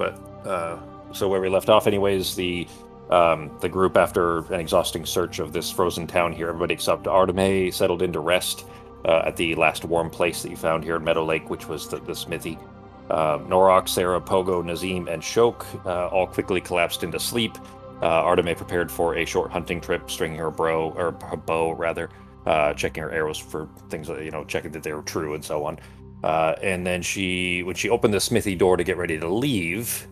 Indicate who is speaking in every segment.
Speaker 1: But so where we left off, anyways, the group, after an exhausting search of this frozen town here, everybody except Arteme settled into rest at the last warm place that you found here in Meadow Lake, which was the smithy. Norok, Sarah, Pogo, Nazim, and Shok all quickly collapsed into sleep. Arteme prepared for a short hunting trip, stringing her bow rather, checking her arrows for things, checking that they were true and so on. And then when she opened the smithy door to get ready to leave,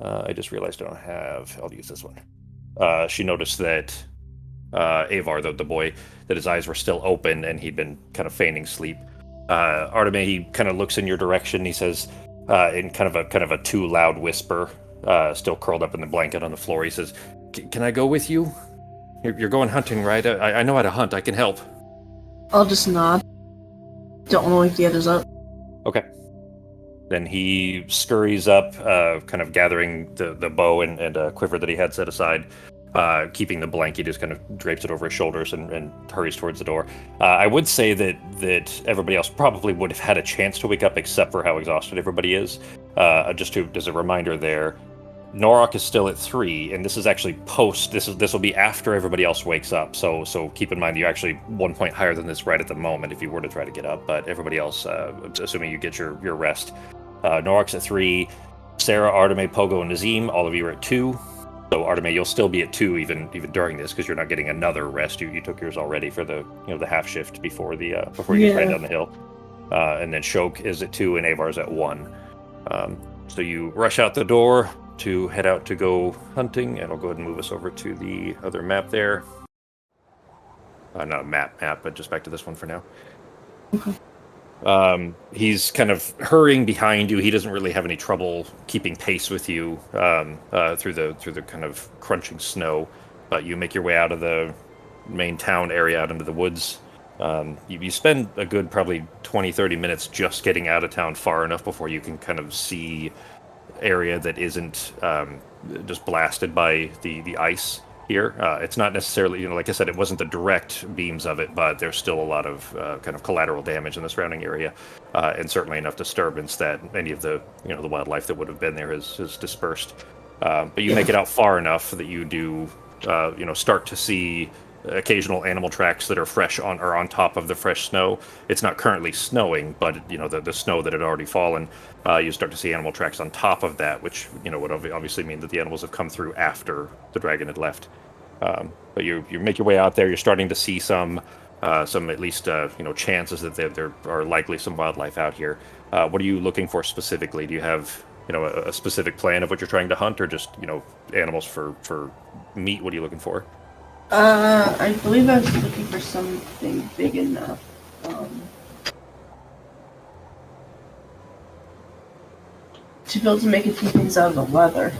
Speaker 1: I just realized I don't have. I'll use this one. She noticed that Avar, the boy, that his eyes were still open and he'd been kind of feigning sleep. Arteme, he kind of looks in your direction. He says, in kind of a too loud whisper, still curled up in the blanket on the floor. He says, "Can I go with you? You're going hunting, right? I know how to hunt. I can help."
Speaker 2: I'll just nod. Don't want to wake the others up.
Speaker 1: Okay. Then he scurries up, kind of gathering the bow and a quiver that he had set aside, keeping the blanket, just kind of drapes it over his shoulders and hurries towards the door. I would say that everybody else probably would have had a chance to wake up, except for how exhausted everybody is. Just as a reminder there, Norok is still at 3, and this is actually post. This will be after everybody else wakes up. So keep in mind you're actually 1 point higher than this right at the moment if you were to try to get up. But everybody else, assuming you get your rest, Norok's at 3. Sarah, Arteme, Pogo, and Nazim, all of you are at 2. So Arteme, you'll still be at 2 even during this because you're not getting another rest. You took yours already for the the half shift before you get right down the hill. And then Shok is at 2 and Avar's at 1. So you rush out the door to head out to go hunting, and I'll go ahead and move us over to the other map there. Not a map, but just back to this one for now.
Speaker 2: Okay.
Speaker 1: He's kind of hurrying behind you. He doesn't really have any trouble keeping pace with you through the kind of crunching snow. But you make your way out of the main town area out into the woods. You spend a good probably 20-30 minutes just getting out of town far enough before you can kind of see area that isn't just blasted by the ice here. It's not necessarily, like I said, it wasn't the direct beams of it, but there's still a lot of kind of collateral damage in the surrounding area, and certainly enough disturbance that any of the the wildlife that would have been there has dispersed. But you make it out far enough that you do start to see occasional animal tracks that are fresh on top of the fresh snow. It's not currently snowing, but the snow that had already fallen, you start to see animal tracks on top of that, which would obviously mean that the animals have come through after the dragon had left. But you make your way out there. You're starting to see some at least chances that there are likely some wildlife out here. What are you looking for specifically? Do you have a specific plan of what you're trying to hunt, or just animals for meat? What are you looking for?
Speaker 2: I believe I was looking for something big enough. To be able to make a few things out of the leather.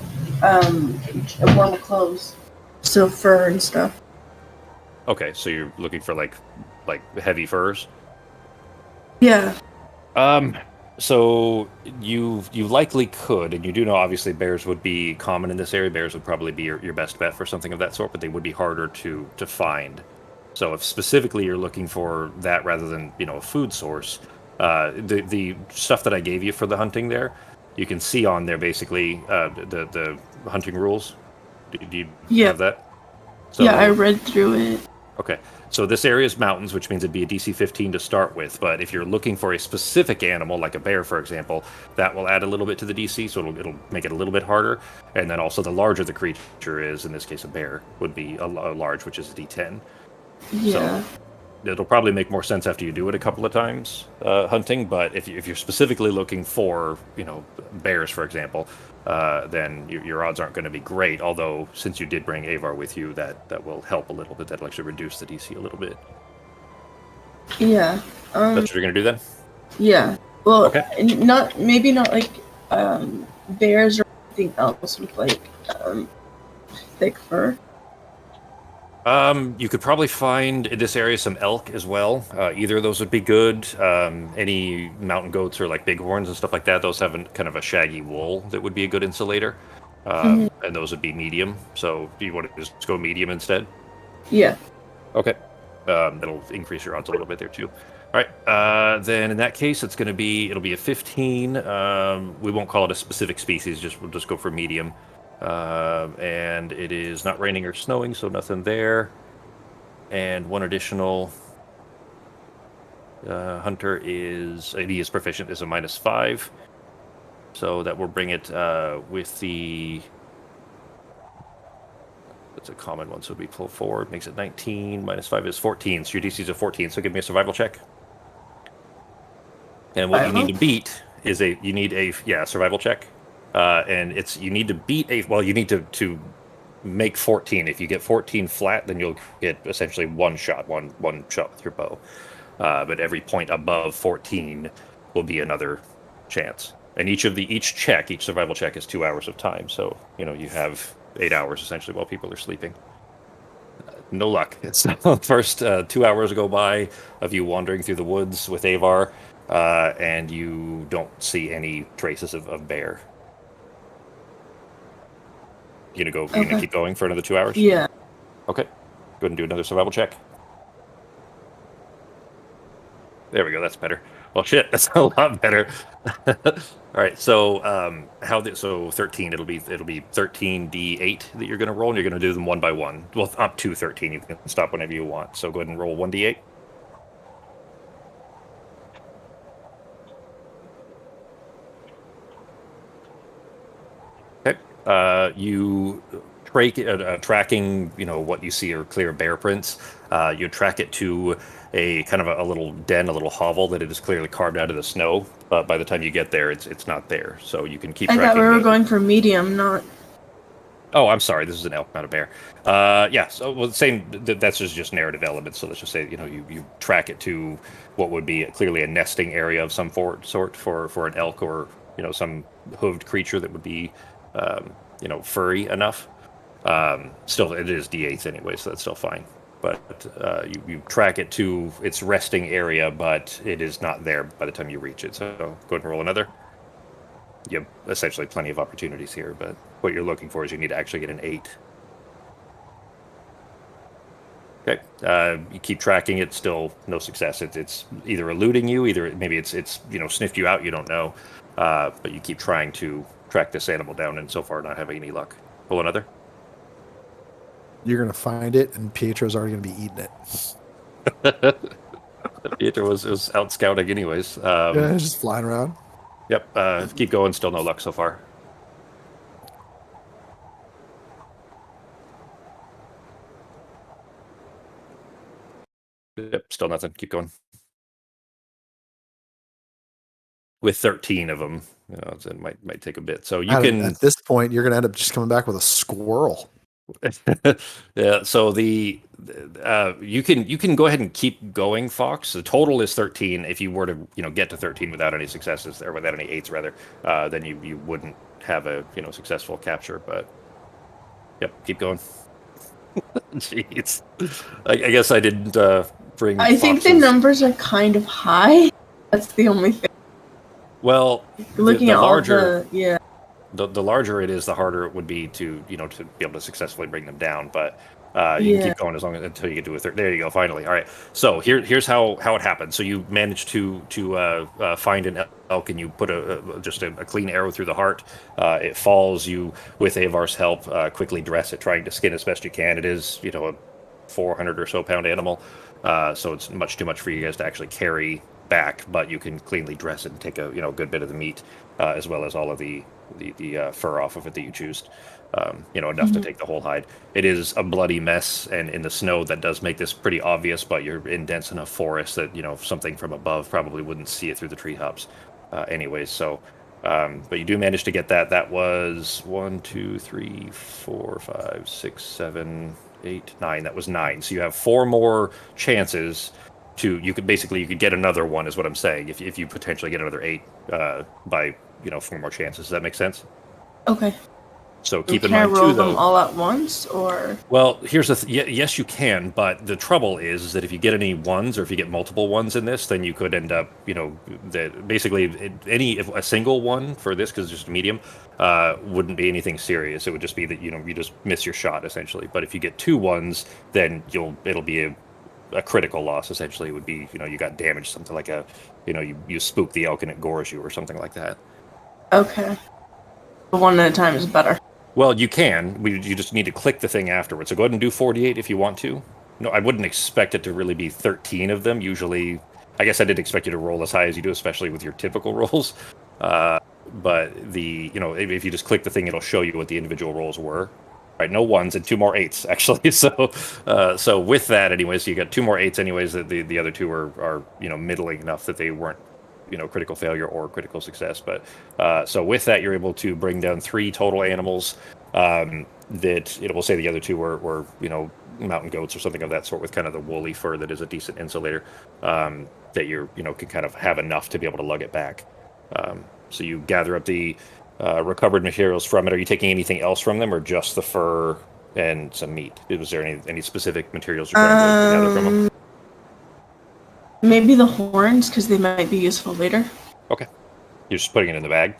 Speaker 2: Warm clothes. So fur and stuff.
Speaker 1: Okay, so you're looking for like heavy furs?
Speaker 2: Yeah.
Speaker 1: So you likely could, and you do know obviously bears would be common in this area. Bears would probably be your best bet for something of that sort, but they would be harder to find. So if specifically you're looking for that rather than a food source, the stuff that I gave you for the hunting there, you can see on there basically the hunting rules. Do you have that?
Speaker 2: So, yeah, I read through it.
Speaker 1: Okay, so this area is mountains, which means it'd be a DC 15 to start with, but if you're looking for a specific animal, like a bear, for example, that will add a little bit to the DC, so it'll make it a little bit harder, and then also the larger the creature is, in this case a bear, would be a large, which is a D10.
Speaker 2: Yeah.
Speaker 1: So it'll probably make more sense after you do it a couple of times hunting, but if you're specifically looking for, bears, for example, then your odds aren't going to be great, although since you did bring Avar with you, that will help a little bit. That'll actually reduce the DC a little bit.
Speaker 2: Yeah.
Speaker 1: That's what you're going to do then?
Speaker 2: Yeah. Well,
Speaker 1: okay.
Speaker 2: Maybe not like bears or anything else with like thick fur.
Speaker 1: You could probably find in this area some elk as well. Either of those would be good. Any mountain goats or like bighorns and stuff like that, those have kind of a shaggy wool that would be a good insulator. And those would be medium. So do you want to just go medium instead?
Speaker 2: Yeah.
Speaker 1: Okay. That'll increase your odds a little bit there too. All right. Then in that case, it'll be a 15. We won't call it a specific species. We'll just go for medium. And it is not raining or snowing, so nothing there. And one additional hunter he is proficient is a -5. So that will bring it with the. That's a common one, so we pull forward, makes it 19. -5 is 14. So your DC is a 14. So give me a survival check. And what you need to beat is survival check. And you need to beat you need to make 14. If you get 14 flat, then you'll get essentially one shot with your bow. But every point above 14 will be another chance. And each survival check is 2 hours of time. So you have 8 hours essentially while people are sleeping. No luck. It's the first 2 hours go by of you wandering through the woods with Avar, and you don't see any traces of bear. You gonna keep going for another 2 hours?
Speaker 2: Yeah.
Speaker 1: Okay. Go ahead and do another survival check. There we go. That's better. Well, shit, that's a lot better. All right. So, so 13. It'll be 13d8 that you're gonna roll, and you're gonna do them one by one. Well, up to 13. You can stop whenever you want. So go ahead and roll 1d8. Okay. You tracking, what you see are clear bear prints. You track it to a kind of a little den, a little hovel that it is clearly carved out of the snow. But by the time you get there, it's not there. So you can keep
Speaker 2: I
Speaker 1: tracking.
Speaker 2: thought we were going for medium, not.
Speaker 1: Oh, I'm sorry. This is an elk, not a bear. Yeah. So same. That's just narrative elements. So let's just say you track it to what would be clearly a nesting area of some sort for an elk or some hooved creature that would be furry enough. Still, it is D8s anyway, so that's still fine. But you track it to its resting area, but it is not there by the time you reach it. So go ahead and roll another. You have essentially plenty of opportunities here, but what you're looking for is you need to actually get an 8. Okay. You keep tracking it, still no success. It's either eluding you, either maybe it's sniffed you out, you don't know. But you keep trying to track this animal down, and so far not having any luck. Roll another.
Speaker 3: You're gonna find it, and Pietro's already gonna be eating it.
Speaker 1: Pietro was out scouting anyways.
Speaker 3: Yeah, it's just flying around.
Speaker 1: Yep. Keep going. Still no luck so far. Yep. Still nothing. Keep going. With 13 of them, it might take a bit. So you can.
Speaker 3: At this point, you're gonna end up just coming back with a squirrel.
Speaker 1: Yeah. So you can go ahead and keep going, Fox. The total is 13. If you were to get to 13 without any successes or without any 8s rather, then you wouldn't have a successful capture. But yep, keep going. Jeez, I guess I didn't bring.
Speaker 2: I think the numbers are kind of high. That's the only thing.
Speaker 1: Well,
Speaker 2: looking
Speaker 1: the
Speaker 2: at
Speaker 1: larger,
Speaker 2: all
Speaker 1: the larger it is, the harder it would be to to be able to successfully bring them down. But you can keep going until you get to a third. There you go. Finally, all right. So here's how it happens. So you manage to find an elk, and you put just a clean arrow through the heart. It falls. You, with Avar's help, quickly dress it, trying to skin as best you can. It is a 400 or so pound animal, so it's much too much for you guys to actually carry back, but you can cleanly dress it and take a good bit of the meat, as well as all of the fur off of it that you choose. Enough to take the whole hide. It is a bloody mess, and in the snow that does make this pretty obvious, but you're in dense enough forest that something from above probably wouldn't see it through the treetops anyways. So but you do manage to get that. That was 1 2 3 4 5 6 7 8 9. That was 9. So you have 4 more chances you could get another one, is what I'm saying, if you potentially get another 8 by 4 more chances. Does that make sense?
Speaker 2: Okay.
Speaker 1: So keep in
Speaker 2: mind
Speaker 1: too, though. Can I roll
Speaker 2: them all at once, or?
Speaker 1: Well, here's the yes, you can, but the trouble is that if you get any 1s, or if you get multiple 1s in this, then you could end up, basically if a single 1 for this, because it's just a medium, wouldn't be anything serious. It would just be that you just miss your shot essentially. But if you get 2 1s, then it'll be a a critical loss. Essentially, would be you got damaged, something like you spook the elk and it gores you or something like that.
Speaker 2: Okay. The one at a time is better.
Speaker 1: Well, you can. You just need to click the thing afterwards. So go ahead and do 48 if you want to. No, I wouldn't expect it to really be 13 of them. Usually, I guess I did expect you to roll as high as you do, especially with your typical rolls. But if you just click the thing, it'll show you what the individual rolls were. Right, no ones and two more eights actually. So with that, anyways, you got two more eights anyways. That the other two are middling enough that they weren't critical failure or critical success. But so with that, you're able to bring down 3 total animals. That it will say the other 2 were mountain goats or something of that sort with kind of the woolly fur that is a decent insulator. That you can kind of have enough to be able to lug it back. So you gather up the recovered materials from it. Are you taking anything else from them, or just the fur and some meat? Was there any specific materials you're trying to gather from them?
Speaker 2: Maybe the horns, because they might be useful later.
Speaker 1: Okay. You're just putting it in the bag?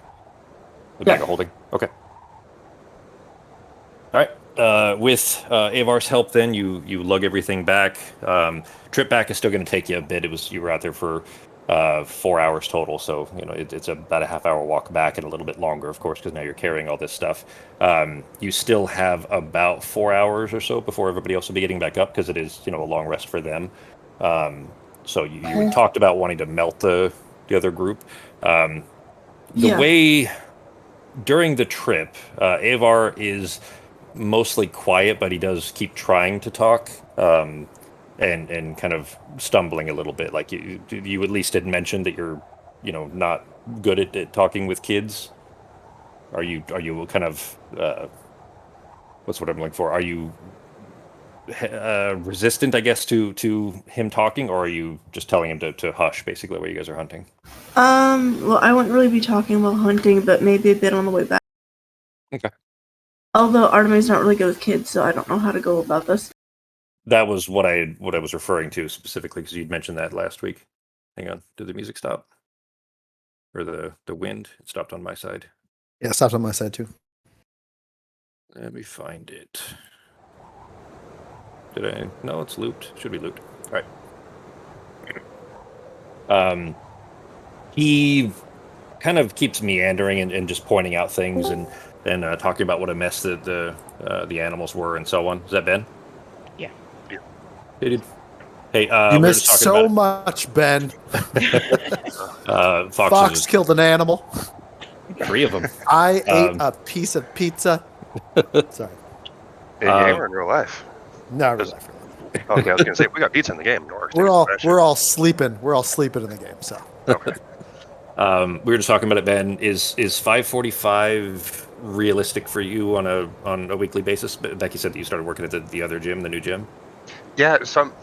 Speaker 1: The bag of holding? Okay. All right. With Avar's help, then you lug everything back. Trip back is still going to take you a bit. You were out there for 4 hours total, so it's about a half-hour walk back and a little bit longer, of course, because now you're carrying all this stuff. You still have about 4 hours or so before everybody else will be getting back up, because it is a long rest for them. So you had talked about wanting to melt the other group. The way during the trip, Avar is mostly quiet, but he does keep trying to talk, and kind of stumbling a little bit. Like you at least had mentioned that you're not good at talking with kids. Are you kind of what's what I'm looking for? Are you resistant, I guess, to him talking, or are you just telling him to hush, basically, where you guys are hunting?
Speaker 2: Well, I wouldn't really be talking while hunting, but maybe a bit on the way back.
Speaker 1: Okay.
Speaker 2: Although Artemy's not really good with kids, so I don't know how to go about this.
Speaker 1: That was what I was referring to specifically, because you'd mentioned that last week. Hang on, did the music stop? Or the wind? It stopped on my side.
Speaker 3: Yeah, it stopped on my side too.
Speaker 1: Let me find it. Did I? No, it's looped. Should be looped. All right. He kind of keeps meandering and just pointing out things and talking about what a mess that the animals were and so on. Is that Ben?
Speaker 4: Yeah.
Speaker 1: Hey, dude. Hey,
Speaker 3: you missed so much, Ben. Fox killed an animal.
Speaker 1: 3 of them.
Speaker 3: I ate a piece of pizza. Sorry.
Speaker 4: In game or in real life?
Speaker 3: No, real life.
Speaker 4: Okay, I was gonna say we got pizza in the game.
Speaker 3: We're all sleeping. We're all sleeping in the game. So.
Speaker 4: Okay.
Speaker 1: We were just talking about it, Ben. Is 5:45 realistic for you on a weekly basis? Becky said that you started working at the other gym, the new gym.
Speaker 4: Yeah, some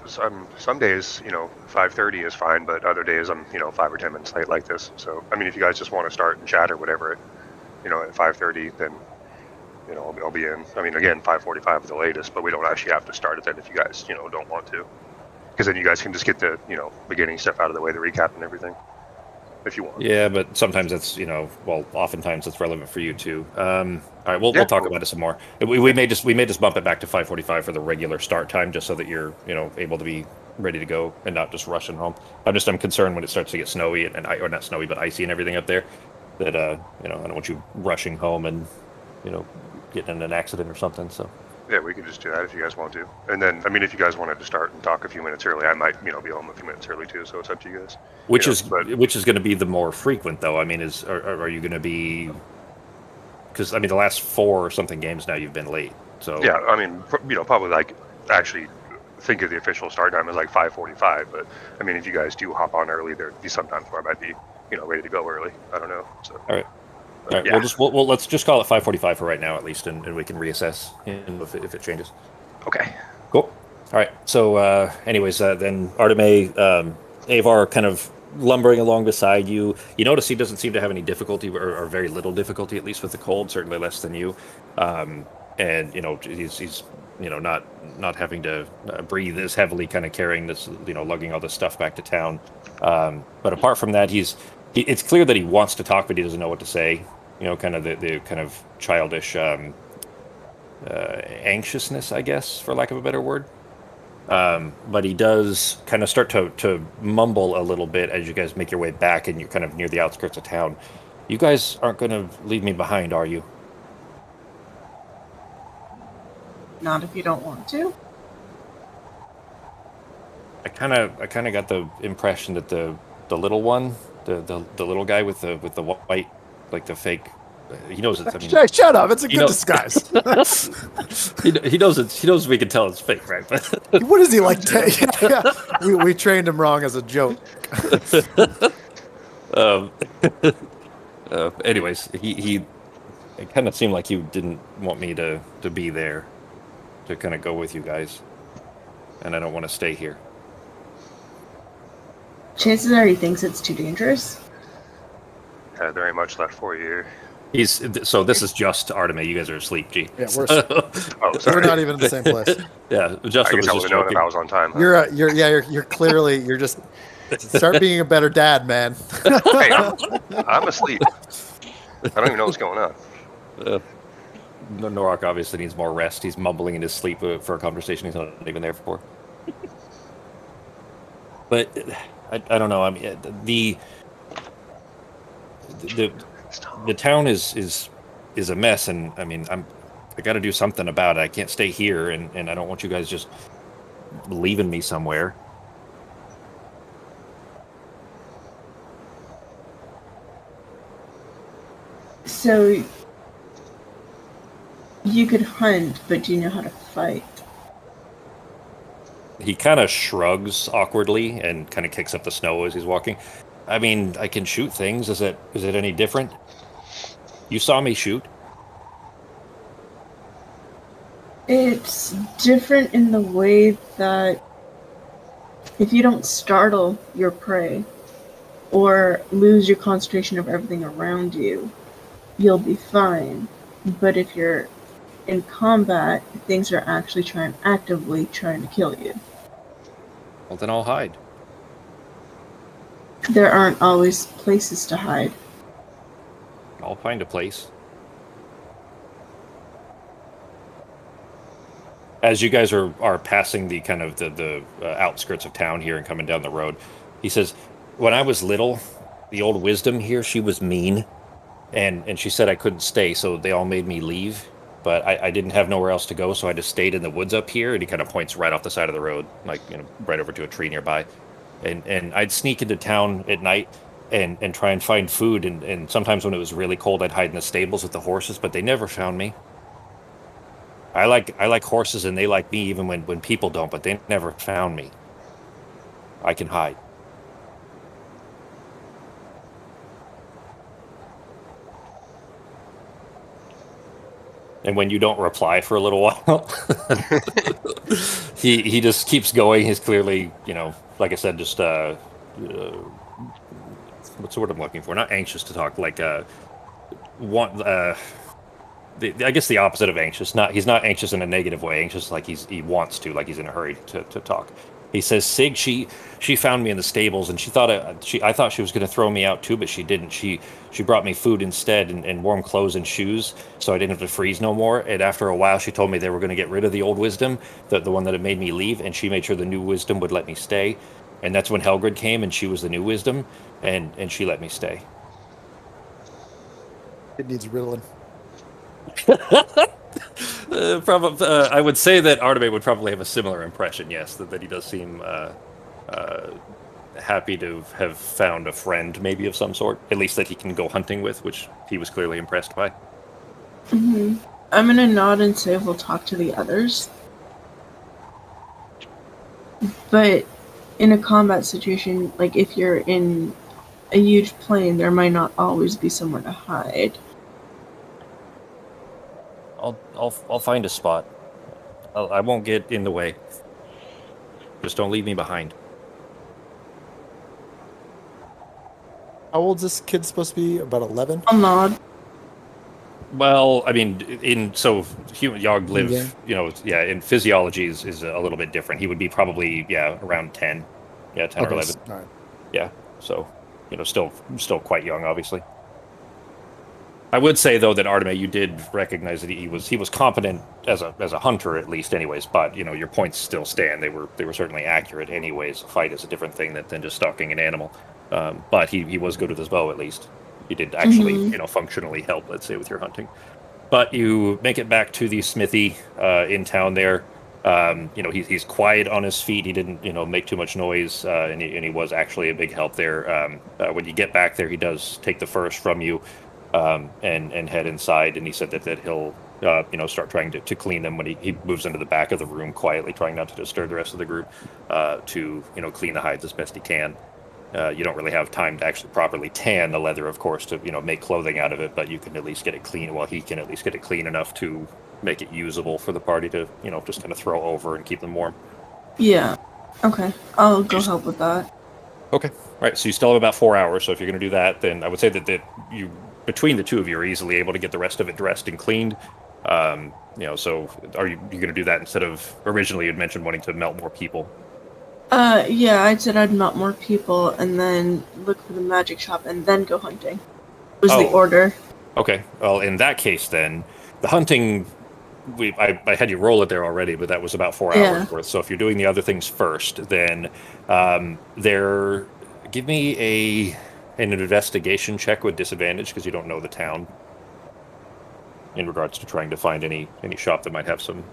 Speaker 4: days 5:30 is fine, but other days I'm 5 or 10 minutes late like this. So I mean, if you guys just want to start and chat or whatever, at 5:30, then I'll be in. I mean, again, 5:45 is the latest, but we don't actually have to start it then if you guys don't want to, because then you guys can just get the beginning stuff out of the way, the recap and everything, if you want.
Speaker 1: Yeah, but sometimes it's oftentimes it's relevant for you too. All right, we'll talk about it some more. We may just bump it back to 5:45 for the regular start time, just so that you're able to be ready to go and not just rushing home. I'm concerned when it starts to get snowy or not snowy but icy and everything up there, that I don't want you rushing home and getting in an accident or something. So
Speaker 4: yeah, we can just do that if you guys want to. And then I mean, if you guys wanted to start and talk a few minutes early, I might be home a few minutes early too. So it's up to you guys.
Speaker 1: Which is going to be the more frequent though. I mean, are you going to be? Because I mean, the last 4 or something games now you've been late. So
Speaker 4: yeah, I mean, probably like actually think of the official start time as like 5:45. But I mean, if you guys do hop on early, there'd be some times where I might be ready to go early. I don't know. So
Speaker 1: all right. All right, yeah. Let's just call it 5:45 for right now, at least, and we can reassess if it changes.
Speaker 4: Okay.
Speaker 1: Cool. All right. So, anyways, then Arteme, Avar, kind of lumbering along beside you. You notice he doesn't seem to have any difficulty, or very little difficulty, at least with the cold. Certainly less than you. And he's not having to breathe as heavily, kind of carrying this, lugging all this stuff back to town. But apart from that, it's clear that he wants to talk, but he doesn't know what to say. Kind of the kind of childish anxiousness, I guess, for lack of a better word. But he does kind of start to mumble a little bit as you guys make your way back and you're kind of near the outskirts of town. You guys aren't going to leave me behind, are you?
Speaker 2: Not if you don't want to.
Speaker 1: I kind of got the impression that the little one, the little guy with the white, like the fake, he knows it's. I mean,
Speaker 3: Shut up! It's a
Speaker 1: you
Speaker 3: good
Speaker 1: know-
Speaker 3: disguise.
Speaker 1: he knows it's. He knows we can tell it's fake, right? But
Speaker 3: What is he like? We trained him wrong as a joke.
Speaker 1: um, anyways, he it kind of seemed like you didn't want me to be there, to kind of go with you guys, and I don't want to stay here.
Speaker 2: Chances are he thinks it's too dangerous.
Speaker 4: There ain't much left for you.
Speaker 1: So this is just Artemis. You guys are asleep, G.
Speaker 3: Yeah,
Speaker 4: Oh,
Speaker 3: we're
Speaker 4: sorry.
Speaker 3: not even in the same place.
Speaker 1: Yeah,
Speaker 4: I
Speaker 1: Justin was
Speaker 4: guess I
Speaker 1: just
Speaker 4: would have known if
Speaker 1: joking.
Speaker 4: I was on time. Huh?
Speaker 3: You're clearly you're just start being a better dad, man.
Speaker 4: Hey, I'm asleep. I don't even know what's going on.
Speaker 1: Norak obviously needs more rest. He's mumbling in his sleep for a conversation he's not even there for. But I don't know. I mean, the town is a mess, and I mean, I got to do something about it. I can't stay here, and I don't want you guys just leaving me somewhere.
Speaker 2: So you could hunt, but do you know how to fight?
Speaker 1: He kind of shrugs awkwardly and kind of kicks up the snow as he's walking. I mean, I can shoot things. Is it any different? You saw me shoot.
Speaker 2: It's different in the way that if you don't startle your prey or lose your concentration of everything around you, you'll be fine. But if you're in combat, things are actually actively trying to kill you.
Speaker 1: Well, then I'll hide.
Speaker 2: There aren't always places to hide.
Speaker 1: I'll find a place. As you guys are passing the kind of the outskirts of town here and coming down the road, he says, when I was little, the old wisdom here, she was mean, and she said I couldn't stay, so they all made me leave. But I didn't have nowhere else to go, so I just stayed in the woods up here. And he kind of points right off the side of the road, like, you know, right over to a tree nearby. And I'd sneak into town at night and try and find food. And sometimes when it was really cold, I'd hide in the stables with the horses, but they never found me. I like horses, and they like me even when people don't, but they never found me. I can hide. And when you don't reply for a little while, he just keeps going. He's clearly, you know, like I said, just what's the word I'm looking for? Not anxious to talk, like want. I guess the opposite of anxious. He's not anxious in a negative way. Anxious like he wants to, like he's in a hurry to talk. He says, Sig, she found me in the stables, and I thought she was going to throw me out too, but she didn't. She brought me food instead, and warm clothes and shoes, so I didn't have to freeze no more. And after a while, she told me they were going to get rid of the old wisdom, the one that had made me leave, and she made sure the new wisdom would let me stay. And that's when Helgrid came, and she was the new wisdom, and she let me stay.
Speaker 3: It needs riddling.
Speaker 1: I would say that Artemis would probably have a similar impression, yes, that he does seem happy to have found a friend, maybe of some sort, at least that he can go hunting with, which he was clearly impressed by.
Speaker 2: Mm-hmm. I'm gonna nod and say we'll talk to the others. But in a combat situation, like if you're in a huge plain, there might not always be somewhere to hide.
Speaker 1: I'll find a spot. I won't get in the way. Just don't leave me behind.
Speaker 3: How old's this kid supposed to be? About 11?
Speaker 2: I'll nod.
Speaker 1: Well, I mean, human Yogg live,
Speaker 3: Yeah.
Speaker 1: you know, yeah, in physiology is a little bit different. He would be probably, around 10. Yeah, 10 or 11.
Speaker 3: All right.
Speaker 1: Yeah, so, you know, still quite young, obviously. I would say though that Arteme, you did recognize that he was competent as a hunter at least, anyways. But your points still stand. They were certainly accurate, anyways. A fight is a different thing than just stalking an animal. But he was good with his bow at least. He did actually functionally help, let's say, with your hunting. But you make it back to the smithy in town there. He's quiet on his feet. He didn't, make too much noise, and he was actually a big help there. When you get back there, he does take the first from you, and head inside. And he said that he'll, start trying to clean them when he moves into the back of the room quietly, trying not to disturb the rest of the group, to clean the hides as best he can. You don't really have time to actually properly tan the leather, of course, to make clothing out of it, but you can at least get it clean. Well, he can at least get it clean enough to make it usable for the party to just kind of throw over and keep them warm.
Speaker 2: Yeah. Okay. I'll go help with that.
Speaker 1: Okay. All right. So you still have about 4 hours. So if you're going to do that, then I would say that you, between the two of you, are easily able to get the rest of it dressed and cleaned. So are you going to do that instead of originally you'd mentioned wanting to melt more people?
Speaker 2: Yeah, I said I'd melt more people and then look for the magic shop and then go hunting. Was the order.
Speaker 1: Okay. Well, in that case, then the hunting, I had you roll it there already, but that was about 4 hours worth. So if you're doing the other things first, then give me an investigation check with disadvantage because you don't know the town. In regards to trying to find any shop that might have some.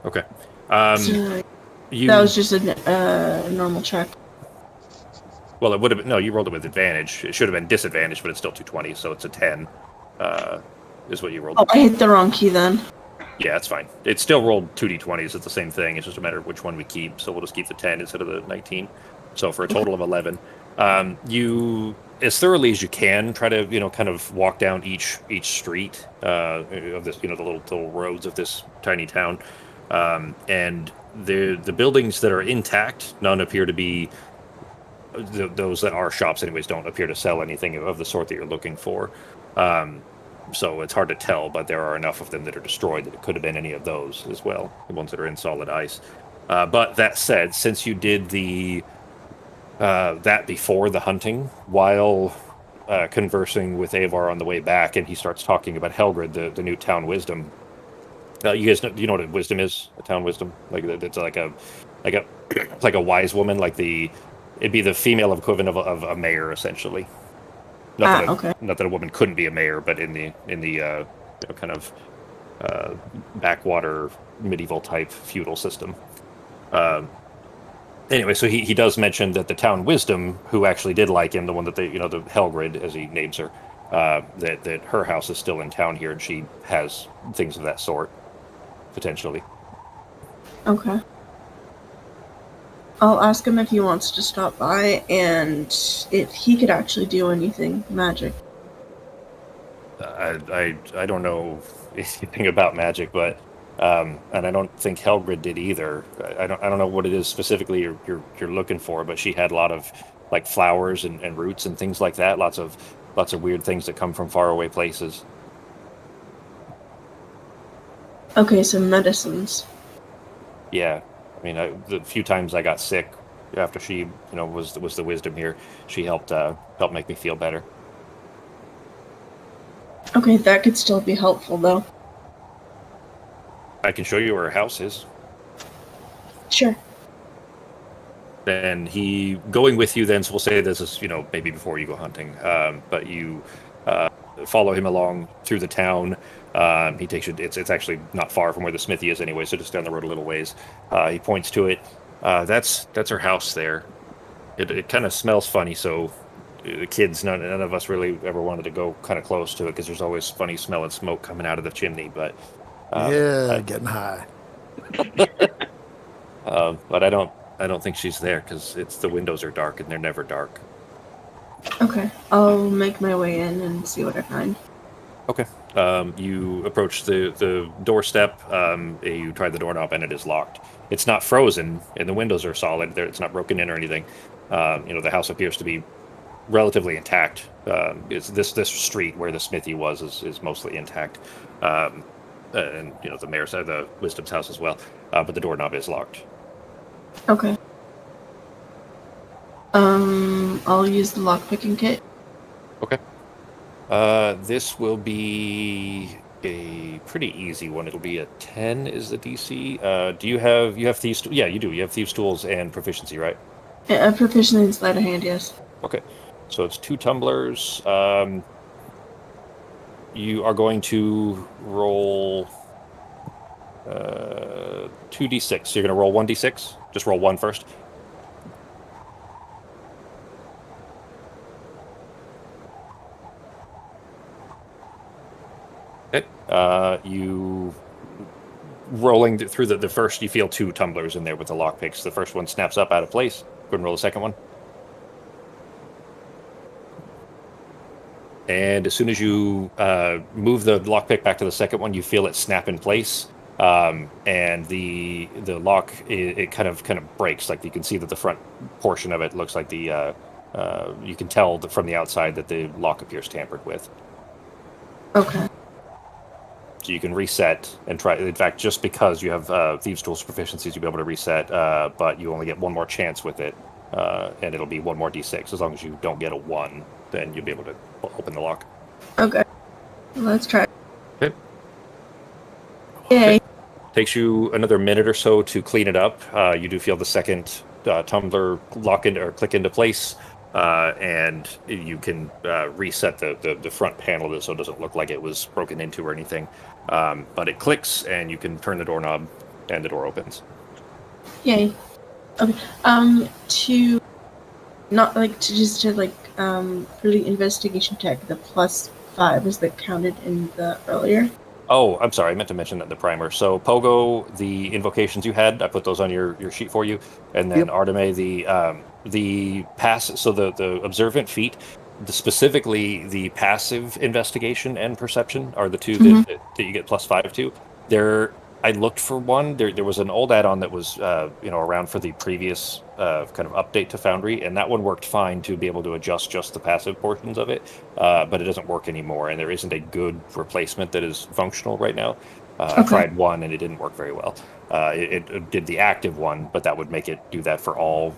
Speaker 1: Okay.
Speaker 2: That was just a normal check.
Speaker 1: Well, it would have been, no, you rolled it with advantage. It should have been disadvantage, but it's still 220, so it's a 10, is what you rolled.
Speaker 2: Oh, I hit the wrong key then.
Speaker 1: Yeah, it's fine. It still rolled 2d20s. It's the same thing. It's just a matter of which one we keep, so we'll just keep the 10 instead of the 19. So for a total of 11. You, as thoroughly as you can, try to, kind of walk down each street of this, the little roads of this tiny town. And the buildings that are intact, none appear to be, those that are shops anyways, don't appear to sell anything of the sort that you're looking for. So it's hard to tell, but there are enough of them that are destroyed that it could have been any of those as well, the ones that are in solid ice. But that said, since you did that before the hunting, while conversing with Avar on the way back, and he starts talking about Helgrid, the new town wisdom. You guys know? Do you know what a wisdom is? A town wisdom, like it's like a wise woman, it'd be the female equivalent of a mayor, essentially. Not that a woman couldn't be a mayor, but in the kind of backwater medieval type feudal system. Anyway, so he does mention that the town wisdom, who actually did like him, the one that the Helgrid, as he names her, that her house is still in town here, and she has things of that sort, potentially.
Speaker 2: Okay. I'll ask him if he wants to stop by and if he could actually do anything magic.
Speaker 1: I don't know anything about magic, but and I don't think Helgrid did either. I don't know what it is specifically you're looking for, but she had a lot of like flowers and roots and things like that. Lots of weird things that come from faraway places.
Speaker 2: Okay, so medicines.
Speaker 1: Yeah, I mean, the few times I got sick after she, was the wisdom here, she helped make me feel better.
Speaker 2: Okay, that could still be helpful though.
Speaker 1: I can show you where her house is.
Speaker 2: Sure.
Speaker 1: Then he going with you. Then, so we'll say this is maybe before you go hunting, but you follow him along through the town. He takes you. It's actually not far from where the smithy is anyway, so just down the road a little ways. He points to it. That's her house there. It kind of smells funny, so the kids, none of us really ever wanted to go kind of close to it because there's always funny smelling smoke coming out of the chimney. But
Speaker 3: getting high.
Speaker 1: But I don't think she's there because the windows are dark and they're never dark.
Speaker 2: Okay, I'll make my way in and see what I find.
Speaker 1: Okay. You approach the doorstep. You try the doorknob and it is locked. It's not frozen and the windows are solid. It's not broken in or anything. The house appears to be relatively intact. It's this street where the smithy was is mostly intact. And the mayor's the wisdom's house as well. But the doorknob is locked.
Speaker 2: Okay. I'll use the lockpicking kit.
Speaker 1: Okay. This will be a pretty easy one. It'll be a 10 is the DC. Do you have thieves? Yeah, you do. You have thieves tools and proficiency, right?
Speaker 2: Yeah, a proficient in sleight of hand, yes.
Speaker 1: Okay, so it's 2 tumblers. You are going to roll 2d6. So you're going to roll 1d6. Just roll one first. Okay. You rolling through the first, you feel 2 tumblers in there with the lockpicks. The first one snaps up out of place. Go ahead and roll the second one. And as soon as you move the lockpick back to the second one, you feel it snap in place. And the lock it kind of breaks. Like you can see that the front portion of it looks like the you can tell from the outside that the lock appears tampered with.
Speaker 2: Okay.
Speaker 1: So you can reset and try. In fact, just because you have thieves' tools proficiencies, you'll be able to reset. But you only get one more chance with it, and it'll be one more d6. As long as you don't get a 1, then you'll be able to open the lock.
Speaker 2: Okay. Let's try.
Speaker 1: Okay.
Speaker 2: Yay.
Speaker 1: Takes you another minute or so to clean it up. You do feel the second tumbler lock in or click into place, and you can reset the front panel so it doesn't look like it was broken into or anything. But it clicks, and you can turn the doorknob, and the door opens.
Speaker 2: Yay. Okay. To not like to just to like for the investigation check, the +5 was that counted in the earlier?
Speaker 1: Oh, I'm sorry. I meant to mention that in the primer. So Pogo, the invocations you had, I put those on your sheet for you, and then
Speaker 3: Yep.
Speaker 1: Arteme, the pass. So the observant feat, specifically the passive investigation and perception are the two that you get +5 to. There, I looked for one. There was an old add-on that was around for the previous kind of update to Foundry, and that one worked fine to be able to adjust just the passive portions of it, but it doesn't work anymore, and there isn't a good replacement that is functional right now. I tried one, and it didn't work very well. It did the active one, but that would make it do that for all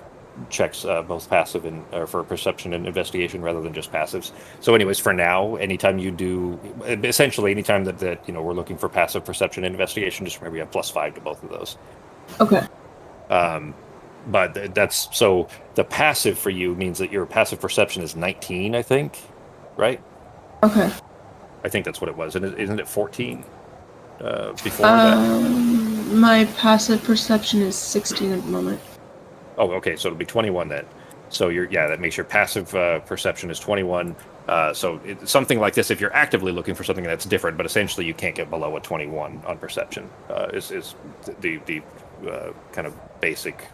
Speaker 1: checks, both passive and for perception and investigation, rather than just passives. So, anyways, for now, anytime you do, essentially, anytime that we're looking for passive perception and investigation, just remember you have +5 to both of those.
Speaker 2: Okay.
Speaker 1: But that's so the passive for you means that your passive perception is 19, I think, right?
Speaker 2: Okay.
Speaker 1: I think that's what it was, and isn't it 14 before that?
Speaker 2: My passive perception is 16 at the moment.
Speaker 1: Oh, okay, so it'll be 21 then. So that makes your passive perception is 21. So something like this, if you're actively looking for something that's different, but essentially you can't get below a 21 on perception, is the kind of basic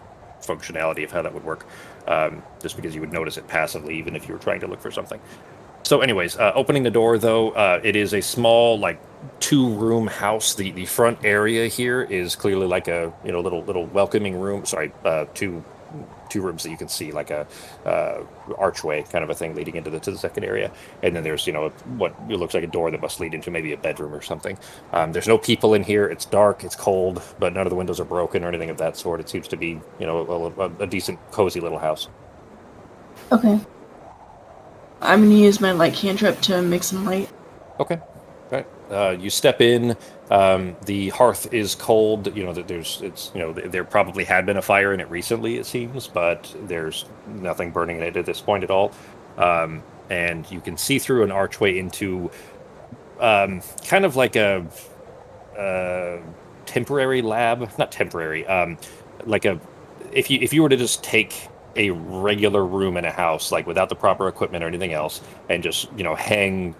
Speaker 1: functionality of how that would work. Just because you would notice it passively, even if you were trying to look for something. So, anyways, opening the door though, it is a small, like 2-room house. The front area here is clearly like a little welcoming room. Sorry, two rooms that you can see, like a archway kind of a thing leading into the second area, and then there's what it looks like a door that must lead into maybe a bedroom or something. There's no people in here. It's dark, it's cold, but none of the windows are broken or anything of that sort. It seems to be a decent, cozy little house.
Speaker 2: Okay. I'm gonna use my light cantrip to make some light.
Speaker 1: Okay. Right. You step in. The hearth is cold. There probably had been a fire in it recently, it seems, but there's nothing burning in it at this point at all. And you can see through an archway into kind of like a temporary lab. Not temporary. If you were to just take a regular room in a house, like without the proper equipment or anything else, and just hang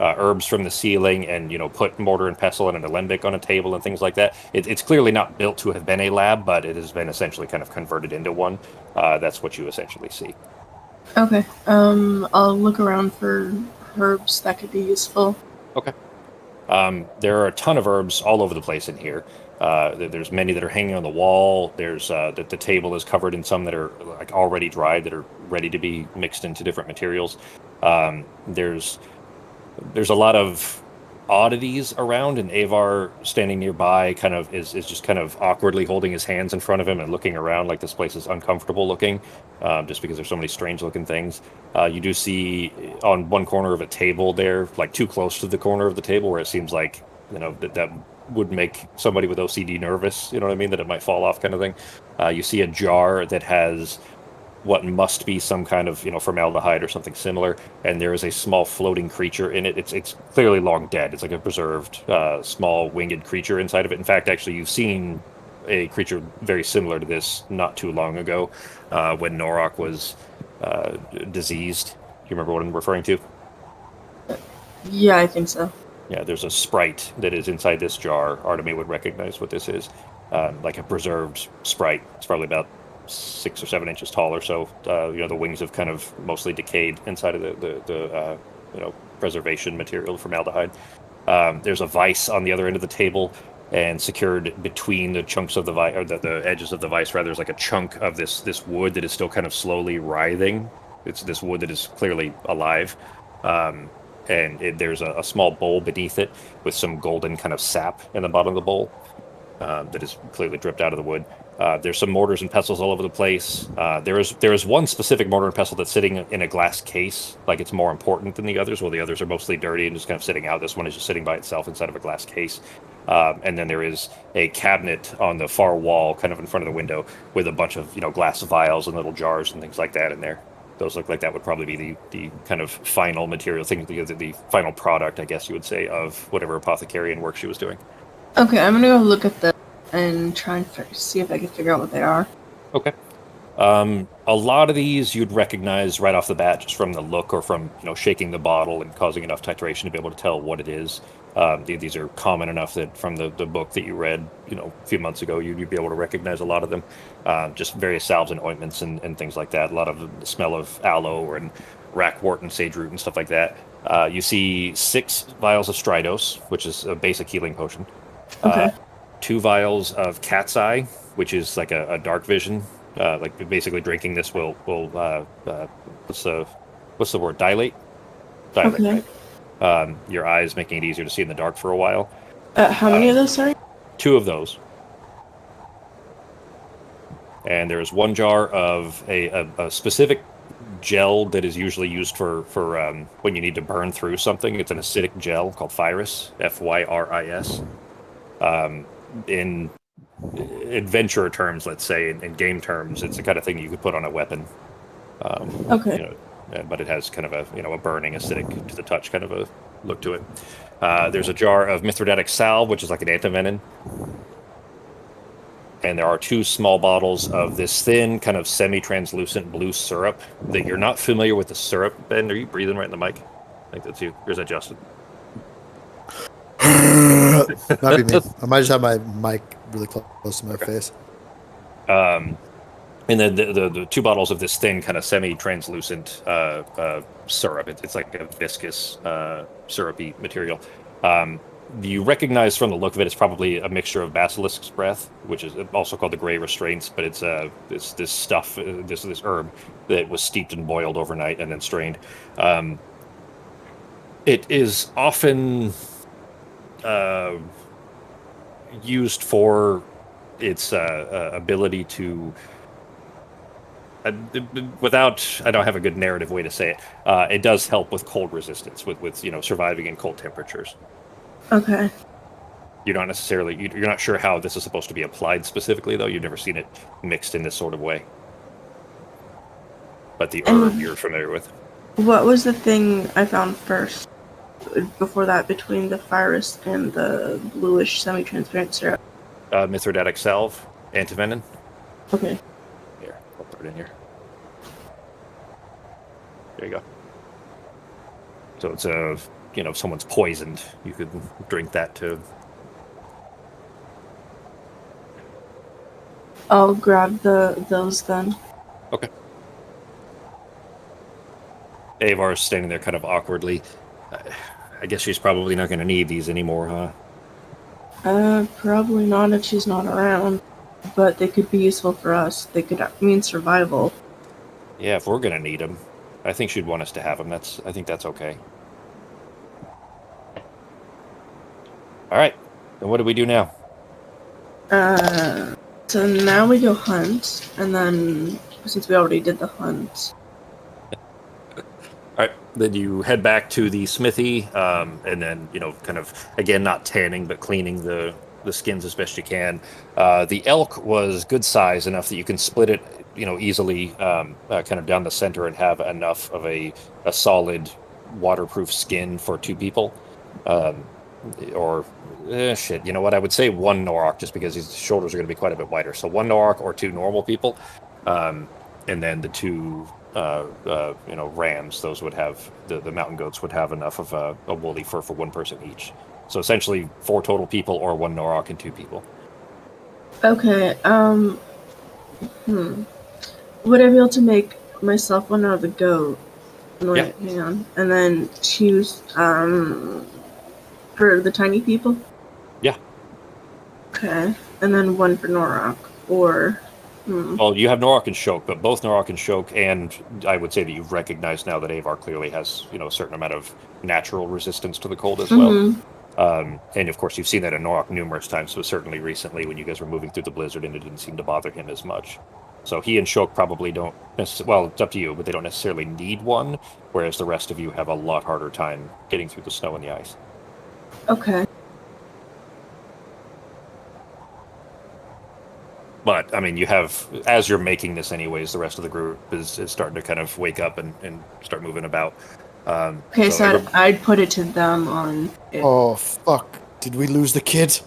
Speaker 1: herbs from the ceiling and put mortar and pestle and an alembic on a table and things like that. It's clearly not built to have been a lab, but it has been essentially kind of converted into one. That's what you essentially see.
Speaker 2: Okay. I'll look around for herbs that could be useful.
Speaker 1: Okay. There are a ton of herbs all over the place in here. There's many that are hanging on the wall. There's the table is covered in some that are like already dried, that are ready to be mixed into different materials. There's a lot of oddities around, and Avar, standing nearby, kind of is just kind of awkwardly holding his hands in front of him and looking around like this place is uncomfortable looking, just because there's so many strange looking things. You do see on one corner of a table there, like too close to the corner of the table, where it seems like that would make somebody with OCD nervous. You know what I mean? That it might fall off, kind of thing. You see a jar that has what must be some kind of formaldehyde or something similar, and there is a small floating creature in it. It's clearly long dead. It's like a preserved small winged creature inside of it. In fact, actually, you've seen a creature very similar to this not too long ago, when Norok was diseased. Do you remember what I'm referring to?
Speaker 2: Yeah, I think so.
Speaker 1: Yeah, there's a sprite that is inside this jar. Artemy would recognize what this is, like a preserved sprite. It's probably about 6 or 7 inches tall or so. The wings have kind of mostly decayed inside of the preservation material, formaldehyde. There's a vice on the other end of the table, and secured between the chunks of the vice, or the edges of the vice, rather, there's like a chunk of this wood that is still kind of slowly writhing. It's this wood that is clearly alive. There's a small bowl beneath it with some golden kind of sap in the bottom of the bowl that is clearly dripped out of the wood. There's some mortars and pestles all over the place. There is one specific mortar and pestle that's sitting in a glass case, like it's more important than the others, while the others are mostly dirty and just kind of sitting out. This one is just sitting by itself inside of a glass case. And then there is a cabinet on the far wall, kind of in front of the window, with a bunch of glass vials and little jars and things like that in there. Those look like that would probably be the kind of final material thing, the final product, I guess you would say, of whatever apothecarian work she was doing.
Speaker 2: Okay, I'm gonna go look at them and try and see if I can figure out what they are.
Speaker 1: Okay. A lot of these you'd recognize right off the bat just from the look, or from shaking the bottle and causing enough titration to be able to tell what it is. These are common enough that from the book that you read a few months ago, you'd be able to recognize a lot of them. Just various salves and ointments and things like that. A lot of the smell of aloe and rackwort and sage root and stuff like that. You see 6 vials of Stridos, which is a basic healing potion.
Speaker 2: Okay.
Speaker 1: 2 vials of Cat's Eye, which is like a dark vision. Like basically drinking this will what's the word? Dilate.
Speaker 2: Okay.
Speaker 1: Right? Your eyes, making it easier to see in the dark for a while.
Speaker 2: How many of those, sorry?
Speaker 1: 2 of those. And there's 1 jar of a specific gel that is usually used for when you need to burn through something. It's an acidic gel called Fyris, Fyris. In adventure terms, let's say, in game terms, it's the kind of thing you could put on a weapon.
Speaker 2: Okay.
Speaker 1: But it has kind of a burning, acidic to the touch kind of a look to it. There's a jar of Mithridatic salve, which is like an antivenin. And there are 2 small bottles of this thin, kind of semi-translucent blue syrup that you're not familiar with the syrup. Ben, are you breathing right in the mic? I think that's you. Or is that Justin?
Speaker 3: Might be me. I might just have my mic really close to my face.
Speaker 1: And then the 2 bottles of this thin, kind of semi-translucent syrup. It's like a viscous, syrupy material. You recognize from the look of it, it's probably a mixture of basilisk's breath, which is also called the gray restraints, but it's this stuff, this herb that was steeped and boiled overnight and then strained. It is often used for its ability to, I don't have a good narrative way to say it. It does help with cold resistance, with surviving in cold temperatures.
Speaker 2: Okay.
Speaker 1: You're not sure how this is supposed to be applied specifically, though. You've never seen it mixed in this sort of way. But the herb you're familiar with.
Speaker 2: What was the thing I found first? Before that, between the Fyris and the bluish semi-transparent syrup?
Speaker 1: Mithridatic salve, antivenin.
Speaker 2: Okay.
Speaker 1: Here, I'll put it in here. There you go. So it's if someone's poisoned, you could drink that too.
Speaker 2: I'll grab those then.
Speaker 1: Okay. Avar's standing there kind of awkwardly. I guess she's probably not going to need these anymore, huh?
Speaker 2: Probably not if she's not around. But they could be useful for us. They could mean survival.
Speaker 1: Yeah, if we're going to need them. I think she'd want us to have them. I think that's okay. All right. And what do we do now?
Speaker 2: So now we go hunt, and then since we already did the hunt,
Speaker 1: All right. Then you head back to the smithy, and then kind of again not tanning but cleaning the skins as best you can. The elk was good size enough that you can split it, easily, kind of down the center and have enough of a solid waterproof skin for two people. Um, or shit, you know what? I would say one Norok just because his shoulders are going to be quite a bit wider. So one Norok or two normal people, and then the two rams. Those would have the mountain goats would have enough of a woolly fur for one person each. So essentially, 4 total people or one Norok and 2 people.
Speaker 2: okay. Would I be able to make myself one out of the goat? Wait, hang on, and then choose for the tiny people.
Speaker 1: Yeah.
Speaker 2: Okay, and then one for Norok, or.
Speaker 1: Well, you have Norok and Shok, but both Norok and Shok, and I would say that you've recognized now that Avar clearly has, a certain amount of natural resistance to the cold as well. And of course, you've seen that in Norok numerous times, so certainly recently when you guys were moving through the blizzard and it didn't seem to bother him as much. So he and Shok probably don't well, it's up to you, but they don't necessarily need one, whereas the rest of you have a lot harder time getting through the snow and the ice.
Speaker 2: Okay.
Speaker 1: But, I mean, you have, as you're making this anyways, the rest of the group is starting to kind of wake up and start moving about.
Speaker 2: Okay, so I'd put it to them on it.
Speaker 3: Oh, fuck. Did we lose the kid?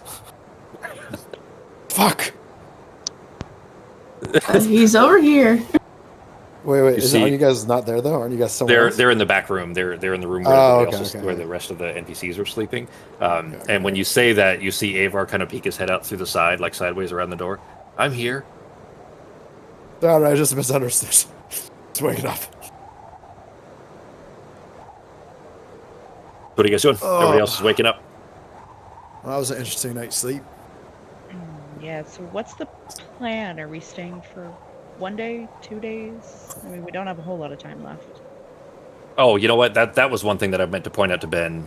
Speaker 3: Fuck.
Speaker 2: He's over here.
Speaker 3: Wait. Are you guys not there, though? Aren't you guys somewhere else?
Speaker 1: They're in the back room. They're in the room where the rest of the NPCs are sleeping. And when you say that, you see Avar kind of peek his head out through the side, like sideways around the door. I'm here.
Speaker 3: No, I just misunderstood. It's waking up.
Speaker 1: What are you guys doing? Everybody else is waking up.
Speaker 3: Well, that was an interesting night's sleep.
Speaker 5: Yeah, so what's the plan? Are we staying for 1 day, 2 days? I mean, we don't have a whole lot of time left.
Speaker 1: Oh, you know what? That was one thing that I meant to point out to Ben,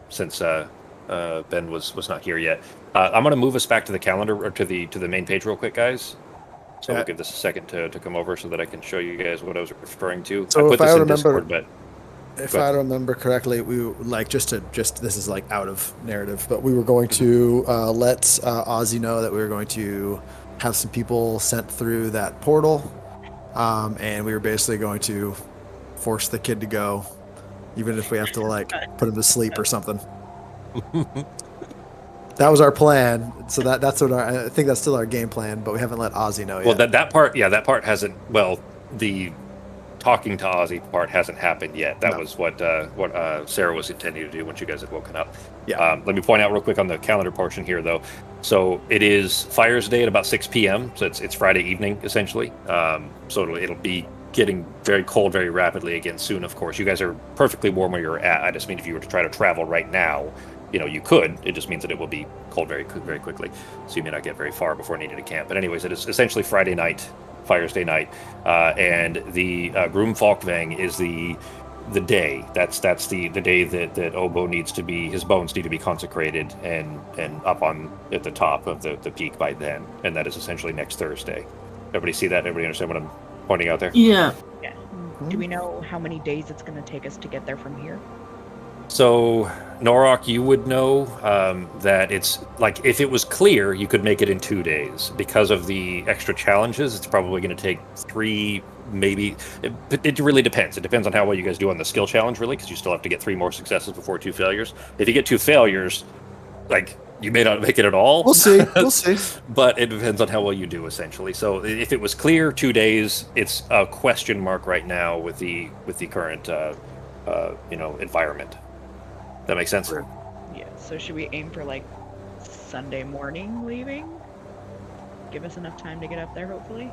Speaker 1: since Ben was not here yet. I'm going to move us back to the calendar, or to the main page real quick, guys. So we'll give this a second to come over so that I can show you guys what I was referring to.
Speaker 3: So
Speaker 1: I put this in Discord, but
Speaker 3: if I remember correctly, we just this is like out of narrative, but we were going to let Ozzy know that we were going to have some people sent through that portal, and we were basically going to force the kid to go, even if we have to put him to sleep or something. That was our plan. So that's what I think that's still our game plan, but we haven't let Ozzy know yet.
Speaker 1: Well, that part hasn't. Well, the talking to Ozzy part hasn't happened yet. That was what Sarah was intending to do when you guys had woken up.
Speaker 3: Yeah.
Speaker 1: Let me point out real quick on the calendar portion here, though. So it is Fire's Day at about 6 p.m. So it's Friday evening essentially. So it'll be getting very cold very rapidly again soon. Of course, you guys are perfectly warm where you're at. I just mean if you were to try to travel right now, you could. It just means that it will be cold very quickly. So you may not get very far before needing to camp. But anyways, it is essentially Friday night, Fire's Day night, and the Groom Falkvang is the day. That's the day that Obo needs to be. His bones need to be consecrated and up at the top of the peak by then. And that is essentially next Thursday. Everybody see that? Everybody understand what I'm pointing out there?
Speaker 2: Yeah.
Speaker 5: Yeah. Do we know how many days it's going to take us to get there from here?
Speaker 1: So, Norok, you would know that it's like if it was clear, you could make it in 2 days. Because of the extra challenges, it's probably going to take 3, maybe. It really depends. It depends on how well you guys do on the skill challenge, really, because you still have to get 3 more successes before 2 failures. If you get 2 failures, you may not make it at all.
Speaker 3: We'll see. We'll see.
Speaker 1: But it depends on how well you do, essentially. So if it was clear 2 days, it's a question mark right now with the current environment. That makes sense?
Speaker 5: Yeah, so should we aim for Sunday morning leaving? Give us enough time to get up there, hopefully?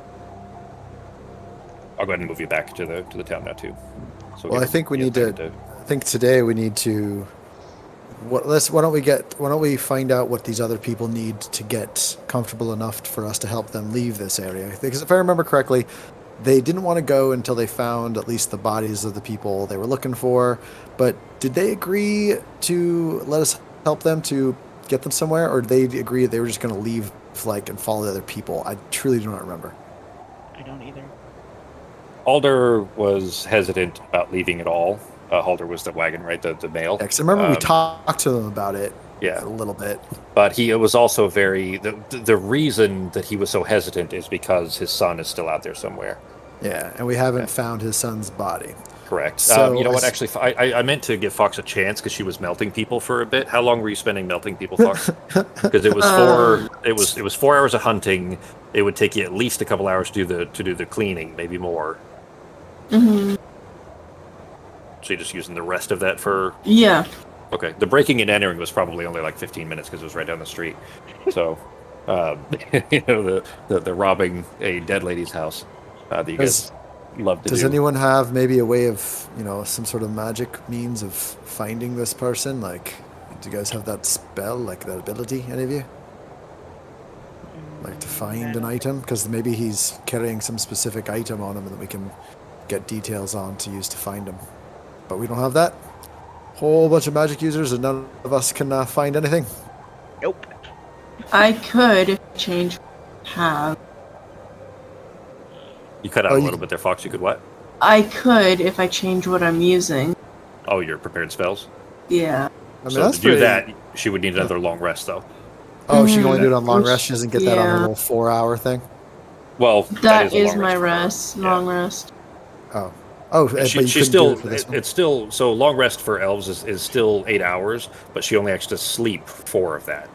Speaker 1: I'll go ahead and move you back to the town now too. So
Speaker 3: well, I think we need to. I think today we need to. Why don't we find out what these other people need to get comfortable enough for us to help them leave this area? Because if I remember correctly, they didn't want to go until they found at least the bodies of the people they were looking for. But did they agree to let us help them to get them somewhere, or they agreed they were just going to leave like and follow the other people? I truly do not remember.
Speaker 5: I don't either.
Speaker 1: Alder was hesitant about leaving at all. Alder was the wagon, right? The male.
Speaker 3: Yeah, 'cause I remember we talked to them about it
Speaker 1: Yeah.
Speaker 3: a little bit.
Speaker 1: But he was also very... The reason that he was so hesitant is because his son is still out there somewhere.
Speaker 3: Yeah, and we haven't found his son's body.
Speaker 1: Correct.
Speaker 3: So
Speaker 1: you know what? Actually, I meant to give Fox a chance because she was melting people for a bit. How long were you spending melting people, Fox? Because it was it was 4 hours of hunting. It would take you at least a couple hours to do the cleaning, maybe more.
Speaker 2: Mm-hmm.
Speaker 1: So you're just using the rest of that for...
Speaker 2: Yeah.
Speaker 1: Okay. The breaking and entering was probably only like 15 minutes because it was right down the street. So, you know, the robbing a dead lady's house that you guys love to do.
Speaker 3: Does anyone have maybe a way of, you know, some sort of magic means of finding this person? Like, do you guys have that spell, like that ability, any of you? Like to find an item? Because maybe he's carrying some specific item on him that we can get details on to use to find him. But we don't have that. Whole bunch of magic users and none of us can find anything.
Speaker 5: Nope.
Speaker 2: I could change have.
Speaker 1: You cut out a little bit there, Fox. You could what?
Speaker 2: I could if I change what I'm using.
Speaker 1: Oh, your prepared spells?
Speaker 2: Yeah.
Speaker 3: I mean,
Speaker 1: So
Speaker 3: that's
Speaker 1: to do
Speaker 3: pretty...
Speaker 1: that, she would need another long rest, though.
Speaker 3: Oh, she can only do it on long rest. She doesn't get that on her
Speaker 2: Yeah.
Speaker 3: little 4-hour thing.
Speaker 1: Well,
Speaker 2: That
Speaker 1: a
Speaker 2: is
Speaker 1: long
Speaker 2: my
Speaker 1: for her.
Speaker 2: rest.
Speaker 1: Yeah.
Speaker 2: Long rest.
Speaker 3: Oh. Oh, but you
Speaker 1: She's
Speaker 3: couldn't do
Speaker 1: still
Speaker 3: it for this one.
Speaker 1: it's still so long rest for elves is still 8 hours, but she only has to sleep 4 of that.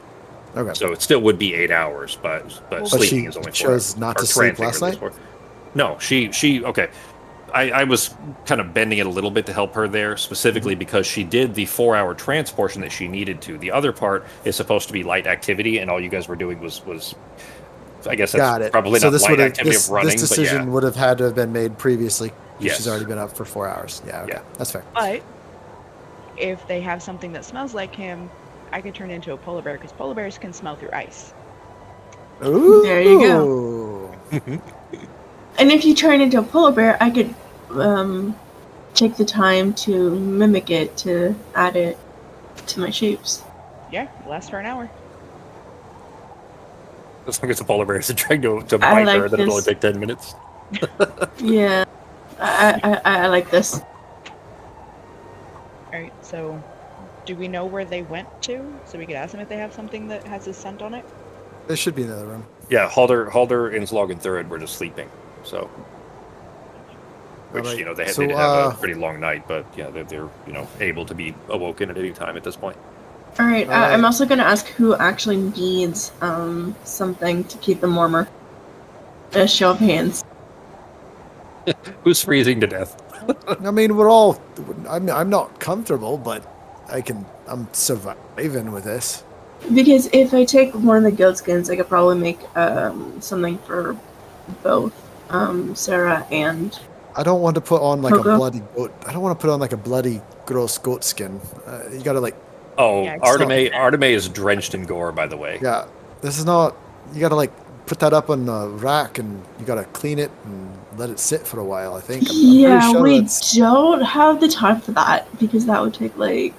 Speaker 3: Okay.
Speaker 1: So it still would be 8 hours, but sleeping
Speaker 3: she
Speaker 1: is only 4.
Speaker 3: chose not
Speaker 1: or
Speaker 3: to sleep
Speaker 1: trancing
Speaker 3: last
Speaker 1: is at least
Speaker 3: night?
Speaker 1: 4. No, she okay. I was kind of bending it a little bit to help her there, specifically
Speaker 3: Mm-hmm.
Speaker 1: because she did the 4-hour trance portion that she needed to. The other part is supposed to be light activity, and all you guys were doing was I guess that's
Speaker 3: Got it.
Speaker 1: probably
Speaker 3: So
Speaker 1: not
Speaker 3: this
Speaker 1: light
Speaker 3: would have
Speaker 1: activity of running,
Speaker 3: this decision
Speaker 1: but yeah.
Speaker 3: would have had to have been made previously.
Speaker 1: Yes.
Speaker 3: She's already been up for 4 hours. Yeah. Okay.
Speaker 1: Yeah.
Speaker 3: That's fair.
Speaker 5: But if they have something that smells like him, I could turn into a polar bear because polar bears can smell through ice.
Speaker 3: Ooh.
Speaker 2: There you go. And if you turn into a polar bear, I could take the time to mimic it to add it to my shapes.
Speaker 5: Yeah, it lasts for an hour.
Speaker 1: As long as the polar bear isn't trying to
Speaker 2: I
Speaker 1: bite
Speaker 2: like
Speaker 1: her, then it'll only
Speaker 2: this.
Speaker 1: take 10 minutes.
Speaker 2: Yeah, I like this.
Speaker 5: Alright, so do we know where they went to? So we could ask them if they have something that has his scent on it?
Speaker 3: There should be another room.
Speaker 1: Yeah, Halder, Inslog, and Thurid were just sleeping. So, which
Speaker 3: Alright,
Speaker 1: you know they
Speaker 3: so,
Speaker 1: did have a pretty long night, but yeah, they're you know able to be awoken at any time at this point.
Speaker 2: All right, I'm also gonna ask who actually needs something to keep them warmer. A show of hands.
Speaker 1: Who's freezing to death?
Speaker 3: I mean, we're all. I'm not comfortable, but I'm surviving with this.
Speaker 2: Because if I take one of the goat skins, I could probably make something for both Sarah and.
Speaker 3: I don't want to put on like
Speaker 2: Coco?
Speaker 3: a bloody goat. I don't want to put on like a bloody gross goat skin. You gotta like.
Speaker 1: Oh,
Speaker 5: Yeah,
Speaker 1: Arteme is drenched in gore, by the way.
Speaker 3: Yeah, this is not. You gotta like put that up on a rack and you gotta clean it and let it sit for a while. I think. I'm pretty
Speaker 2: Yeah,
Speaker 3: sure
Speaker 2: we
Speaker 3: that's-
Speaker 2: don't have the time for that because that would take like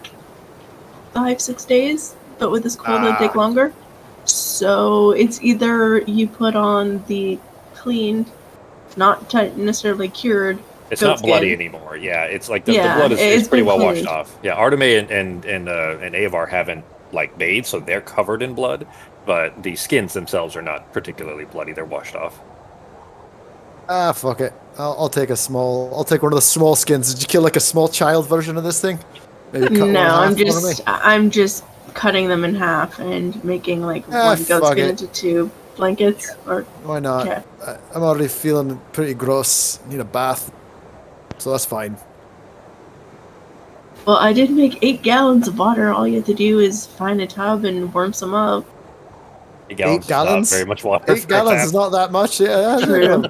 Speaker 2: 5-6 days. But with this cold, it would take longer. So it's either you put on the cleaned, not necessarily cured.
Speaker 1: It's
Speaker 2: goat
Speaker 1: not bloody
Speaker 2: skin.
Speaker 1: anymore. Yeah, it's like the
Speaker 2: Yeah,
Speaker 1: blood is
Speaker 2: it's
Speaker 1: pretty
Speaker 2: been
Speaker 1: well washed
Speaker 2: cleaned.
Speaker 1: off. Yeah, Arteme and Avar haven't like bathed, so they're covered in blood. But the skins themselves are not particularly bloody; they're washed off.
Speaker 3: Ah, fuck it. I'll take a small. I'll take one of the small skins. Did you kill like a small child version of this thing? Maybe cut one in
Speaker 2: No,
Speaker 3: half for me?
Speaker 2: I'm just cutting them in half and making like one goat
Speaker 3: fuck
Speaker 2: skin
Speaker 3: it.
Speaker 2: into 2 blankets. Or
Speaker 3: Why not?
Speaker 2: Okay.
Speaker 3: I'm already feeling pretty gross. Need a bath, so that's fine.
Speaker 2: well, I did make 8 gallons of water. All you have to do is find a tub and warm some up.
Speaker 1: 8 gallons. Is
Speaker 3: gallons?
Speaker 1: Not very much water.
Speaker 3: 8
Speaker 1: for a
Speaker 3: gallons
Speaker 1: tap.
Speaker 3: is not that much. Yeah.
Speaker 2: True.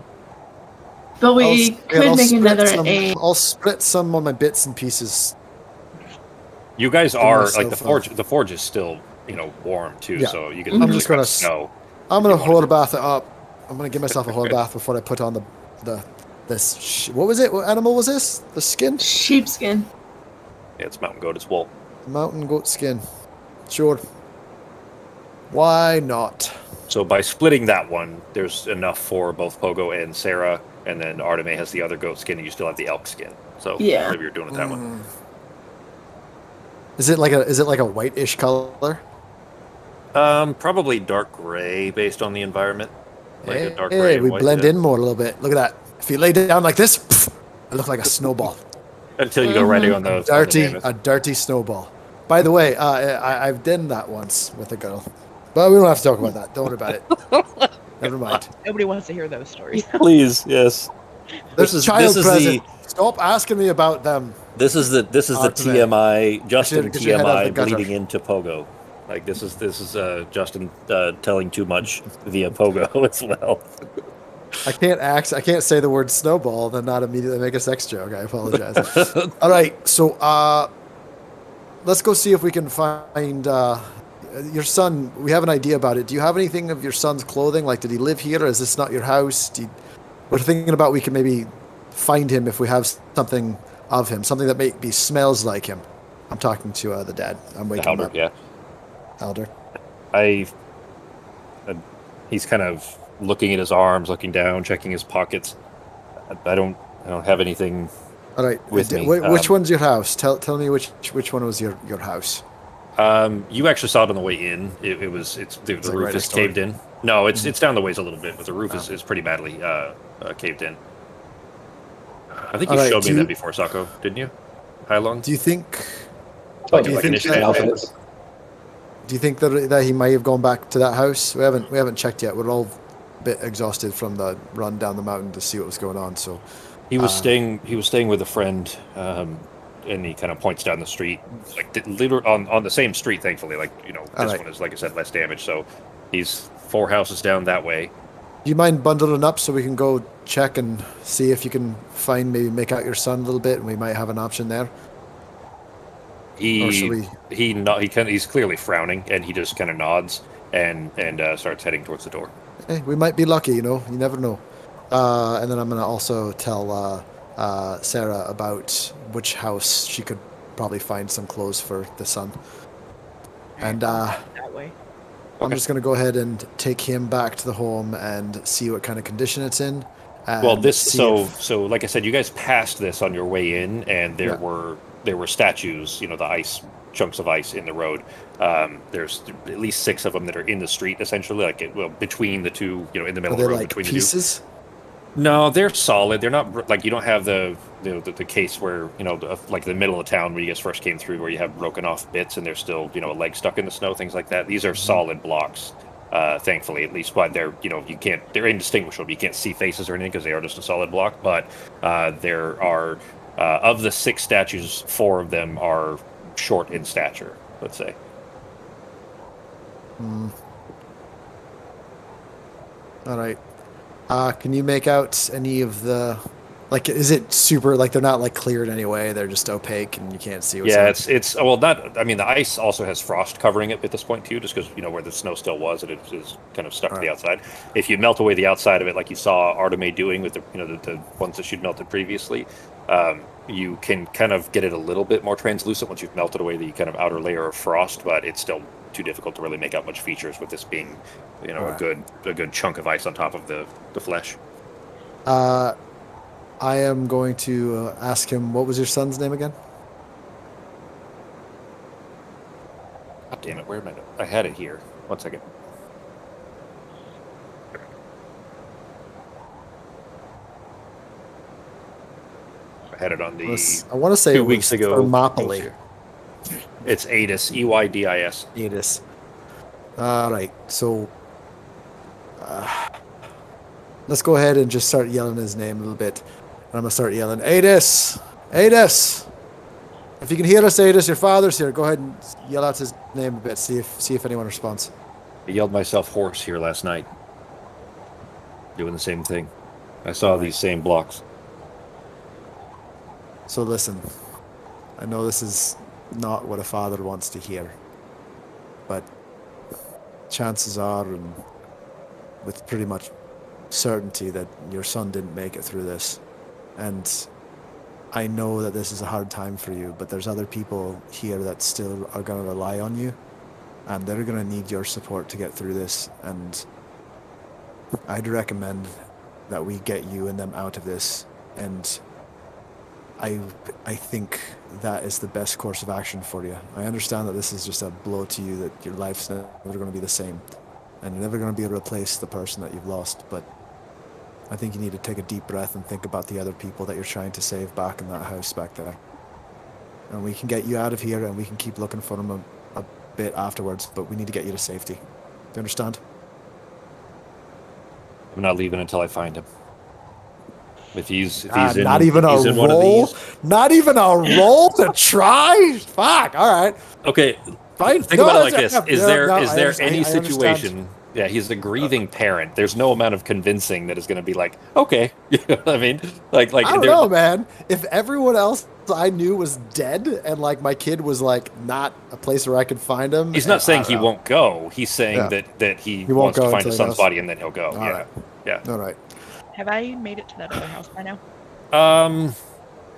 Speaker 2: But we could make another
Speaker 3: some,
Speaker 2: 8.
Speaker 3: I'll split some on my bits and pieces.
Speaker 1: You guys are like
Speaker 3: myself
Speaker 1: the forge. The forge is still warm too,
Speaker 3: Yeah.
Speaker 1: so you can.
Speaker 2: I'm
Speaker 1: really
Speaker 3: just gonna
Speaker 1: cut snow.
Speaker 3: I'm gonna
Speaker 1: You wanna
Speaker 3: whole
Speaker 1: do-
Speaker 3: bath it up. I'm gonna give myself a whole bath before I put on what was it? What animal was this? The skin?
Speaker 2: Sheepskin.
Speaker 1: Yeah, it's mountain goat. It's wool.
Speaker 3: Mountain goat skin. Sure. Why not?
Speaker 1: So by splitting that one, there's enough for both Pogo and Sarah, and then Arteme has the other goat skin, and you still have the elk skin. So
Speaker 2: Yeah.
Speaker 1: whatever you're doing with that one.
Speaker 3: Is it like a whitish color?
Speaker 1: Probably dark gray based on the environment. Like a dark gray
Speaker 3: Hey,
Speaker 1: and
Speaker 3: we
Speaker 1: white.
Speaker 3: blend
Speaker 1: Yeah.
Speaker 3: in more a little bit. Look at that. If you lay down like this, pff, I look like a snowball.
Speaker 1: Until you go right on the mammoth.
Speaker 3: A dirty snowball. By the way, I've done that once with a girl, but we don't have to talk about that. Don't worry about it. Never mind.
Speaker 5: Nobody wants to hear those stories.
Speaker 1: Please, yes.
Speaker 3: There's child
Speaker 1: this is
Speaker 3: present. Stop asking me about them.
Speaker 1: This is the
Speaker 3: Arteme.
Speaker 1: TMI Justin
Speaker 3: Get your head out of the
Speaker 1: TMI
Speaker 3: gutter.
Speaker 1: bleeding into Pogo. Like this is Justin telling too much via Pogo as well.
Speaker 3: I can't say the word snowball, then not immediately make a sex joke. I apologize. All right, so let's go see if we can find your son. We have an idea about it. Do you have anything of your son's clothing? Like, did he live here? Or is this not your house? We're thinking about we can maybe find him if we have something of him, something that maybe smells like him. I'm talking to the dad. I'm waking him
Speaker 1: Elder,
Speaker 3: up.
Speaker 1: yeah.
Speaker 3: Elder.
Speaker 1: He's kind of looking at his arms, looking down, checking his pockets. I don't have anything.
Speaker 3: All right.
Speaker 1: With me.
Speaker 3: Which one's your house? Tell me which one was your house.
Speaker 1: You actually saw it on the way in. The
Speaker 3: like
Speaker 1: roof
Speaker 3: right
Speaker 1: is
Speaker 3: next door?
Speaker 1: caved in. No, it's down the ways a little bit, but the roof is pretty badly caved in. I think you
Speaker 3: All right,
Speaker 1: showed me
Speaker 3: do
Speaker 1: that
Speaker 3: you-
Speaker 1: before, Sako, didn't you? How long?
Speaker 3: Do you think?
Speaker 1: Like
Speaker 3: do you
Speaker 1: like
Speaker 3: think
Speaker 1: initially
Speaker 3: that-
Speaker 1: outfits?
Speaker 3: Do you think that he might have gone back to that house? We haven't checked yet. We're all a bit exhausted from the run down the mountain to see what was going on. So
Speaker 1: He was staying with a friend, and he kind of points down the street, like literally on the same street. Thankfully, like this
Speaker 3: Alright.
Speaker 1: one is, like I said, less damage. So he's 4 houses down that way.
Speaker 3: do you mind bundling up so we can go check and see if you can maybe make out your son a little bit, and we might have an option there? Or should we?
Speaker 1: He's clearly frowning, and he just kind of nods and starts heading towards the door.
Speaker 3: Hey, we might be lucky, you never know. And then I'm gonna also tell Sarah about which house she could probably find some clothes for the son. And
Speaker 5: That way.
Speaker 3: I'm just gonna go ahead and take him back to the home and see what kind of condition it's in. And
Speaker 1: Well,
Speaker 3: see if-
Speaker 1: so like I said, you guys passed this on your way in, and there were statues, the ice chunks of ice in the road. There's at least 6 of them that are in the street, essentially, between the two, in the middle
Speaker 3: are
Speaker 1: of
Speaker 3: they
Speaker 1: the road
Speaker 3: like
Speaker 1: between
Speaker 3: pieces?
Speaker 1: the two. No, they're solid. They're not like you don't have the case where like the middle of town where you guys first came through, where you have broken off bits and there's still a leg stuck in the snow, things like that. These are solid blocks. Thankfully, at least, but they're they're indistinguishable. You can't see faces or anything because they are just a solid block. But there are of the 6 statues, 4 of them are short in stature. Let's say.
Speaker 3: All right. Can you make out any of the, like, is it super, like, they're not, like, clear in any way, they're just opaque and you can't see what's
Speaker 1: Yeah,
Speaker 3: on?
Speaker 1: it's well, not. I mean, the ice also has frost covering it at this point too, just because where the snow still was, it is kind of stuck to the outside. If you melt away the outside of it, like you saw Arteme doing with the the ones that she'd melted previously, you can kind of get it a little bit more translucent once you've melted away the kind of outer layer of frost, but it's still too difficult to really make out much features with this being
Speaker 3: Right.
Speaker 1: a good chunk of ice on top of the flesh.
Speaker 3: I am going to ask him, what was your son's name again?
Speaker 1: God damn it, where am I? I had it here. 1 second. I had it on the
Speaker 3: I want to say
Speaker 1: 2
Speaker 3: it was
Speaker 1: weeks ago.
Speaker 3: Thermopylae.
Speaker 1: It's Adis, EYDIS.
Speaker 3: Adis. All right, so let's go ahead and just start yelling his name a little bit. And I'm gonna start yelling, Adis, Adis. If you can hear us, Adis, your father's here. Go ahead and yell out his name a bit. See if anyone responds.
Speaker 1: I yelled myself hoarse here last night. Doing the same thing. I saw these same blocks.
Speaker 3: So listen, I know this is not what a father wants to hear, but chances are, and with pretty much certainty, that your son didn't make it through this. And I know that this is a hard time for you, but there's other people here that still are going to rely on you. and they're going to need your support to get through this. And I'd recommend that we get you and them out of this. And I think that is the best course of action for you. I understand that this is just a blow to you, that your life's never going to be the same, and you're never going to be able to replace the person that you've lost. But I think you need to take a deep breath and think about the other people that you're trying to save back in that house back there. And we can get you out of here, and we can keep looking for them a bit afterwards, but we need to get you to safety. Do you understand?
Speaker 1: I'm not leaving until I find him. If he's
Speaker 3: not even a
Speaker 1: in one of
Speaker 3: roll,
Speaker 1: these.
Speaker 3: not even a roll to try. Fuck. All right.
Speaker 1: Okay.
Speaker 3: Fine.
Speaker 1: Think about it like this:
Speaker 3: I
Speaker 1: is there
Speaker 3: understand.
Speaker 1: any situation? Yeah, he's a grieving parent. There's no amount of convincing that is going to be like, okay, you know what I mean? Like
Speaker 3: I don't know, man. If everyone else I knew was dead, and like my kid was like not a place where I could find him,
Speaker 1: He's not saying he won't go. He's saying that he
Speaker 3: won't
Speaker 1: wants
Speaker 3: go
Speaker 1: to find his
Speaker 3: until he
Speaker 1: son's
Speaker 3: does.
Speaker 1: body and then he'll go.
Speaker 3: All right.
Speaker 1: Yeah.
Speaker 3: All right.
Speaker 5: Have I made it to that other house by now?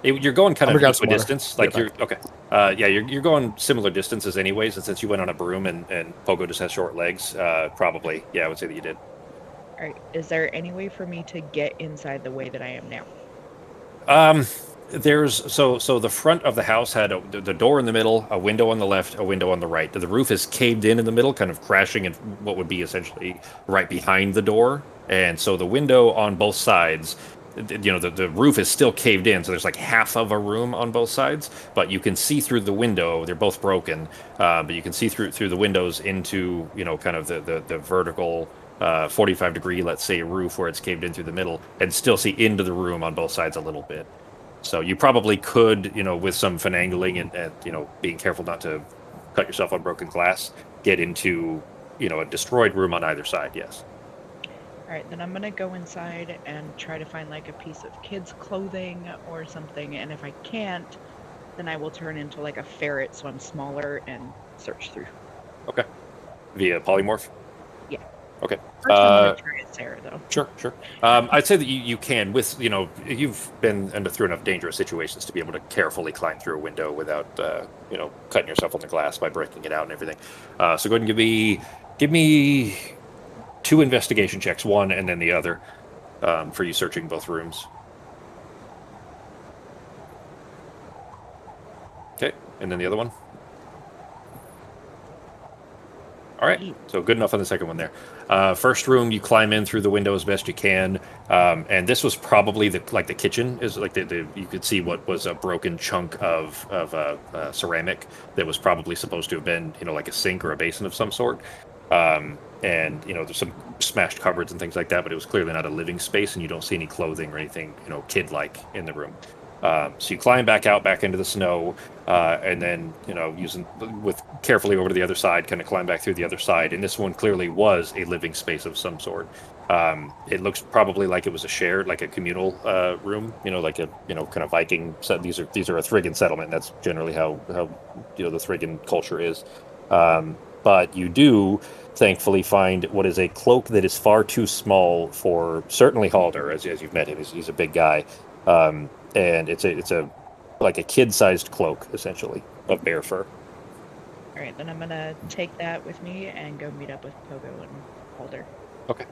Speaker 1: You're going kind
Speaker 3: I'm
Speaker 1: of
Speaker 3: gonna grab some water.
Speaker 1: distance. Like
Speaker 3: Yeah,
Speaker 1: you're okay. You're going similar distances anyways. And since you went on a broom and Pogo just has short legs, probably I would say that you did.
Speaker 5: All right. Is there any way for me to get inside the way that I am now?
Speaker 1: There's so the front of the house had the door in the middle, a window on the left, a window on the right. The roof is caved in the middle, kind of crashing in what would be essentially right behind the door. And so the window on both sides, the roof is still caved in, so there's like half of a room on both sides, but you can see through the window. They're both broken, but you can see through the windows into kind of the vertical 45-degree, let's say, roof where it's caved in through the middle, and still see into the room on both sides a little bit. So you probably could, with some finagling and being careful not to cut yourself on broken glass, get into a destroyed room on either side. Yes.
Speaker 5: All right, then I'm gonna go inside and try to find like a piece of kids' clothing or something, and if I can't, then I will turn into like a ferret, so I'm smaller and search through.
Speaker 1: Okay. Via polymorph?
Speaker 5: Yeah.
Speaker 1: Okay.
Speaker 5: First, I'm gonna try it, Sarah, though.
Speaker 1: Sure. I'd say that you can, with you've been through enough dangerous situations to be able to carefully climb through a window without cutting yourself on the glass by breaking it out and everything. So go ahead and give me 2 investigation checks, one and then the other, for you searching both rooms. Okay, and then the other one. All right, so good enough on the second one there. First room, you climb in through the window as best you can, and this was probably the kitchen. Is like you could see what was a broken chunk of ceramic that was probably supposed to have been like a sink or a basin of some sort. And there's some smashed cupboards and things like that, but it was clearly not a living space, and you don't see any clothing or anything kid-like in the room. So you climb back into the snow, and then using with carefully over to the other side, kind of climb back through the other side. And this one clearly was a living space of some sort. It looks probably like it was a shared, like a communal room. Like a kind of Viking. These are a Thrigan settlement. That's generally how the Thrigan culture is. But you do thankfully find what is a cloak that is far too small for certainly Halder, as you've met him. He's a big guy. And it's a like a kid-sized cloak, essentially, of bear fur.
Speaker 5: All right, then I'm gonna take that with me and go meet up with Pogo and Halder.
Speaker 1: Okay.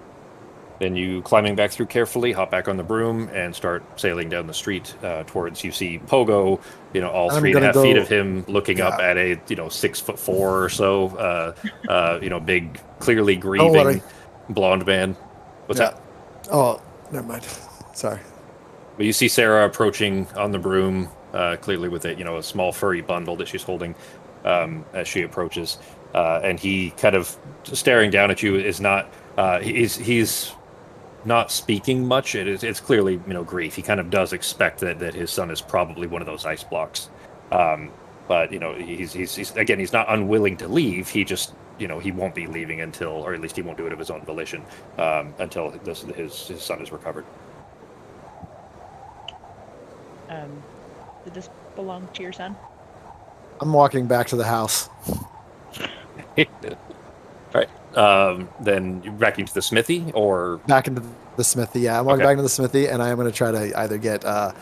Speaker 1: Then you climbing back through carefully, hop back on the broom, and start sailing down the street towards. You see Pogo, all 3.5 feet of him looking up at a 6'4" or so, big, clearly grieving blonde man. What's that?
Speaker 3: Oh, never mind. Sorry.
Speaker 1: But you see Sarah approaching on the broom, clearly with a small furry bundle that she's holding as she approaches, and he kind of staring down at you is not. He's not speaking much. It's clearly grief. He kind of does expect that his son is probably one of those ice blocks, but he's not unwilling to leave. He just he won't be leaving until, or at least he won't do it of his own volition until his son is recovered.
Speaker 5: Did this belong to your son?
Speaker 3: I'm walking back to the house.
Speaker 1: All right. Then you're back into the smithy, or
Speaker 3: back into the smithy. Yeah, I'm walking back into the smithy, and I am going to try to either get a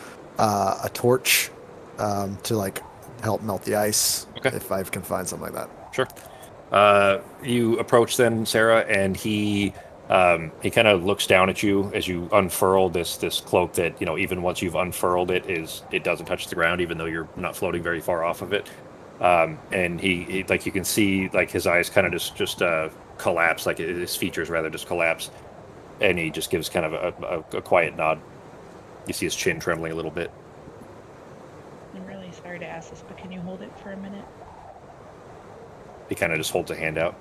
Speaker 3: torch to like help melt the ice, if I can find something like that.
Speaker 1: Sure. You approach then, Sarah, and he kind of looks down at you as you unfurl this cloak that, even once you've unfurled it doesn't touch the ground, even though you're not floating very far off of it. And he like, you can see like his eyes kind of just collapse, like his features rather just collapse, and he just gives kind of a quiet nod. You see his chin trembling a little bit.
Speaker 5: I'm really sorry to ask this, but can you hold it for a minute?
Speaker 1: He kind of just holds a hand out.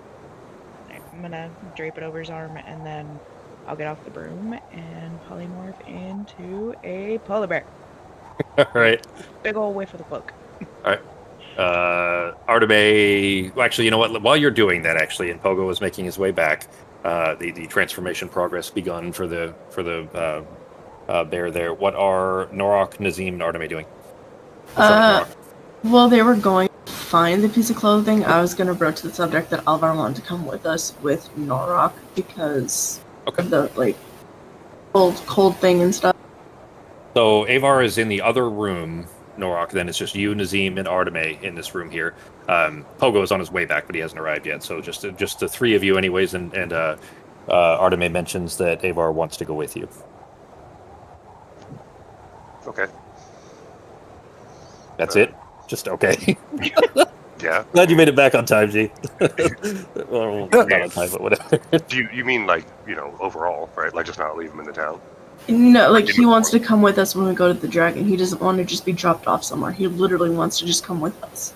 Speaker 5: I'm gonna drape it over his arm, and then I'll get off the broom and polymorph into a polar bear.
Speaker 1: All right.
Speaker 5: Big ol' whiff of the cloak.
Speaker 1: All right. Arteme, well, actually, you know what? While you're doing that, actually, and Pogo is making his way back, the transformation progress begun for the bear there. What are Norok, Nazim, and Arteme doing?
Speaker 2: Well, they were going to find the piece of clothing. I was going to broach the subject that Alvar wanted to come with us with Norok because of the cold thing and stuff.
Speaker 1: So Avar is in the other room. Norok, then it's just you, Nazim, and Arteme in this room here. Pogo is on his way back, but he hasn't arrived yet. So just the three of you, anyways. And Arteme mentions that Avar wants to go with you.
Speaker 4: Okay.
Speaker 1: That's it. Just okay.
Speaker 4: Yeah.
Speaker 1: Glad you made it back on time, G. Well, not on time, but whatever.
Speaker 4: You mean like, overall, right? Like just not leave him in the town?
Speaker 2: No, like he wants to come with us when we go to the dragon. He doesn't want to just be dropped off somewhere. He literally wants to just come with us.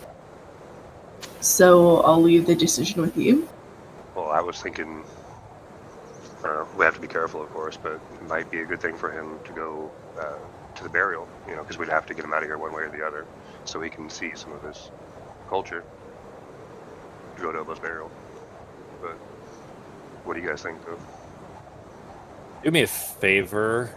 Speaker 2: So I'll leave the decision with you.
Speaker 4: Well, I was thinking, we have to be careful, of course, but it might be a good thing for him to go to the burial, because we'd have to get him out of here one way or the other, so he can see some of his culture. Jodobo's burial. But what do you guys think, though?
Speaker 1: Do me a favor.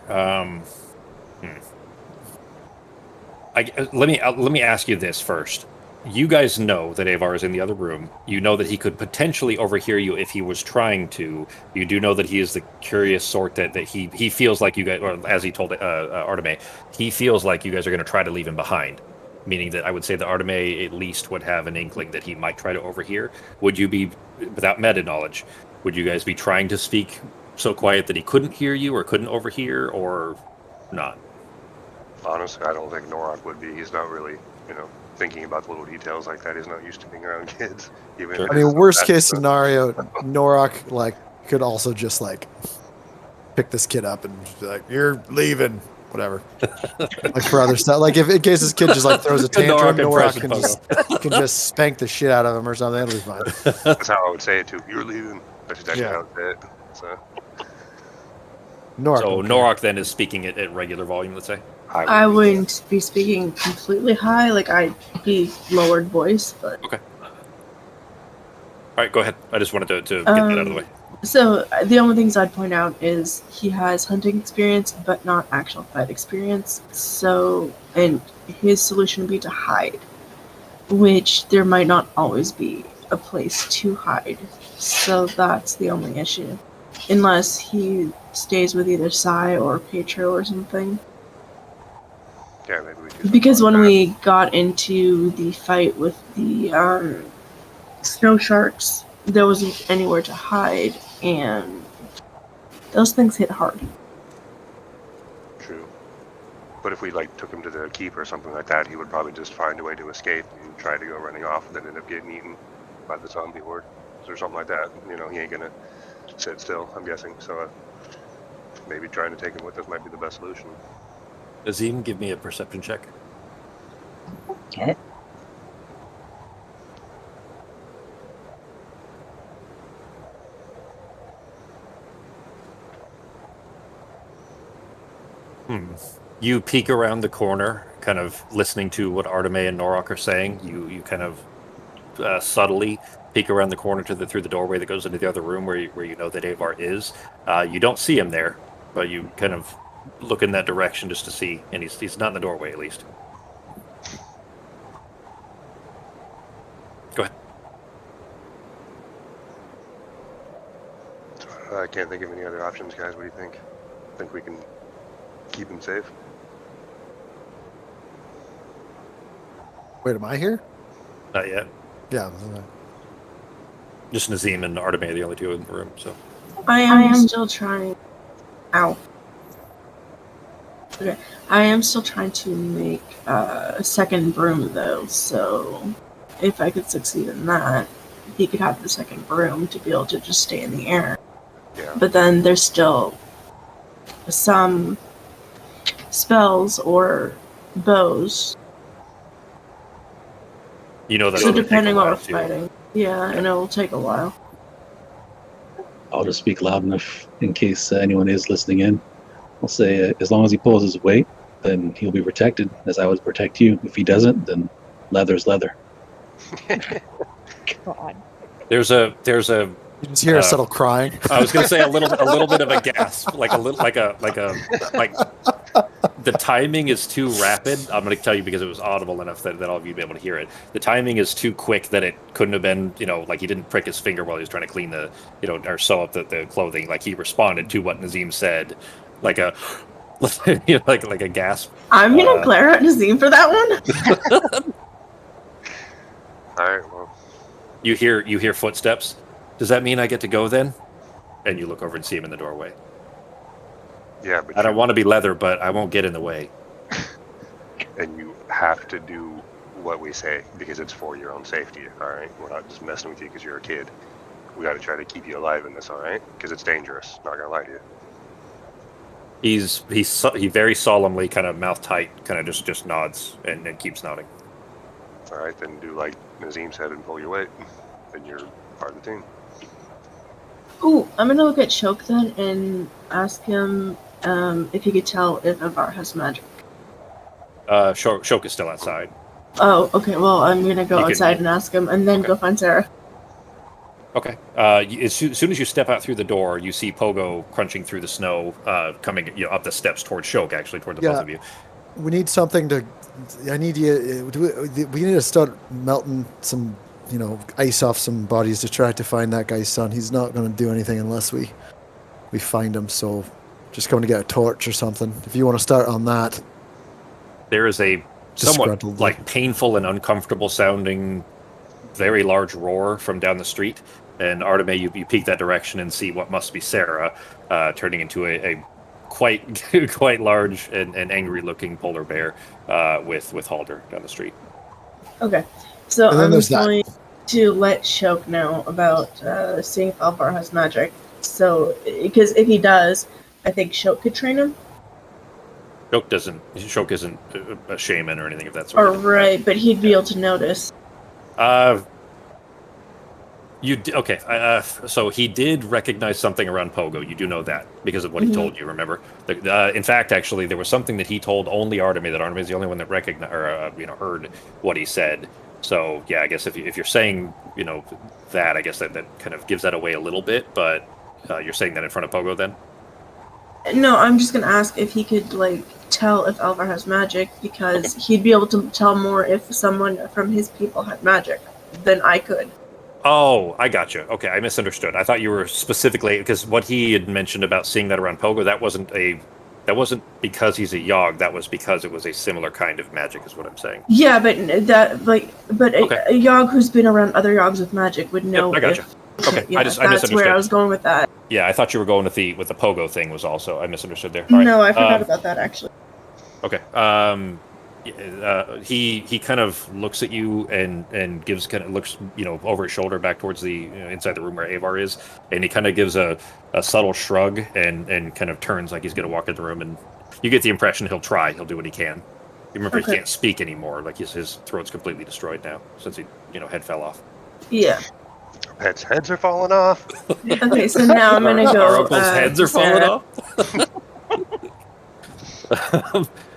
Speaker 1: Let me ask you this first. You guys know that Avar is in the other room. You know that he could potentially overhear you if he was trying to. You do know that he is the curious sort that he feels like you guys, or as he told Arteme, he feels like you guys are going to try to leave him behind. Meaning that I would say that Arteme at least would have an inkling that he might try to overhear. Would you be, without meta knowledge, would you guys be trying to speak so quiet that he couldn't hear you or couldn't overhear, or not?
Speaker 4: Honestly, I don't think Norok would be. He's not really, thinking about the little details like that. He's not used to being around kids. Even
Speaker 1: Sure.
Speaker 3: I mean, worst case scenario, Norok could also just pick this kid up and be like, "You're leaving," whatever. For other stuff, if in case this kid just throws a tantrum, Norok can just spank the shit out of him or something. It'll be fine.
Speaker 4: That's how I would say it too. You're leaving. That's exactly how it's said. So.
Speaker 1: Norok then is speaking at regular volume, let's say?
Speaker 2: I wouldn't be speaking completely high, I'd be lowered voice, but...
Speaker 1: Okay. Alright, go ahead. I just wanted to get that out of the way.
Speaker 2: So, the only things I'd point out is he has hunting experience, but not actual fight experience. So, and his solution would be to hide, which there might not always be a place to hide. So that's the only issue. Unless he stays with either Sai or Petro or something.
Speaker 4: Yeah, maybe we do.
Speaker 2: Because when we got into the fight with the snow sharks, there wasn't anywhere to hide, and those things hit hard.
Speaker 4: True. But if we took him to the keep or something like that, he would probably just find a way to escape and try to go running off, and then end up getting eaten by the zombie horde or something like that. He ain't gonna sit still, I'm guessing. So maybe trying to take him with us might be the best solution.
Speaker 1: Azim, give me a perception check.
Speaker 6: Okay.
Speaker 1: You peek around the corner, kind of listening to what Arteme and Norok are saying. You kind of subtly peek around the corner through the doorway that goes into the other room where you know that Avar is. You don't see him there, but you kind of look in that direction just to see, and he's not in the doorway at least. Go ahead.
Speaker 4: I can't think of any other options, guys. What do you think? Think we can keep him safe?
Speaker 3: Wait, am I here?
Speaker 1: Not yet.
Speaker 3: Yeah.
Speaker 1: Just Nazim and Arteme are the only two in the room. So
Speaker 2: I am still trying. Ow. Okay. I am still trying to make a second broom, though, so if I could succeed in that, he could have the second broom to be able to just stay in the air.
Speaker 4: Yeah.
Speaker 2: But then there's still some spells or bows.
Speaker 1: you know that.
Speaker 2: So
Speaker 1: it'll take a
Speaker 2: depending on
Speaker 1: while,
Speaker 2: what we're
Speaker 1: too.
Speaker 2: fighting. Yeah, and it will take a while.
Speaker 6: I'll just speak loud enough in case anyone is listening in. I'll say, as long as he pulls his weight, then he'll be protected, as I would protect you. If he doesn't, then leather's leather.
Speaker 5: God.
Speaker 1: There's a
Speaker 3: You just hear a subtle crying.
Speaker 1: I was going to say a little bit of a gasp, like the timing is too rapid. I'm going to tell you because it was audible enough that all of you be able to hear it. The timing is too quick that it couldn't have been, like he didn't prick his finger while he was trying to clean the, or sew up the clothing. Like he responded to what Nazim said, like a, like a gasp.
Speaker 2: I'm gonna glare at Nazim for that one.
Speaker 4: All right. Well,
Speaker 1: You hear footsteps. Does that mean I get to go then? And you look over and see him in the doorway.
Speaker 4: yeah, but
Speaker 1: I don't want to be leather, but I won't get in the way.
Speaker 4: and you have to do what we say because it's for your own safety. All right. We're not just messing with you because you're a kid. We got to try to keep you alive in this. All right. Because it's dangerous. Not gonna lie to you.
Speaker 1: He very solemnly, kind of mouth tight, kind of just nods and keeps nodding.
Speaker 4: All right. Then do like Nazim said and pull your weight. Then you're part of the team.
Speaker 2: Ooh, I'm gonna look at Choke then and ask him if he could tell if Avar has magic.
Speaker 1: Shok is still outside.
Speaker 2: Oh, okay. Well, I'm gonna go
Speaker 1: You can-
Speaker 2: outside and ask him, and then
Speaker 1: Okay.
Speaker 2: go find Sarah.
Speaker 1: Okay. As soon as you step out through the door, you see Pogo crunching through the snow, coming up the steps towards Shok, actually, toward the both of you.
Speaker 3: We need something to. I need you. We need to start melting some, ice off some bodies to try to find that guy's son. He's not going to do anything unless we find him. So, just going to get a torch or something. If you want to start on that.
Speaker 1: There is a somewhat
Speaker 3: Disgruntledly.
Speaker 1: painful and uncomfortable sounding, very large roar from down the street. And Arteme, you peek that direction and see what must be Sarah, turning into a quite quite large and angry-looking polar bear with Halder down the street.
Speaker 2: Okay. So
Speaker 3: And then
Speaker 2: I'm
Speaker 3: there's that.
Speaker 2: going to let Choke know about seeing if Alvar has magic. So, because if he does, I think Choke could train him.
Speaker 1: Shok isn't a shaman or anything of that sort.
Speaker 2: Or right, but he'd be able to notice.
Speaker 1: So he did recognize something around Pogo. You do know that because of what he
Speaker 2: Mhm.
Speaker 1: told you. Remember, in fact, actually, there was something that he told only Arteme. That Arteme is the only one that recognized or heard what he said. So yeah, I guess if you're saying that, I guess that kind of gives that away a little bit. But you're saying that in front of Pogo then?
Speaker 2: No, I'm just gonna ask if he could tell if Alvar has magic, because he'd be able to tell more if someone from his people had magic than I could.
Speaker 1: Oh, I got you. Okay, I misunderstood. I thought you were specifically because what he had mentioned about seeing that around Pogo. That wasn't because he's a Yogg. That was because it was a similar kind of magic, is what I'm saying.
Speaker 2: Yeah, but
Speaker 1: Okay.
Speaker 2: a Yogg who's been around other Yoggs with magic would know.
Speaker 1: Yep, I gotcha. Okay,
Speaker 2: Yeah,
Speaker 1: I
Speaker 2: that's
Speaker 1: misunderstood.
Speaker 2: where I was going with that.
Speaker 1: Yeah, I thought you were going with the Pogo thing was also. I misunderstood there. All right.
Speaker 2: No, I forgot about that actually.
Speaker 1: Okay. He kind of looks at you and gives looks over his shoulder back towards the inside the room where Avar is, and he kind of gives a subtle shrug and kind of turns like he's going to walk in the room, and you get the impression he'll try. He'll do what he can. Remember,
Speaker 2: Okay.
Speaker 1: he can't speak anymore. Like his throat's completely destroyed now since he head fell off.
Speaker 2: Yeah.
Speaker 4: Pets' heads are falling off.
Speaker 2: Okay, so now I'm gonna go.
Speaker 1: Our uncle's heads
Speaker 2: to
Speaker 1: are falling
Speaker 2: Sarah.
Speaker 1: off.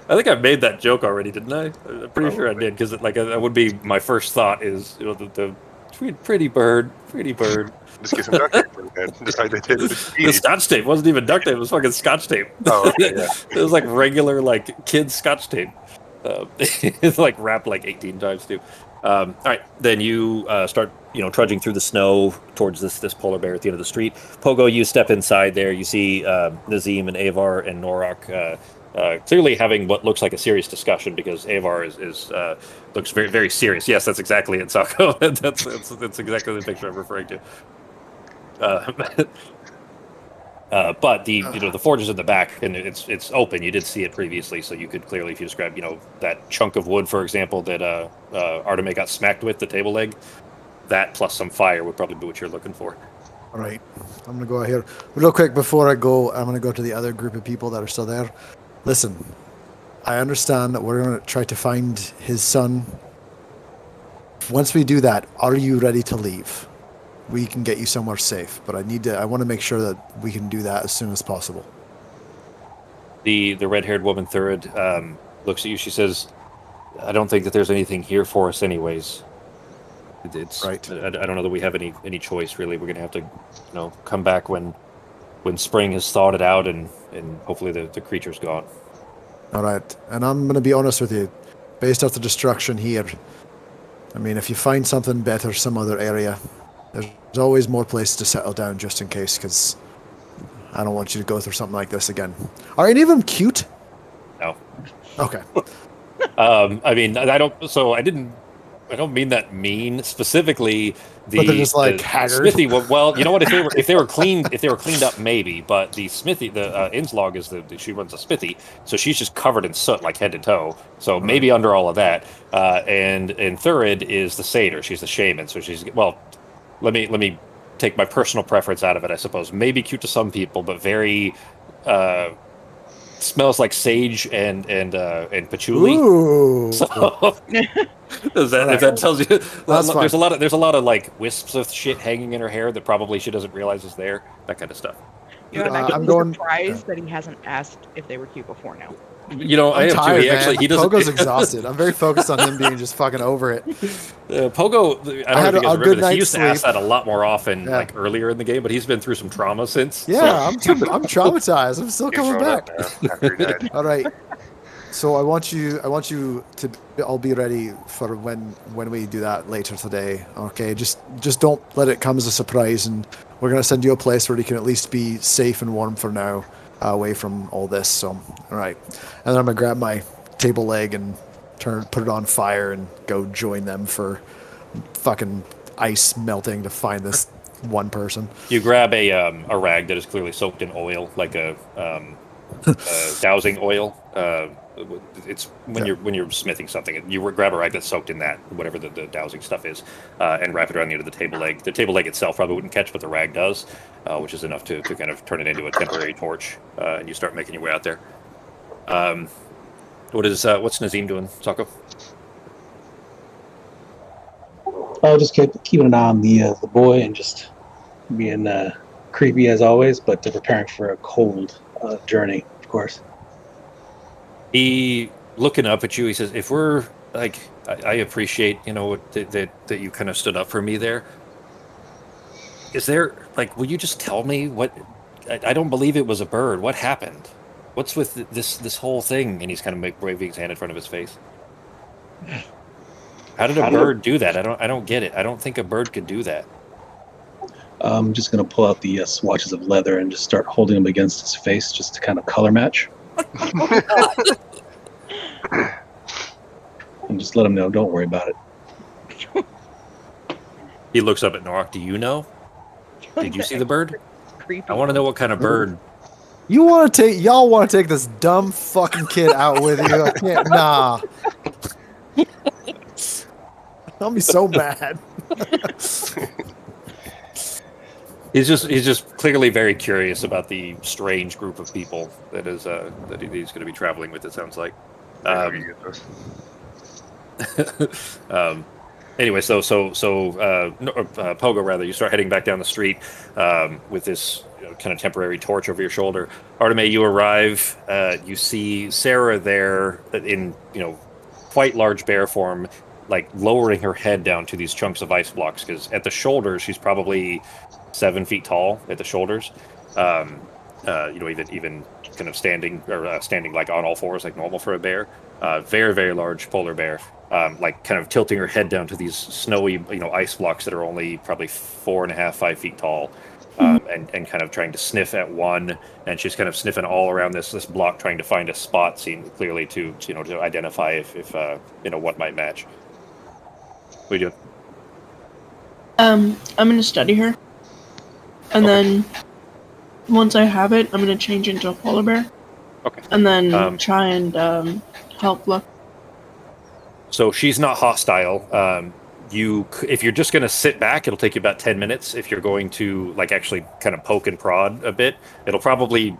Speaker 1: I think I made that joke already, didn't I? I'm pretty sure I did, because that would be my first thought is the pretty bird.
Speaker 4: Just get some duct tape for the head, just like they did with the
Speaker 1: The Scotch tape wasn't even duct tape; it was fucking Scotch tape.
Speaker 4: Oh, okay, yeah.
Speaker 1: It was like regular kids Scotch tape. It's wrapped 18 times too. All right, then you start trudging through the snow towards this polar bear at the end of the street. Pogo, you step inside there. You see Nazim and Avar and Norak clearly having what looks like a serious discussion because Avar is looks very very serious. Yes, that's exactly it, Sako. that's exactly the picture I'm referring to. But the forge is in the back and it's open. You did see it previously, so you could clearly, if you describe that chunk of wood, for example, that Arteme got smacked with the table leg, that plus some fire would probably be what you're looking for.
Speaker 3: All right, I'm gonna go out here real quick before I go. I'm gonna go to the other group of people that are still there. Listen, I understand that we're gonna try to find his son. Once we do that, are you ready to leave? We can get you somewhere safe, but I want to make sure that we can do that as soon as possible.
Speaker 1: The red-haired woman Third looks at you. She says, "I don't think that there's anything here for us, anyways. It's
Speaker 3: right.
Speaker 1: I don't know that we have any choice really. We're gonna have to, come back when spring has thawed it out and hopefully the creature's gone."
Speaker 3: All right, and I'm gonna be honest with you. Based off the destruction here, I mean, if you find something better, some other area, there's always more places to settle down just in case. Because I don't want you to go through something like this again. Are any of them cute?
Speaker 1: No.
Speaker 3: Okay.
Speaker 1: I mean, I don't. So I don't mean that mean specifically.
Speaker 3: But they're just like haggard.
Speaker 1: Smithy. Well, you know what? If they were cleaned up, maybe. But the Smithy, the Inslog is she runs a Smithy, so she's just covered in soot like head to toe. So maybe under all of that. And Thurid is the satyr. She's the shaman. So she's Let me take my personal preference out of it. I suppose maybe cute to some people, but very. Smells like sage and patchouli.
Speaker 3: Ooh.
Speaker 1: So, if that tells you, there's a lot of like wisps of shit hanging in her hair that probably she doesn't realize is there. That kind of stuff.
Speaker 5: I'm actually surprised that he hasn't asked if they were cute before now.
Speaker 1: I am
Speaker 3: tired,
Speaker 1: too. He doesn't.
Speaker 3: Pogo's exhausted. I'm very focused on him being just fucking over it.
Speaker 1: Pogo, I don't know if you guys remember this. He used to ask
Speaker 3: sleep.
Speaker 1: that a lot more often, like earlier in the game, but he's been through some trauma since.
Speaker 3: Yeah, so. I'm traumatized. I'm still coming back.
Speaker 4: After he died.
Speaker 3: All right. So I want you to all be ready for when we do that later today. Okay, just don't let it come as a surprise, and we're gonna send you a place where you can at least be safe and warm for now, away from all this. So, all right, and then I'm gonna grab my table leg and put it on fire and go join them for fucking ice melting to find this one person.
Speaker 1: You grab a rag that is clearly soaked in oil, like a dowsing oil. It's when you're smithing something, you grab a rag that's soaked in that, whatever the dowsing stuff is, and wrap it around the end of the table leg. The table leg itself probably wouldn't catch, but the rag does, which is enough to kind of turn it into a temporary torch, and you start making your way out there. What's Nazim doing, Sako?
Speaker 6: I'll just keeping an eye on the boy and just being creepy as always, but preparing for a cold journey, of course.
Speaker 1: He looking up at you. He says, "If we're like, I appreciate that you kind of stood up for me there. Is there will you just tell me what? I don't believe it was a bird. What happened? What's with this whole thing?" And he's kind of waving his hand in front of his face. How did a bird do that? I don't get it. I don't think a bird could do that.
Speaker 6: I'm just gonna pull out the swatches of leather and just start holding them against his face, just to kind of color match. And just let him know. Don't worry about it.
Speaker 1: He looks up at Norak. Do you know? Did you see the bird?
Speaker 5: Creepy.
Speaker 1: I want to know what kind of bird.
Speaker 3: Y'all want to take this dumb fucking kid out with you? I can't. Nah. I'll be so mad.
Speaker 1: He's just clearly very curious about the strange group of people that is that he's going to be traveling with. It sounds like. Anyway, so Pogo, rather, you start heading back down the street with this kind of temporary torch over your shoulder. Arteme, you arrive. You see Sarah there in quite large bear form, like lowering her head down to these chunks of ice blocks, because at the shoulders she's probably 7 feet tall at the shoulders. Even kind of standing like on all fours like normal for a bear. Very, very large polar bear. Like kind of tilting her head down to these snowy, ice blocks that are only probably 4.5, 5 feet tall. and kind of trying to sniff at one, and she's kind of sniffing all around this block, trying to find a spot, seen clearly to to identify if what might match. What do you do?
Speaker 2: I'm gonna study her, and then once I have it, I'm gonna change into a polar bear.
Speaker 1: Okay.
Speaker 2: And then try and help look.
Speaker 1: So she's not hostile. If you're just going to sit back, it'll take you about 10 minutes. If you're going to actually kind of poke and prod a bit, it'll probably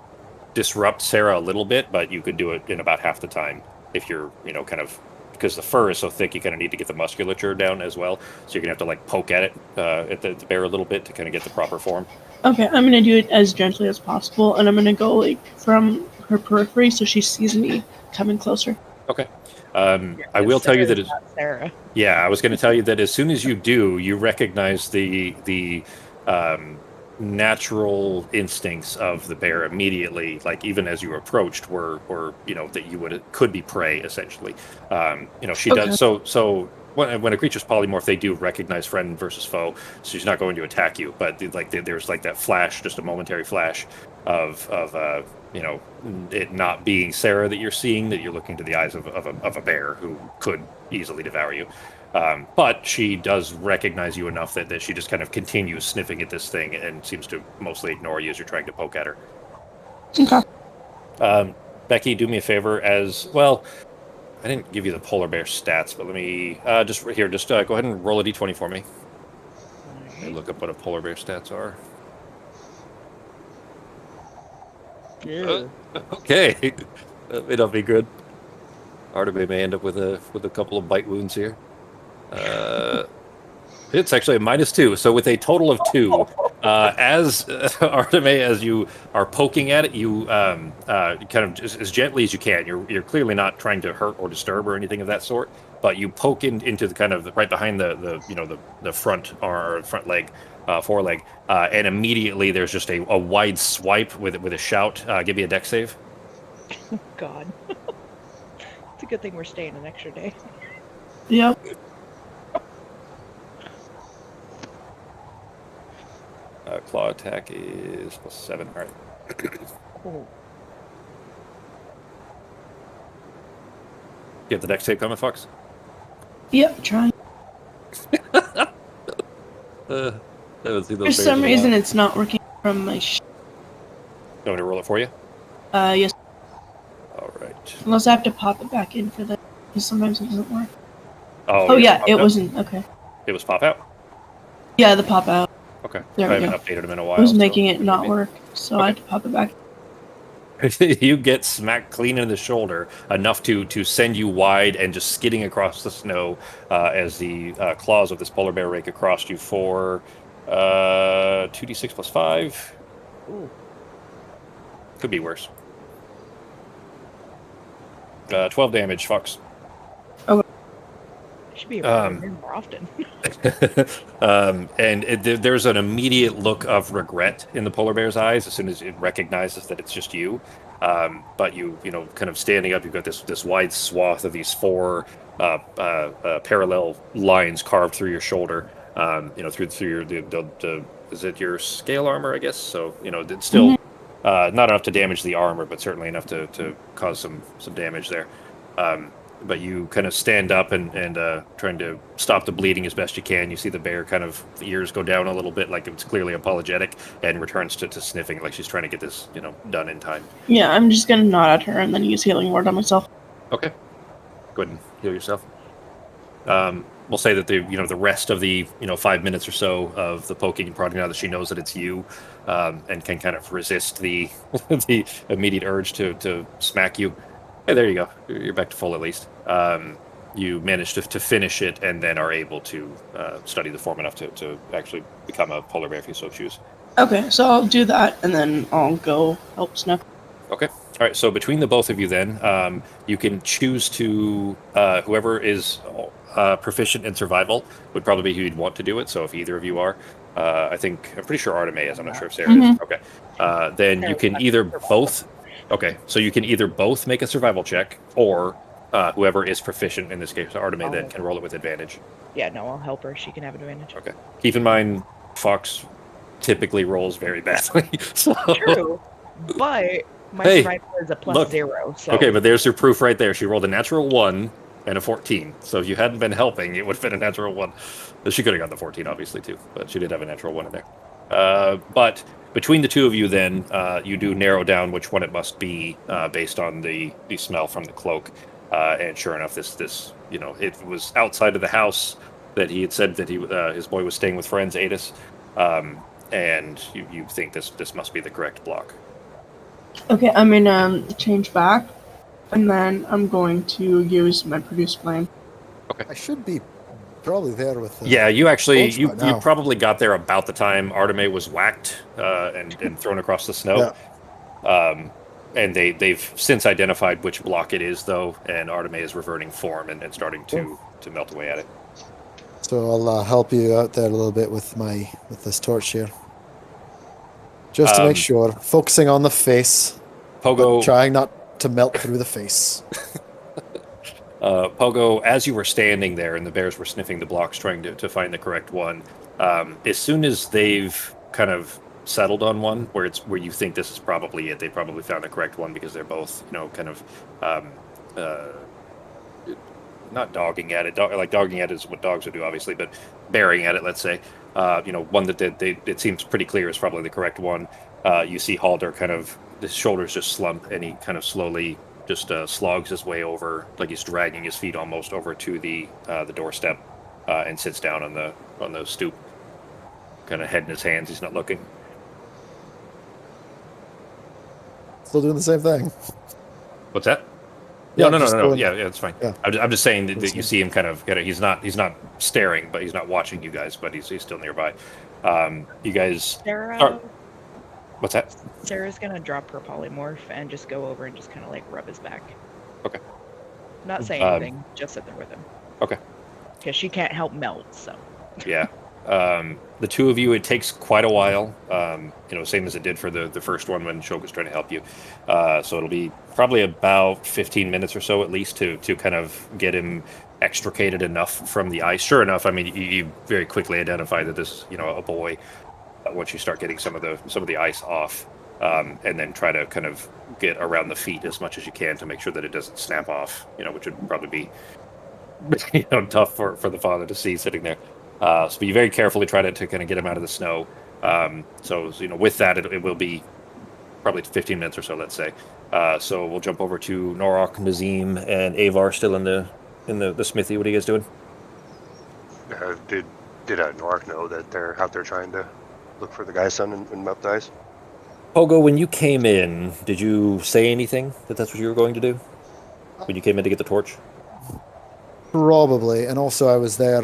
Speaker 1: disrupt Sarah a little bit, but you could do it in about half the time if you're kind of, because the fur is so thick, you kind of need to get the musculature down as well. So you're gonna have to poke at it at the bear a little bit to kind of get the proper form.
Speaker 2: Okay, I'm gonna do it as gently as possible, and I'm gonna go from her periphery so she sees me coming closer.
Speaker 1: Okay. I will tell you that it's
Speaker 5: Sarah.
Speaker 1: Yeah, I was going to tell you that as soon as you do, you recognize the natural instincts of the bear immediately. Even as you approached, were that you could be prey essentially. She does so. When a creature's polymorph, they do recognize friend versus foe, so she's not going to attack you. But there's that flash, just a momentary flash of it not being Sarah that you're seeing, that you're looking to the eyes of a bear who could easily devour you. But she does recognize you enough that she just kind of continues sniffing at this thing and seems to mostly ignore you as you're trying to poke at her.
Speaker 2: Okay.
Speaker 1: Becky, do me a favor as well. I didn't give you the polar bear stats, but let me just go ahead and roll a d20 for me. Let me look up what a polar bear stats are. Okay, that may not be good. Artemis may end up with a couple of bite wounds here. It's actually a -2, so with a total of 2, as Artemis, as you are poking at it, you kind of just as gently as you can. You're clearly not trying to hurt or disturb or anything of that sort, but you poke into the kind of right behind the front leg, foreleg, and immediately there's just a wide swipe with a shout. Give me a dex save.
Speaker 5: Oh, God. It's a good thing we're staying an extra day.
Speaker 2: Yep.
Speaker 1: Claw attack is +7. All right.
Speaker 5: Oh.
Speaker 1: You have the dex save coming, Fox?
Speaker 2: Yep, trying. For some reason, it's not working from my.
Speaker 1: You want me to roll it for you?
Speaker 2: Yes.
Speaker 1: All right.
Speaker 2: Unless I have to pop it back in for that, because sometimes it doesn't work.
Speaker 1: Oh
Speaker 2: yeah, it wasn't. Okay.
Speaker 1: It was pop out?
Speaker 2: Yeah, the pop out.
Speaker 1: Okay.
Speaker 2: There
Speaker 1: I
Speaker 2: we
Speaker 1: haven't
Speaker 2: go.
Speaker 1: updated them in a while.
Speaker 2: I was making it not work, so
Speaker 1: Okay.
Speaker 2: I had to pop it back.
Speaker 1: You get smacked clean in the shoulder, enough to send you wide and just skidding across the snow as the claws of this polar bear rake across you for 2d6 + 5.
Speaker 5: Ooh.
Speaker 1: Could be worse. 12 damage, Fox.
Speaker 5: I should be able to do more often.
Speaker 1: And there's an immediate look of regret in the polar bear's eyes as soon as it recognizes that it's just you. But you kind of standing up, you've got this wide swath of these 4 parallel lines carved through your shoulder. Through your is it your scale armor, I guess? So it's still not enough to damage the armor, but certainly enough to cause some damage there. But you kind of stand up and trying to stop the bleeding as best you can. You see the bear kind of, the ears go down a little bit, like it's clearly apologetic, and returns to sniffing, like she's trying to get this done in time.
Speaker 2: Yeah, I'm just gonna nod at her and then use healing word on myself.
Speaker 1: Okay. Go ahead and heal yourself. We'll say that the rest of the 5 minutes or so of the poking and prodding, now that she knows that it's you, and can kind of resist the the immediate urge to smack you. Hey, there you go. You're back to full at least. You managed to finish it, and then are able to study the form enough to actually become a polar bear if you so choose.
Speaker 2: Okay, so I'll do that, and then I'll go help Snuff.
Speaker 1: Okay. All right. So between the both of you, then you can choose to whoever is proficient in survival would probably be who you'd want to do it. So if either of you are, I'm pretty sure Artemis is. I'm not sure if Sarah is. Okay. Then you can either both. Okay, so you can either both make a survival check, or whoever is proficient, in this case Artemis, then can roll it with advantage.
Speaker 5: Yeah, no, I'll help her. She can have advantage.
Speaker 1: Okay. Keep in mind, Fox, typically rolls very badly. So
Speaker 5: True, but my
Speaker 1: Hey,
Speaker 5: survival is a
Speaker 1: look.
Speaker 5: +0. So
Speaker 1: Okay, but there's your proof right there. She rolled a natural 1 and a 14. So if you hadn't been helping, it would have been a natural 1. She could have got the 14, obviously, too, but she did have a natural 1 in there. But between the two of you, then, you do narrow down which one it must be based on the smell from the cloak. And sure enough, it was outside of the house that he had said that his boy was staying with friends, Adis. And you think this must be the correct block.
Speaker 2: Okay, I'm gonna change back, and then I'm going to use my produce flame.
Speaker 3: I should be probably there with the
Speaker 1: Yeah, you actually
Speaker 3: torch
Speaker 1: you
Speaker 3: by
Speaker 1: you
Speaker 3: now.
Speaker 1: probably got there about the time Arteme was whacked and thrown across the snow. And they've since identified which block it is, though, and Arteme is reverting form and starting to melt away at it.
Speaker 3: So I'll help you out there a little bit with this torch here, just to make sure. Focusing on the face, but
Speaker 1: Pogo,
Speaker 3: trying not to melt through the face.
Speaker 1: Pogo, as you were standing there and the bears were sniffing the blocks trying to find the correct one, as soon as they've kind of settled on one where you think this is probably it, they probably found the correct one because they're both, kind of not dogging at it. Like dogging at it is what dogs would do, obviously, but bearing at it, let's say. One that it seems pretty clear is probably the correct one. You see Halder kind of, his shoulders just slump, and he kind of slowly just slogs his way over, like he's dragging his feet almost over to the doorstep, and sits down on the stoop, kind of head in his hands. He's not looking.
Speaker 3: Still doing the same thing.
Speaker 1: What's that?
Speaker 3: Yeah,
Speaker 1: No.
Speaker 3: just going-
Speaker 1: Yeah, it's fine.
Speaker 3: Yeah.
Speaker 1: I'm just saying that you see him kind of. He's not staring, but he's not watching you guys, but he's still nearby. You guys.
Speaker 5: Sarah,
Speaker 1: What's that?
Speaker 5: Sarah's gonna drop her polymorph and just go over and just kind of like rub his back.
Speaker 1: Okay.
Speaker 5: Not say anything, just sit there with him.
Speaker 1: Okay.
Speaker 5: Because she can't help melt, so.
Speaker 1: Yeah. The two of you, it takes quite a while. Same as it did for the first one when Shok was trying to help you. So it'll be probably about 15 minutes or so at least to kind of get him extricated enough from the ice. Sure enough, I mean, you very quickly identify that this is, a boy. Once you start getting some of the ice off, and then try to kind of get around the feet as much as you can to make sure that it doesn't snap off. Which would probably be tough for the father to see sitting there. So you very carefully try to kind of get him out of the snow. With that, it will be probably 15 minutes or so, let's say. So we'll jump over to Norok, Nazim, and Avar still in the smithy. What are you guys doing?
Speaker 4: Did Nork know that they're out there trying to look for the guy's son and melt the ice?
Speaker 1: Pogo, when you came in, did you say anything that's what you were going to do when you came in to get the torch?
Speaker 3: Probably, and also I was there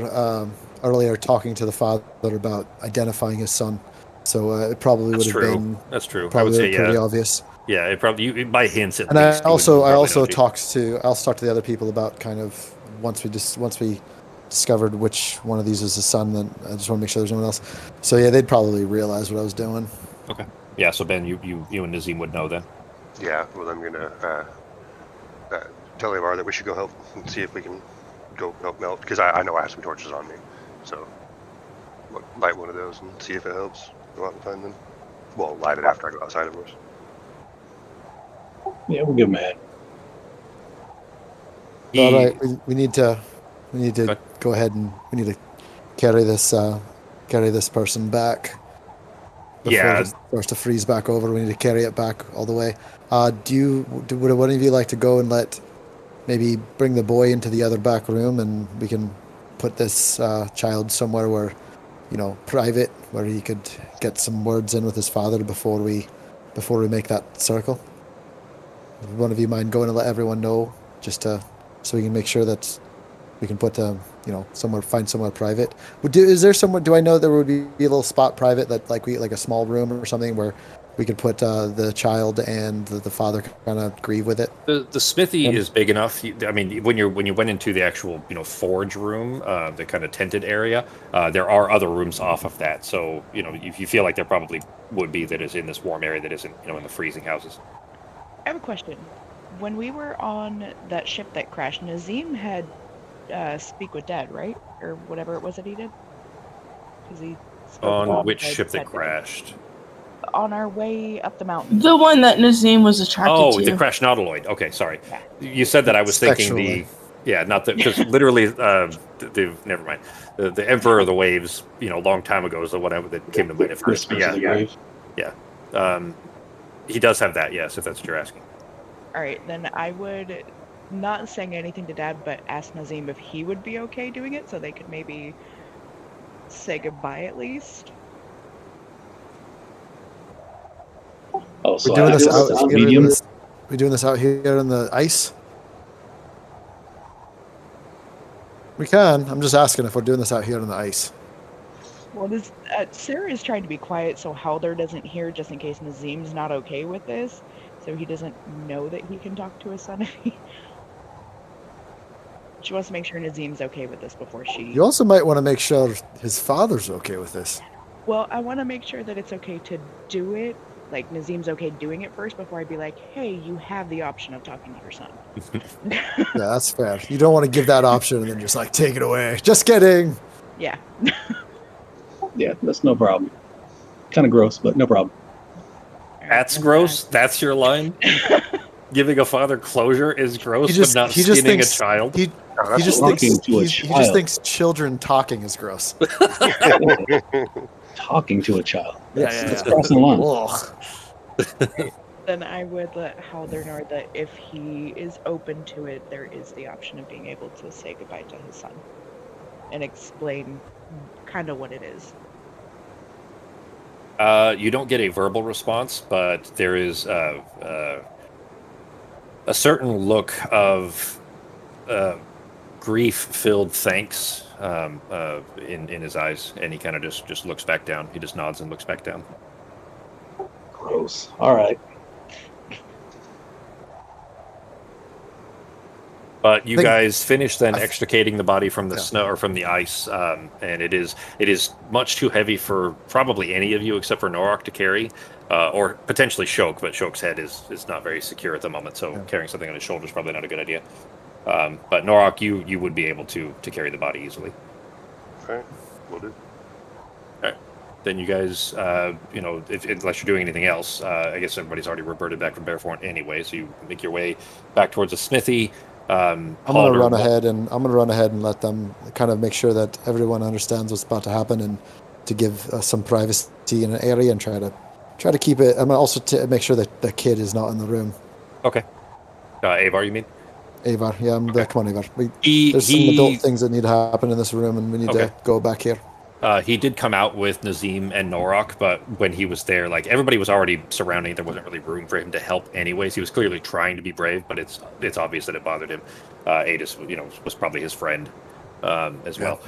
Speaker 3: earlier talking to the father about identifying his son, so it probably would have been.
Speaker 1: That's true.
Speaker 3: Probably
Speaker 1: I would say
Speaker 3: pretty
Speaker 1: yeah.
Speaker 3: obvious.
Speaker 1: Yeah, it probably by hints at
Speaker 3: and
Speaker 1: least.
Speaker 3: I also
Speaker 1: I'll
Speaker 3: I'll talk to the other people about kind of once we discovered which one of these is his son, then I just want to make sure there's no one else. So yeah, they'd probably realize what I was doing.
Speaker 1: Okay. Yeah. So Ben, you and Nazim would know then.
Speaker 4: Yeah. Well, I'm gonna tell Ivar that we should go help and see if we can go help melt, because I know I have some torches on me, so light one of those and see if it helps. Go out and find them. Well, light it after I go outside, of course.
Speaker 6: Yeah, we'll give him a hand.
Speaker 3: All right, we need to go ahead and we need to carry this person back. Before it starts to freeze back over, we need to carry it back all the way. Would one of you like to go and maybe bring the boy into the other back room, and we can put this child somewhere where, private, where he could get some words in with his father before we make that circle? Would one of you mind going and let everyone know, just so we can make sure that we can put find somewhere private? Do I know there would be a little spot private that like a small room or something where we could put the child and the father kind of grieve with it?
Speaker 1: The smithy is big enough. I mean, when you went into the actual forge room, the kind of tented area, there are other rooms off of that. So if you feel like there probably would be that is in this warm area that isn't in the freezing houses.
Speaker 5: I have a question. When we were on that ship that crashed, Nazim had speak with Dad, right? Or whatever it was that he did? Because he
Speaker 1: On which
Speaker 5: I'd
Speaker 1: ship that
Speaker 5: said
Speaker 1: crashed?
Speaker 5: on our way up the mountain.
Speaker 2: The one that Nazim was attracted
Speaker 1: Oh,
Speaker 2: to.
Speaker 1: the crash nautiloid. Okay, sorry.
Speaker 5: Yeah.
Speaker 1: You said that. I was thinking
Speaker 3: Sexually.
Speaker 1: not the because literally never mind. The Emperor of the Waves, a long time ago is the one that came to mind at first. But
Speaker 6: Whispers of the Grave.
Speaker 1: he does have that. Yes, if that's what you're asking.
Speaker 5: All right, then I would not saying anything to Dad, but ask Nazim if he would be okay doing it, so they could maybe say goodbye at least.
Speaker 6: Oh, so
Speaker 3: We're doing
Speaker 6: I
Speaker 3: this
Speaker 6: guess
Speaker 3: out.
Speaker 6: medium.
Speaker 3: We're doing this out here in the ice. We can. I'm just asking if we're doing this out here in the ice.
Speaker 5: Well, this Sarah is trying to be quiet so Halder doesn't hear, just in case Nazim's not okay with this, so he doesn't know that he can talk to his son. She wants to make sure Nazim's okay with this before she.
Speaker 3: You also might want to make sure his father's okay with this.
Speaker 5: Well, I want to make sure that it's okay to do it. Like Nazim's okay doing it first before I'd be like, "Hey, you have the option of talking to your son."
Speaker 3: Yeah, that's fair. You don't want to give that option and then just like take it away. Just kidding.
Speaker 5: Yeah.
Speaker 6: Yeah, that's no problem. Kind of gross, but no problem.
Speaker 1: That's gross. That's your line. Giving a father closure is gross, but not skinning a child.
Speaker 3: He
Speaker 6: that's
Speaker 3: just
Speaker 6: talking
Speaker 3: thinks
Speaker 6: to a
Speaker 3: he just
Speaker 6: child.
Speaker 3: thinks children talking is gross.
Speaker 6: Talking to a child.
Speaker 3: Yeah,
Speaker 6: That's crossing the line.
Speaker 3: Ugh.
Speaker 5: Then I would let Halder know that if he is open to it, there is the option of being able to say goodbye to his son and explain kind of what it is.
Speaker 1: You don't get a verbal response, but there is a certain look of grief-filled thanks in his eyes, and he kind of just looks back down. He just nods and looks back down.
Speaker 6: Gross. All right.
Speaker 1: But you
Speaker 3: think-
Speaker 1: guys finish then
Speaker 3: I-
Speaker 1: extricating the body from the
Speaker 3: Yeah.
Speaker 1: snow or from the ice, and it is much too heavy for probably any of you except for Norok to carry, or potentially Shok, but Shok's head is not very secure at the moment, so
Speaker 3: Yeah.
Speaker 1: carrying something on his shoulder is probably not a good idea. But Norok, you would be able to carry the body easily.
Speaker 4: Okay, will do.
Speaker 1: Then you guys, unless you're doing anything else, I guess everybody's already reverted back from Bearthorn anyway, so you make your way back towards the smithy.
Speaker 3: I'm gonna run ahead and let them kind of make sure that everyone understands what's about to happen and to give some privacy in an area and try to keep it. I'm gonna also make sure that the kid is not in the room.
Speaker 1: Okay. Avar, you mean?
Speaker 3: Avar, yeah, come on, Avar.
Speaker 1: He
Speaker 3: There's some adult things that need to happen in this room, and we need
Speaker 1: Okay.
Speaker 3: to go back here.
Speaker 1: He did come out with Nazim and Norok, but when he was there, like everybody was already surrounding, there wasn't really room for him to help. Anyways, he was clearly trying to be brave, but it's obvious that it bothered him. Adis, was probably his friend as well.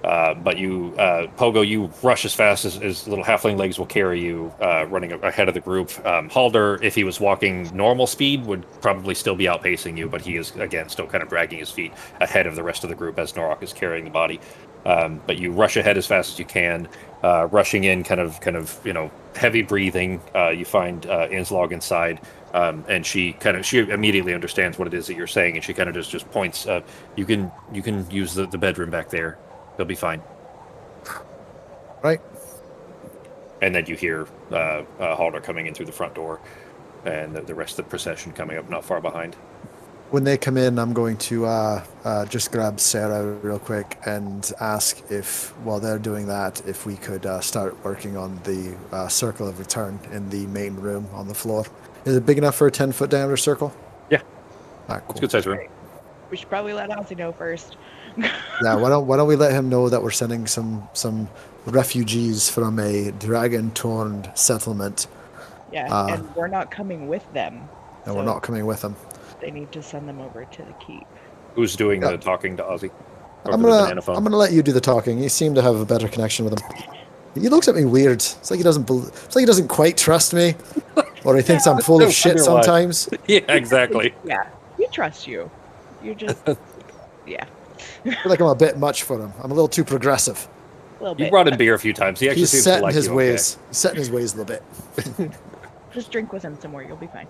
Speaker 1: But you, Pogo, you rush as fast as little halfling legs will carry you, running ahead of the group. Halder, if he was walking normal speed, would probably still be outpacing you, but he is again still kind of dragging his feet ahead of the rest of the group as Norok is carrying the body. But you rush ahead as fast as you can, rushing in, kind of, heavy breathing. You find Inslog inside, and she immediately understands what it is that you're saying, and she kind of just points. You can use the bedroom back there. They'll be fine.
Speaker 3: Right.
Speaker 1: And then you hear Halder coming in through the front door, and the rest of the procession coming up not far behind.
Speaker 3: When they come in, I'm going to just grab Sarah real quick and ask if, while they're doing that, if we could start working on the circle of return in the main room on the floor. Is it big enough for a 10-foot diameter circle?
Speaker 1: Yeah.
Speaker 3: Cool.
Speaker 1: It's a good sized room.
Speaker 5: We should probably let Ozzy know first.
Speaker 3: Yeah, why don't we let him know that we're sending some refugees from a dragon-torn settlement,
Speaker 5: Yeah, and we're not coming with them.
Speaker 3: and we're
Speaker 5: so
Speaker 3: not coming with them.
Speaker 5: They need to send them over to the keep.
Speaker 1: Who's doing the
Speaker 3: Yep.
Speaker 1: talking to Ozzy?
Speaker 3: I'm
Speaker 1: Over the banana phone?
Speaker 3: gonna let you do the talking. You seem to have a better connection with him. He looks at me weird. It's like he doesn't quite trust me, or he thinks I'm full of shit
Speaker 1: wonder why.
Speaker 3: sometimes.
Speaker 1: Yeah, exactly.
Speaker 5: Yeah, we trust you. You're just, yeah,
Speaker 3: I feel like I'm a bit much for him. I'm a little too progressive.
Speaker 5: a little
Speaker 1: You
Speaker 5: bit.
Speaker 1: brought him beer a few times. He actually
Speaker 3: He's
Speaker 1: seems
Speaker 3: set
Speaker 1: to
Speaker 3: in
Speaker 1: like
Speaker 3: his
Speaker 1: you.
Speaker 3: ways. He's set in his ways a little bit.
Speaker 5: Just drink with him some more. You'll be fine.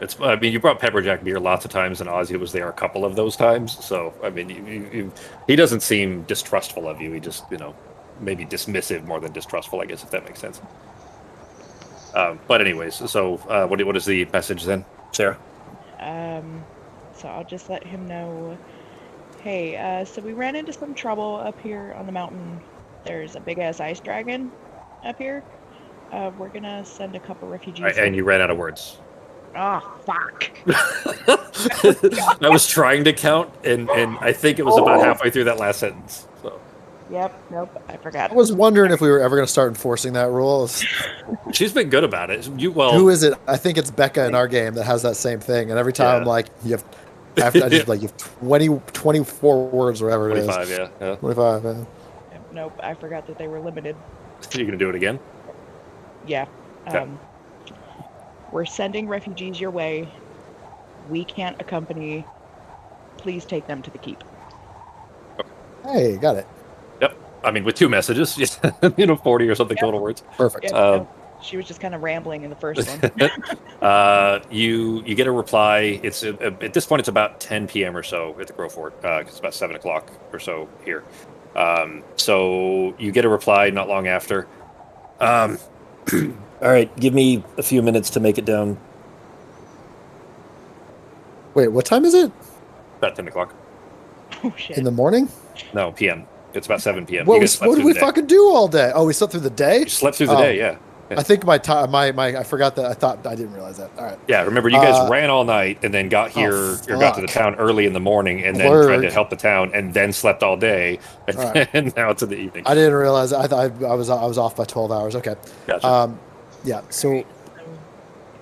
Speaker 1: Okay. You brought Pepperjack beer lots of times, and Ozzy was there a couple of those times. So, he doesn't seem distrustful of you. He just, maybe dismissive more than distrustful, I guess, if that makes sense. But anyways, so what is the message then, Sarah?
Speaker 5: So I'll just let him know. Hey, so we ran into some trouble up here on the mountain. There's a big ass ice dragon up here. We're gonna send a couple refugees.
Speaker 1: And you ran out of words.
Speaker 5: Oh, fuck.
Speaker 1: I was trying to count, and I think it was about halfway through that last sentence. So
Speaker 5: Yep, nope, I forgot.
Speaker 3: I was wondering if we were ever going to start enforcing that rule.
Speaker 1: she's been good about it.
Speaker 3: Who is it? I think it's Becca in our game that has that same thing. And every time I'm like, you have, after I just like you have 24 words, or whatever it is.
Speaker 1: 25, yeah.
Speaker 3: 25. Yeah.
Speaker 5: Nope, I forgot that they were limited.
Speaker 1: You gonna do it again?
Speaker 5: Yeah.
Speaker 1: Okay.
Speaker 5: We're sending refugees your way. We can't accompany. Please take them to the keep.
Speaker 3: Hey, got it.
Speaker 1: Yep. I mean, with 2 messages, 40 or something total words.
Speaker 3: Perfect.
Speaker 5: Yep, no, she was just kind of rambling in the first one.
Speaker 1: You get a reply. It's at this point it's about 10 p.m. or so at the Grove Fort. It's about 7 o'clock or so here. So you get a reply not long after. All right, give me a few minutes to make it down.
Speaker 3: Wait, what time is it?
Speaker 1: About 10 o'clock.
Speaker 5: Oh shit.
Speaker 3: In the morning?
Speaker 1: No, p.m. It's about 7 p.m.
Speaker 3: What
Speaker 1: You guys slept
Speaker 3: did
Speaker 1: through
Speaker 3: we
Speaker 1: the day.
Speaker 3: fucking do all day? Oh, we slept through the day?
Speaker 1: You slept through the day, yeah.
Speaker 3: I think my time, I forgot that. I didn't realize that. All right.
Speaker 1: Yeah, remember you guys ran all night and then got here, or got to the
Speaker 3: fuck.
Speaker 1: town early in the morning, and then tried to help the town, and then slept all day, and, and now it's in the evening.
Speaker 3: I didn't realize. I thought I was off by 12 hours. Okay.
Speaker 1: Gotcha.
Speaker 3: Yeah. So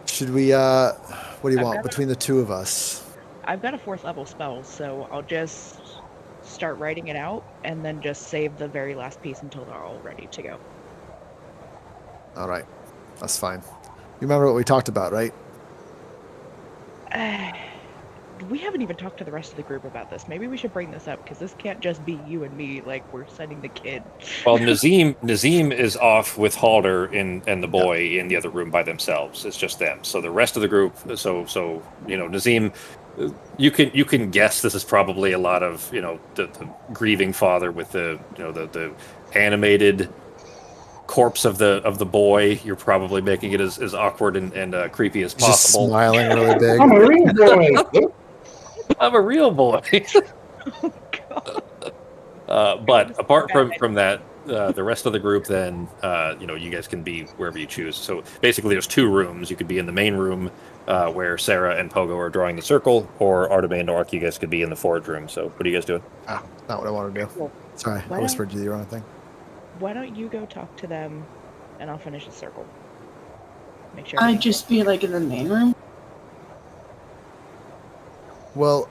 Speaker 3: should we? What do you want between the two of us?
Speaker 5: I've got a 4th level spell, so I'll just start writing it out and then just save the very last piece until they're all ready to go.
Speaker 3: All right, that's fine. You remember what we talked about, right?
Speaker 5: We haven't even talked to the rest of the group about this. Maybe we should bring this up, because this can't just be you and me. Like, we're sending the kid.
Speaker 1: Well, Nazim is off with Halder and the boy in the other room by themselves. It's just them. So the rest of the group. So Nazim. You can guess this is probably a lot of the grieving father with the the animated corpse of the boy. You're probably making it as awkward and creepy as possible.
Speaker 3: Just smiling really big.
Speaker 7: I'm a real boy.
Speaker 1: I'm a real boy. But apart from that, the rest of the group, then you guys can be wherever you choose. So basically, there's 2 rooms. You could be in the main room where Sarah and Pogo are drawing the circle, or Arteme and Nork, you guys could be in the forge room. So what are you guys doing?
Speaker 3: Ah, not what I want to do.
Speaker 5: Well,
Speaker 3: Sorry, I whispered you the wrong thing.
Speaker 5: Why don't you go talk to them, and I'll finish the circle. Make sure.
Speaker 2: I'd just be like in the main room.
Speaker 3: Well,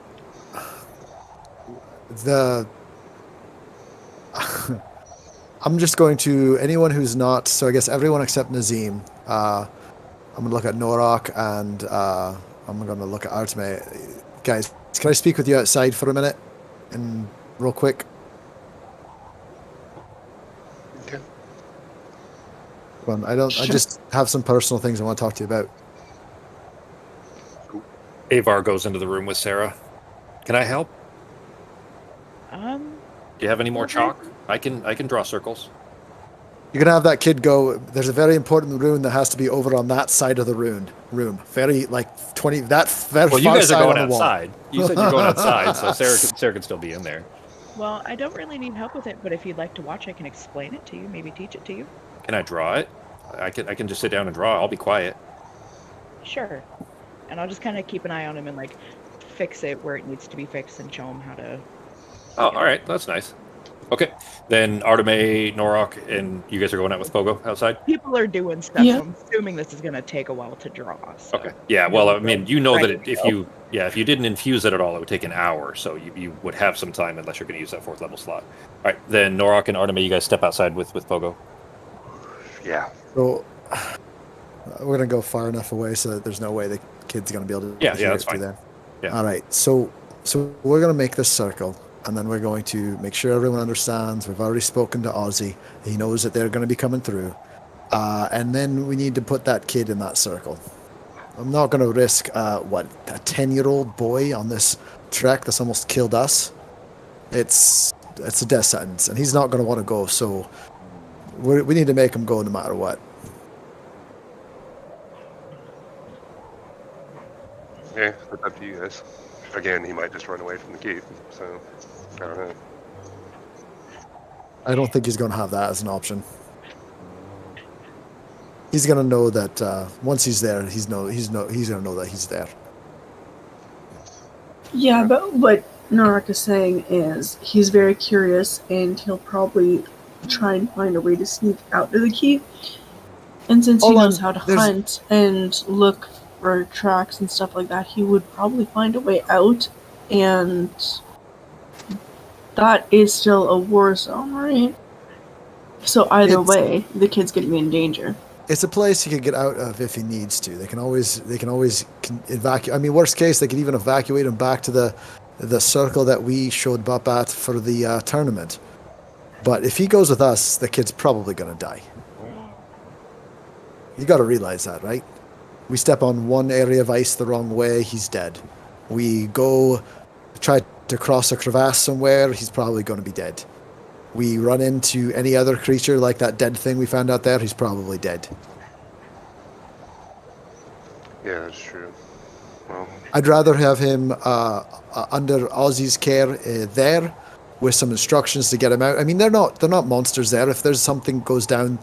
Speaker 3: I'm just going to anyone who's not. So I guess everyone except Nazim. I'm going to look at Norok, and I'm going to look at Arteme. Guys, can I speak with you outside for a minute, and real quick?
Speaker 4: Okay.
Speaker 3: Well, I just have some personal things I want to talk to you about.
Speaker 1: Avar goes into the room with Sarah. Can I help?
Speaker 5: Um.
Speaker 1: Do you have any more chalk? I can draw circles.
Speaker 3: You're gonna have that kid go. There's a very important rune that has to be over on that side of the room. Very 20. That very
Speaker 1: well, you
Speaker 3: far
Speaker 1: guys are
Speaker 3: side
Speaker 1: going
Speaker 3: on the wall.
Speaker 1: outside. You said you're going outside, so Sarah can still be in there.
Speaker 5: Well, I don't really need help with it, but if you'd like to watch, I can explain it to you. Maybe teach it to you.
Speaker 1: Can I draw it? I can just sit down and draw. I'll be quiet.
Speaker 5: Sure. And I'll just kind of keep an eye on him and fix it where it needs to be fixed and show him how to.
Speaker 1: Oh, all right. That's nice. Okay. Then Arteme, Norok, and you guys are going out with Pogo outside?
Speaker 5: People are doing stuff.
Speaker 2: Yeah.
Speaker 5: So I'm assuming this is going to take a while to draw. So.
Speaker 1: Okay. Yeah, well, I mean, you know
Speaker 5: Right.
Speaker 1: that if you didn't infuse it at all, it would take an hour. So you would have some time unless you're going to use that 4th level slot. All right. Then Norok and Arteme, you guys step outside with Pogo.
Speaker 4: Yeah.
Speaker 3: So we're gonna go far enough away so that there's no way the kid's gonna be able to.
Speaker 1: Yeah,
Speaker 3: hear
Speaker 1: that's
Speaker 3: it through
Speaker 1: fine.
Speaker 3: there.
Speaker 1: Yeah.
Speaker 3: All right. So we're gonna make this circle, and then we're going to make sure everyone understands. We've already spoken to Ozzy. He knows that they're going to be coming through, and then we need to put that kid in that circle. I'm not going to risk a 10-year-old boy on this trek that's almost killed us. It's a death sentence, and he's not going to want to go. So We need to make him go no matter what.
Speaker 4: Yeah, it's up to you guys. Again, he might just run away from the keep, so I don't know.
Speaker 3: I don't think he's going to have that as an option. He's going to know that once he's there, he's going to know that he's there.
Speaker 2: Yeah, but what Narak is saying is he's very curious and he'll probably try and find a way to sneak out of the keep. And since he knows how to hunt and look for tracks and stuff like that, he would probably find a way out. And that is still a war zone, right? So either way, the kid's going to be in danger.
Speaker 3: It's a place he could get out of if he needs to. They can always evacuate. I mean, worst case, they could even evacuate him back to the circle that we showed up at for the tournament. But if he goes with us, the kid's probably going to die. You got to realize that, right? We step on one area of ice the wrong way, he's dead. We go try to cross a crevasse somewhere, he's probably going to be dead. We run into any other creature like that dead thing we found out there, he's probably dead.
Speaker 4: Yeah, that's true. Well,
Speaker 3: I'd rather have him under Ozzy's care there with some instructions to get him out. I mean, they're not monsters there. If there's something goes down,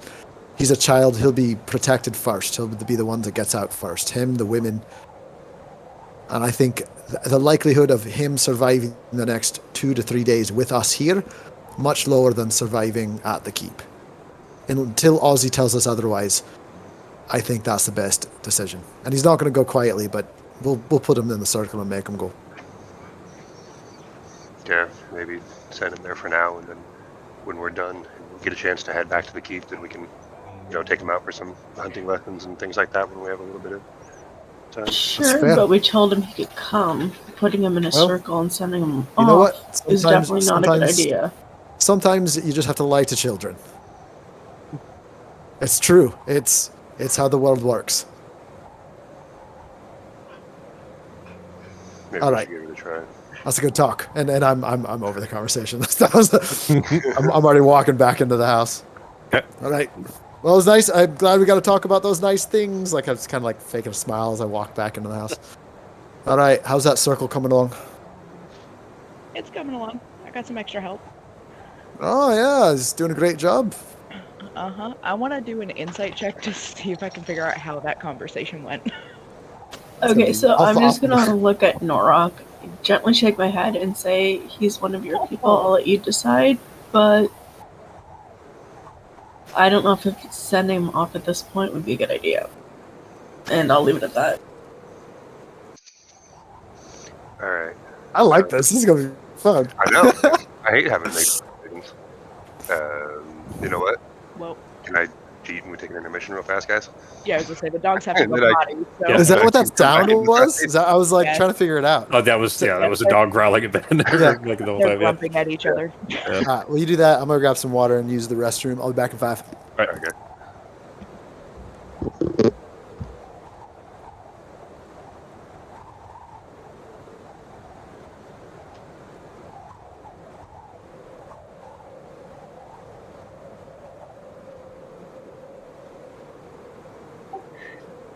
Speaker 3: he's a child, he'll be protected first. He'll be the one that gets out first. Him, the women. And I think the likelihood of him surviving the next 2 to 3 days with us here, much lower than surviving at the keep. Until Ozzy tells us otherwise, I think that's the best decision. And he's not going to go quietly, but we'll put him in the circle and make him go.
Speaker 4: yeah, maybe send him there for now, and then when we're done and we get a chance to head back to the keep, then we can, take him out for some hunting lessons and things like that when we have a little bit of time.
Speaker 2: Sure, but we told him he could come. Putting him in a circle and sending him off
Speaker 3: know what?
Speaker 2: is definitely not a good idea.
Speaker 3: Sometimes you just have to lie to children. It's true. It's how the world works.
Speaker 4: Maybe
Speaker 3: All
Speaker 4: we
Speaker 3: right.
Speaker 4: should give it a try.
Speaker 3: That's a good talk, and I'm over the conversation. I'm already walking back into the house.
Speaker 1: Okay.
Speaker 3: All right. Well, it was nice. I'm glad we got to talk about those nice things. Like I was kind of like faking a smile as I walk back into the house. All right. How's that circle coming along?
Speaker 5: It's coming along. I got some extra help.
Speaker 3: Oh yeah, he's doing a great job.
Speaker 5: Uh-huh. I want to do an insight check to see if I can figure out how that conversation went.
Speaker 2: Okay, so I'm just gonna look at Norok, gently shake my head, and say he's one of your people. I'll let you decide, but I don't know if sending him off at this point would be a good idea. And I'll leave it at that.
Speaker 4: All right.
Speaker 3: I like this. This is gonna be fun.
Speaker 4: I know. I hate having to make decisions. You know what?
Speaker 5: Well,
Speaker 4: Can I cheat and we take an intermission real fast, guys?
Speaker 5: yeah, I was gonna say the dogs have to
Speaker 4: And
Speaker 5: go
Speaker 4: then I-
Speaker 5: potty. So.
Speaker 1: Yeah.
Speaker 3: Is that what that
Speaker 4: Come back
Speaker 3: sound
Speaker 4: in the
Speaker 3: was?
Speaker 4: dressing.
Speaker 3: I was like
Speaker 5: Yeah.
Speaker 3: trying to figure it out.
Speaker 1: Oh, that was a dog growling at Ben
Speaker 3: Yeah.
Speaker 1: like the whole
Speaker 5: They're
Speaker 1: time. Yeah.
Speaker 5: grumping at each other.
Speaker 3: All right, well, you do that. I'm gonna grab some water and use the restroom. I'll be back in 5.
Speaker 1: Right.
Speaker 4: Okay.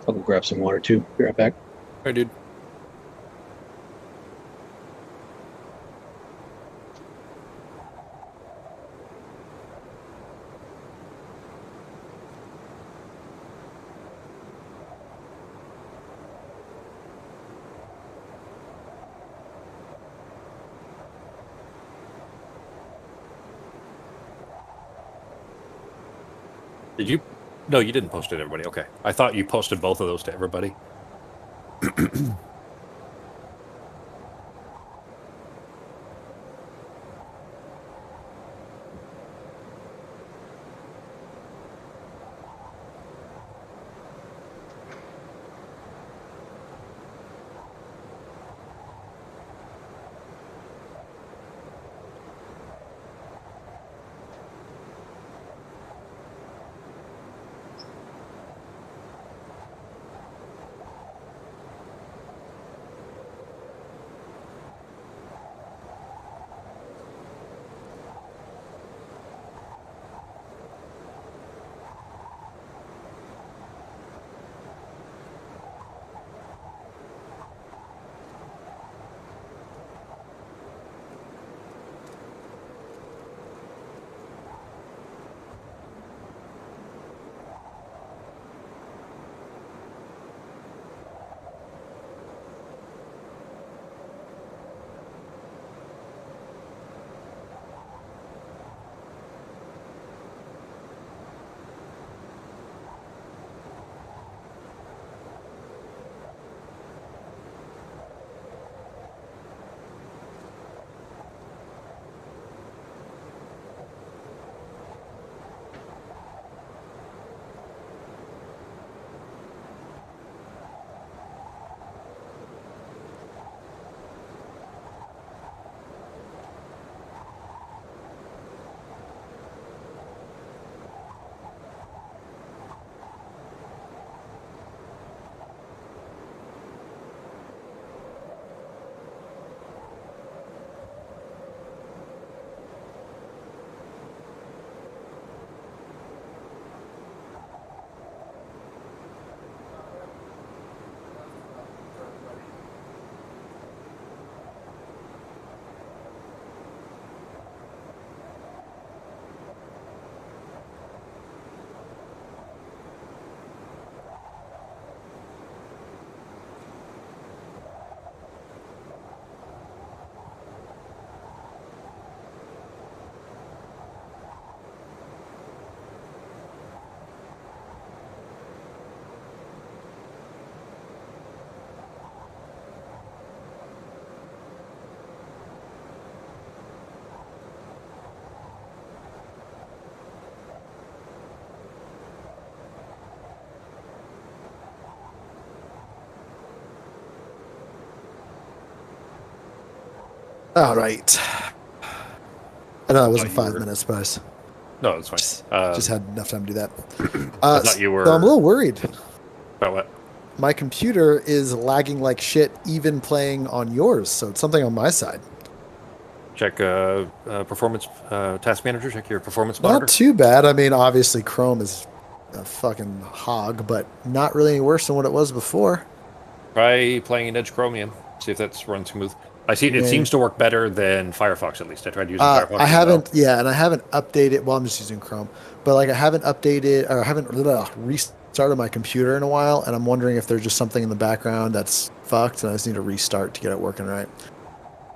Speaker 6: I'll go grab some water too. Be right back.
Speaker 1: All right, dude. Did you? No, you didn't post it to everybody. Okay. I thought you posted both of those to everybody.
Speaker 3: All right. I know that wasn't
Speaker 1: thought you
Speaker 3: 5
Speaker 1: were-
Speaker 3: minutes, but I
Speaker 1: No, it's fine.
Speaker 3: just had enough time to do that.
Speaker 1: I thought you were.
Speaker 3: So I'm a little worried.
Speaker 1: About what?
Speaker 3: My computer is lagging like shit, even playing on yours. So it's something on my side.
Speaker 1: Check performance task manager. Check your performance
Speaker 3: Not
Speaker 1: monitor.
Speaker 3: too bad. I mean, obviously Chrome is a fucking hog, but not really any worse than what it was before.
Speaker 1: Try playing in Edge Chromium. See if that's run smooth. I see. It
Speaker 3: Yeah.
Speaker 1: seems to work better than Firefox. At least I tried using Firefox.
Speaker 3: I
Speaker 1: as
Speaker 3: haven't,
Speaker 1: well.
Speaker 3: yeah, and I haven't updated. Well, I'm just using Chrome, but like I haven't updated or I haven't restarted my computer in a while, and I'm wondering if there's just something in the background that's fucked, and I just need to restart to get it working right.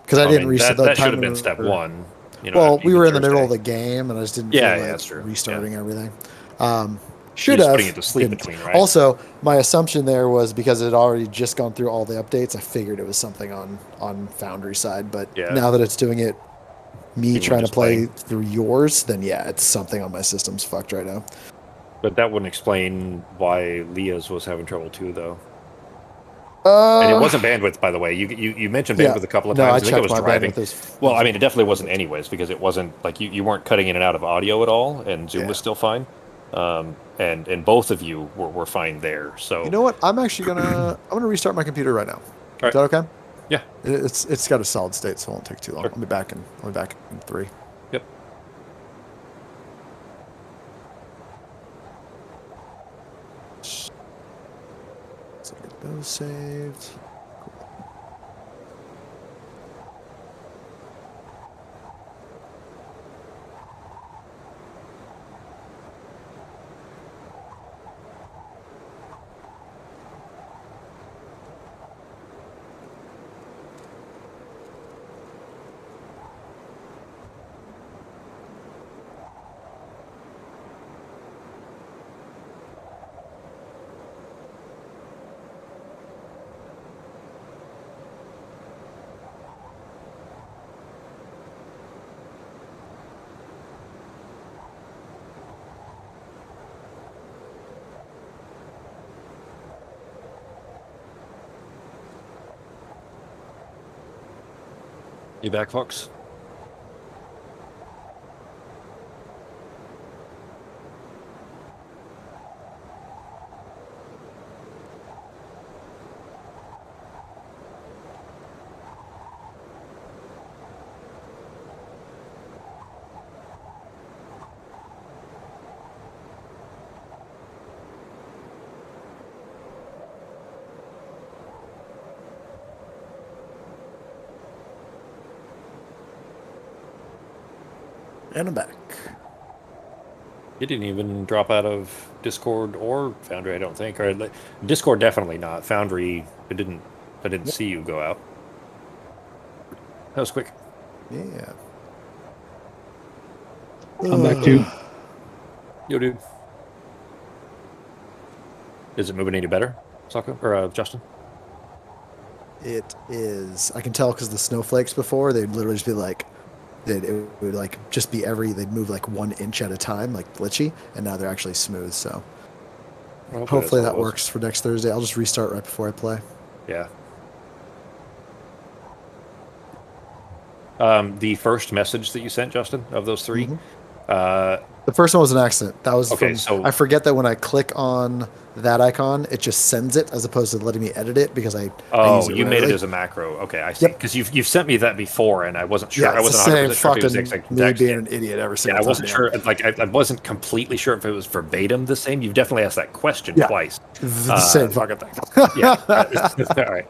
Speaker 3: Because I
Speaker 1: I
Speaker 3: didn't
Speaker 1: mean,
Speaker 3: reset
Speaker 1: that
Speaker 3: the
Speaker 1: should
Speaker 3: time.
Speaker 1: have been step one. You know,
Speaker 3: Well,
Speaker 1: after
Speaker 3: we
Speaker 1: you
Speaker 3: were
Speaker 1: did
Speaker 3: in the middle of
Speaker 1: Thursday.
Speaker 3: the game, and I just didn't
Speaker 1: Yeah,
Speaker 3: feel
Speaker 1: yeah,
Speaker 3: like
Speaker 1: that's true.
Speaker 3: restarting everything.
Speaker 1: You're
Speaker 3: Should
Speaker 1: just
Speaker 3: have.
Speaker 1: putting it to sleep
Speaker 3: Didn't.
Speaker 1: between, right?
Speaker 3: Also, my assumption there was because it had already just gone through all the updates. I figured it was something on Foundry side, but
Speaker 1: Yeah.
Speaker 3: now that it's doing it, me
Speaker 1: Even
Speaker 3: trying to
Speaker 1: just
Speaker 3: play
Speaker 1: playing.
Speaker 3: through yours, then yeah, it's something on my system's fucked right now.
Speaker 1: But that wouldn't explain why Leah's was having trouble too, though. And it wasn't bandwidth, by the way. You mentioned
Speaker 3: yeah.
Speaker 1: bandwidth a couple of
Speaker 3: No,
Speaker 1: times.
Speaker 3: I
Speaker 1: I think it
Speaker 3: checked
Speaker 1: was
Speaker 3: my
Speaker 1: driving.
Speaker 3: bandwidth.
Speaker 1: Well, I mean, it definitely wasn't anyways because it wasn't like you weren't cutting in and out of audio at all, and Zoom
Speaker 3: Yeah.
Speaker 1: was still fine. And both of you were fine there. So
Speaker 3: You know what? I'm gonna restart my computer right now.
Speaker 1: All
Speaker 3: Is that okay?
Speaker 1: Yeah.
Speaker 3: It's got a solid state, so it won't take too long.
Speaker 1: Sure.
Speaker 3: I'll be back in 3.
Speaker 1: Yep.
Speaker 3: So get those saved.
Speaker 1: You back, Fox?
Speaker 3: And I'm back.
Speaker 1: You didn't even drop out of Discord or Foundry, I don't think. Or Discord, definitely not. Foundry, I didn't see you go out. That was quick.
Speaker 3: Yeah.
Speaker 6: I'm back too.
Speaker 1: Yo, dude. Is it moving any better, Sokka or Justin?
Speaker 3: It is. I can tell because the snowflakes before they'd literally just be like, it would like just be they'd move like 1 inch at a time, like glitchy, and now they're actually smooth. So
Speaker 1: Well,
Speaker 3: hopefully
Speaker 1: that's
Speaker 3: that
Speaker 1: all it was.
Speaker 3: works for next Thursday. I'll just restart right before I play.
Speaker 1: Yeah. The first message that you sent, Justin, of those 3,
Speaker 3: The first one was an accident. That was
Speaker 1: Okay,
Speaker 3: from.
Speaker 1: so-
Speaker 3: I forget that when I click on that icon, it just sends it as opposed to letting me edit it because I use
Speaker 1: Oh,
Speaker 3: it
Speaker 1: you made it
Speaker 3: regularly.
Speaker 1: as a macro. Okay, I see.
Speaker 3: Yep.
Speaker 1: Because you've sent me that before, and I wasn't sure.
Speaker 3: Yeah,
Speaker 1: I
Speaker 3: it's the
Speaker 1: wasn't
Speaker 3: same
Speaker 1: 100% sure if it was the
Speaker 3: fucking
Speaker 1: exact
Speaker 3: me being
Speaker 1: same.
Speaker 3: an idiot every
Speaker 1: Yeah,
Speaker 3: single
Speaker 1: I
Speaker 3: time.
Speaker 1: wasn't sure. Like, I wasn't completely sure if it was verbatim the same. You've definitely asked that question
Speaker 3: Yeah.
Speaker 1: twice.
Speaker 3: The same fucking thing.
Speaker 1: Yeah. All right.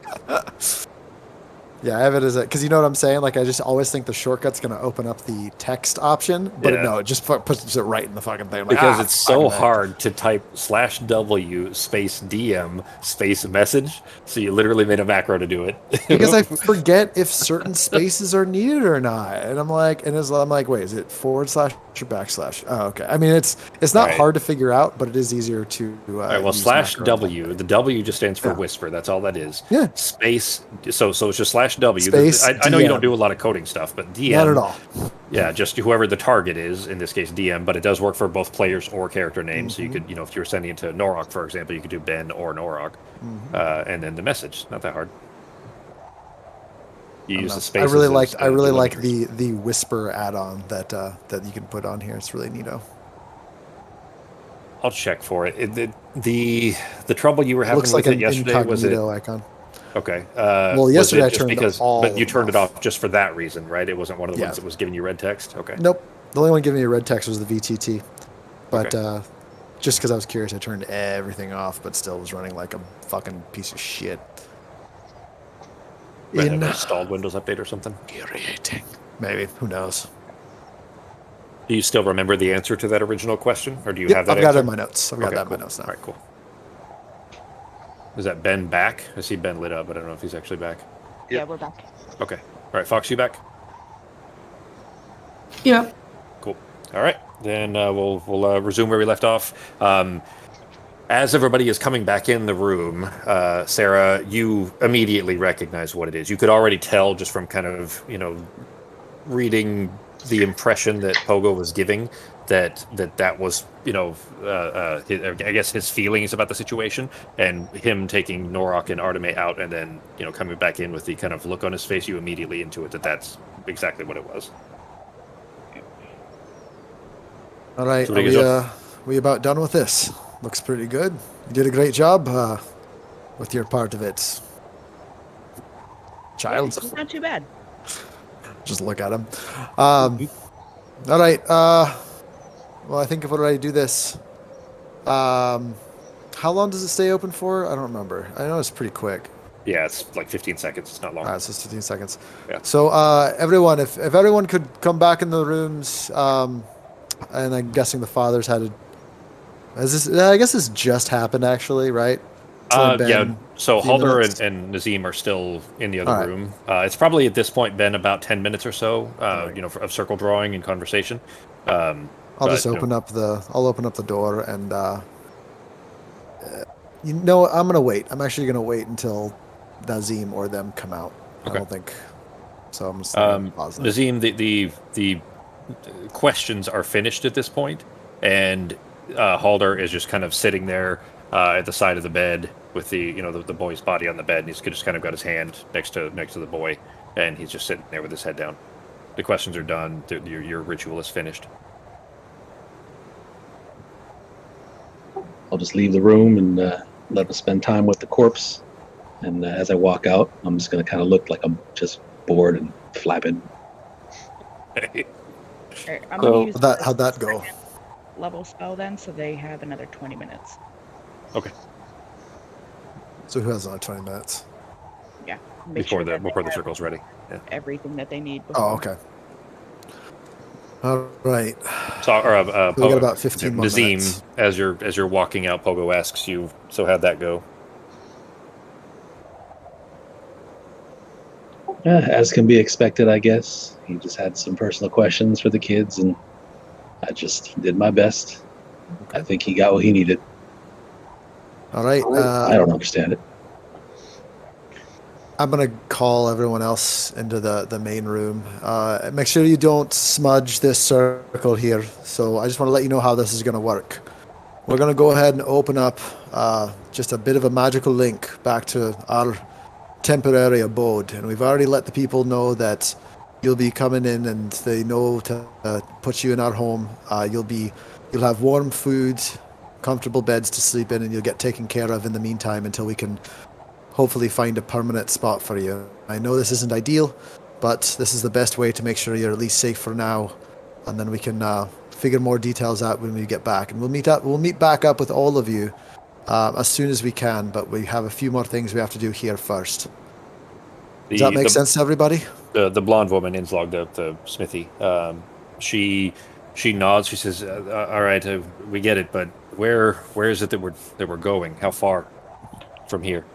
Speaker 3: Yeah, I have it as a because you know what I'm saying. Like I just always think the shortcut's gonna open up the text option, but
Speaker 1: Yeah.
Speaker 3: no, it just puts it right in the fucking thing. I'm like,
Speaker 1: Because
Speaker 3: ah,
Speaker 1: it's so
Speaker 3: fucking heck.
Speaker 1: hard to type /W space DM space message. So you literally made a macro to do it.
Speaker 3: Because I forget if certain spaces are needed or not, and I'm like, I'm like, wait, is it / or /? Oh, okay. I mean, it's not
Speaker 1: Right.
Speaker 3: hard to figure out, but it is easier to.
Speaker 1: All right, well,
Speaker 3: use macro.
Speaker 1: /W. The W just stands for
Speaker 3: Yeah.
Speaker 1: whisper. That's all that is.
Speaker 3: Yeah.
Speaker 1: Space. So it's just /W.
Speaker 3: Space
Speaker 1: I know you don't
Speaker 3: DM.
Speaker 1: do a lot of coding stuff, but DM.
Speaker 3: Not at all.
Speaker 1: Yeah, just whoever the target is, in this case DM, but it does work for both players or character names. So you could, if you were sending it to Norok, for example, you could do Ben or Norok, and then the message. Not that hard. You use the
Speaker 3: I
Speaker 1: spaces.
Speaker 3: really
Speaker 1: as,
Speaker 3: liked. I really like
Speaker 1: delimiters.
Speaker 3: the whisper add-on that that you can put on here. It's really neato.
Speaker 1: I'll check for it. The trouble you were
Speaker 3: It looks
Speaker 1: having
Speaker 3: like
Speaker 1: with it
Speaker 3: an
Speaker 1: yesterday was it
Speaker 3: incognito icon.
Speaker 1: okay?
Speaker 3: Well,
Speaker 1: Was
Speaker 3: yesterday
Speaker 1: it
Speaker 3: I
Speaker 1: just
Speaker 3: turned
Speaker 1: because? But
Speaker 3: all
Speaker 1: you
Speaker 3: of them
Speaker 1: turned it
Speaker 3: off.
Speaker 1: off just for that reason, right? It wasn't one of the
Speaker 3: Yeah.
Speaker 1: ones that was giving you red text. Okay.
Speaker 3: Nope. The only one giving me a red text was the VTT. But
Speaker 1: Okay.
Speaker 3: just because I was curious, I turned everything off, but still was running like a fucking piece of shit.
Speaker 1: Might have an installed Windows update or something.
Speaker 3: Infuriating. Maybe. Who knows?
Speaker 1: Do you still remember the answer to that original question, or do you
Speaker 3: Yep,
Speaker 1: have that
Speaker 3: I've got it
Speaker 1: answer?
Speaker 3: in my notes. I've got
Speaker 1: Okay,
Speaker 3: that in
Speaker 1: cool.
Speaker 3: my notes now.
Speaker 1: All right, cool. Is that Ben back? I see Ben lit up, but I don't know if he's actually back.
Speaker 5: Yeah, we're back.
Speaker 1: Okay. All right, Fox, you back?
Speaker 2: Yep.
Speaker 1: Cool. All right, then we'll resume where we left off. As everybody is coming back in the room, Sarah, you immediately recognize what it is. You could already tell just from kind of reading the impression that Pogo was giving that was I guess his feelings about the situation, and him taking Norok and Arteme out and then coming back in with the kind of look on his face. You immediately into it that's exactly what it was.
Speaker 3: All right,
Speaker 1: So what do you guys
Speaker 3: are we about done with this? Looks pretty good. You did a great job with your part of it. Child,
Speaker 5: It's not too bad.
Speaker 3: just look at him. All right. Well, I think if we're ready to do this, how long does it stay open for? I don't remember. I know it's pretty quick.
Speaker 1: Yeah, it's like 15 seconds. It's not long.
Speaker 3: All right, so it's 15 seconds.
Speaker 1: Yeah.
Speaker 3: So everyone, if everyone could come back in the rooms, and I'm guessing the fathers had a. I guess this just happened actually, right?
Speaker 1: Yeah. So Halder
Speaker 3: minutes.
Speaker 1: and Nazim are still in the other
Speaker 3: All right.
Speaker 1: room. It's probably at this point been about 10 minutes or so,
Speaker 3: right.
Speaker 1: of circle drawing and conversation.
Speaker 3: I'll just open up the. I'll open up the door and. I'm gonna wait. I'm actually gonna wait until Nazim or them come out.
Speaker 1: Okay.
Speaker 3: I don't think. So I'm just gonna pause that.
Speaker 1: Nazim, the questions are finished at this point, and Halder is just kind of sitting there at the side of the bed with the boy's body on the bed, and he's just kind of got his hand next to the boy, and he's just sitting there with his head down. The questions are done. Your ritual is finished.
Speaker 6: I'll just leave the room and let them spend time with the corpse. And as I walk out, I'm just going to kind of look like I'm just bored and flapping.
Speaker 5: Alright, I'm
Speaker 3: So
Speaker 5: gonna use
Speaker 3: how'd that go?
Speaker 5: level spell then, so they have another 20 minutes.
Speaker 1: Okay.
Speaker 3: So who has another 20 minutes?
Speaker 5: Yeah.
Speaker 1: Before
Speaker 5: that they
Speaker 1: the
Speaker 5: have
Speaker 1: circle's ready. Yeah.
Speaker 5: everything that they need.
Speaker 3: Oh,
Speaker 5: before.
Speaker 3: okay. All right.
Speaker 1: So,
Speaker 3: So we got about 15 more
Speaker 1: Nazim,
Speaker 3: minutes.
Speaker 1: as you're walking out, Pogo asks you, "So how'd that go?"
Speaker 6: As can be expected, I guess. He just had some personal questions for the kids, and I just did my best. I think he got what he needed.
Speaker 3: All right.
Speaker 6: I don't understand it.
Speaker 3: I'm gonna call everyone else into the main room. Make sure you don't smudge this circle here. So I just want to let you know how this is gonna work. We're gonna go ahead and open up just a bit of a magical link back to our temporary abode, and we've already let the people know that you'll be coming in, and they know to put you in our home. You'll have warm food, comfortable beds to sleep in, and you'll get taken care of in the meantime until we can hopefully find a permanent spot for you. I know this isn't ideal, but this is the best way to make sure you're at least safe for now, and then we can figure more details out when we get back. And we'll meet back up with all of you as soon as we can, but we have a few more things we have to do here first. Does that make sense to everybody?
Speaker 1: The blonde woman, Inslog, the smithy, she nods. She says, "All right, we get it, but where is it that we're going? How far from here?"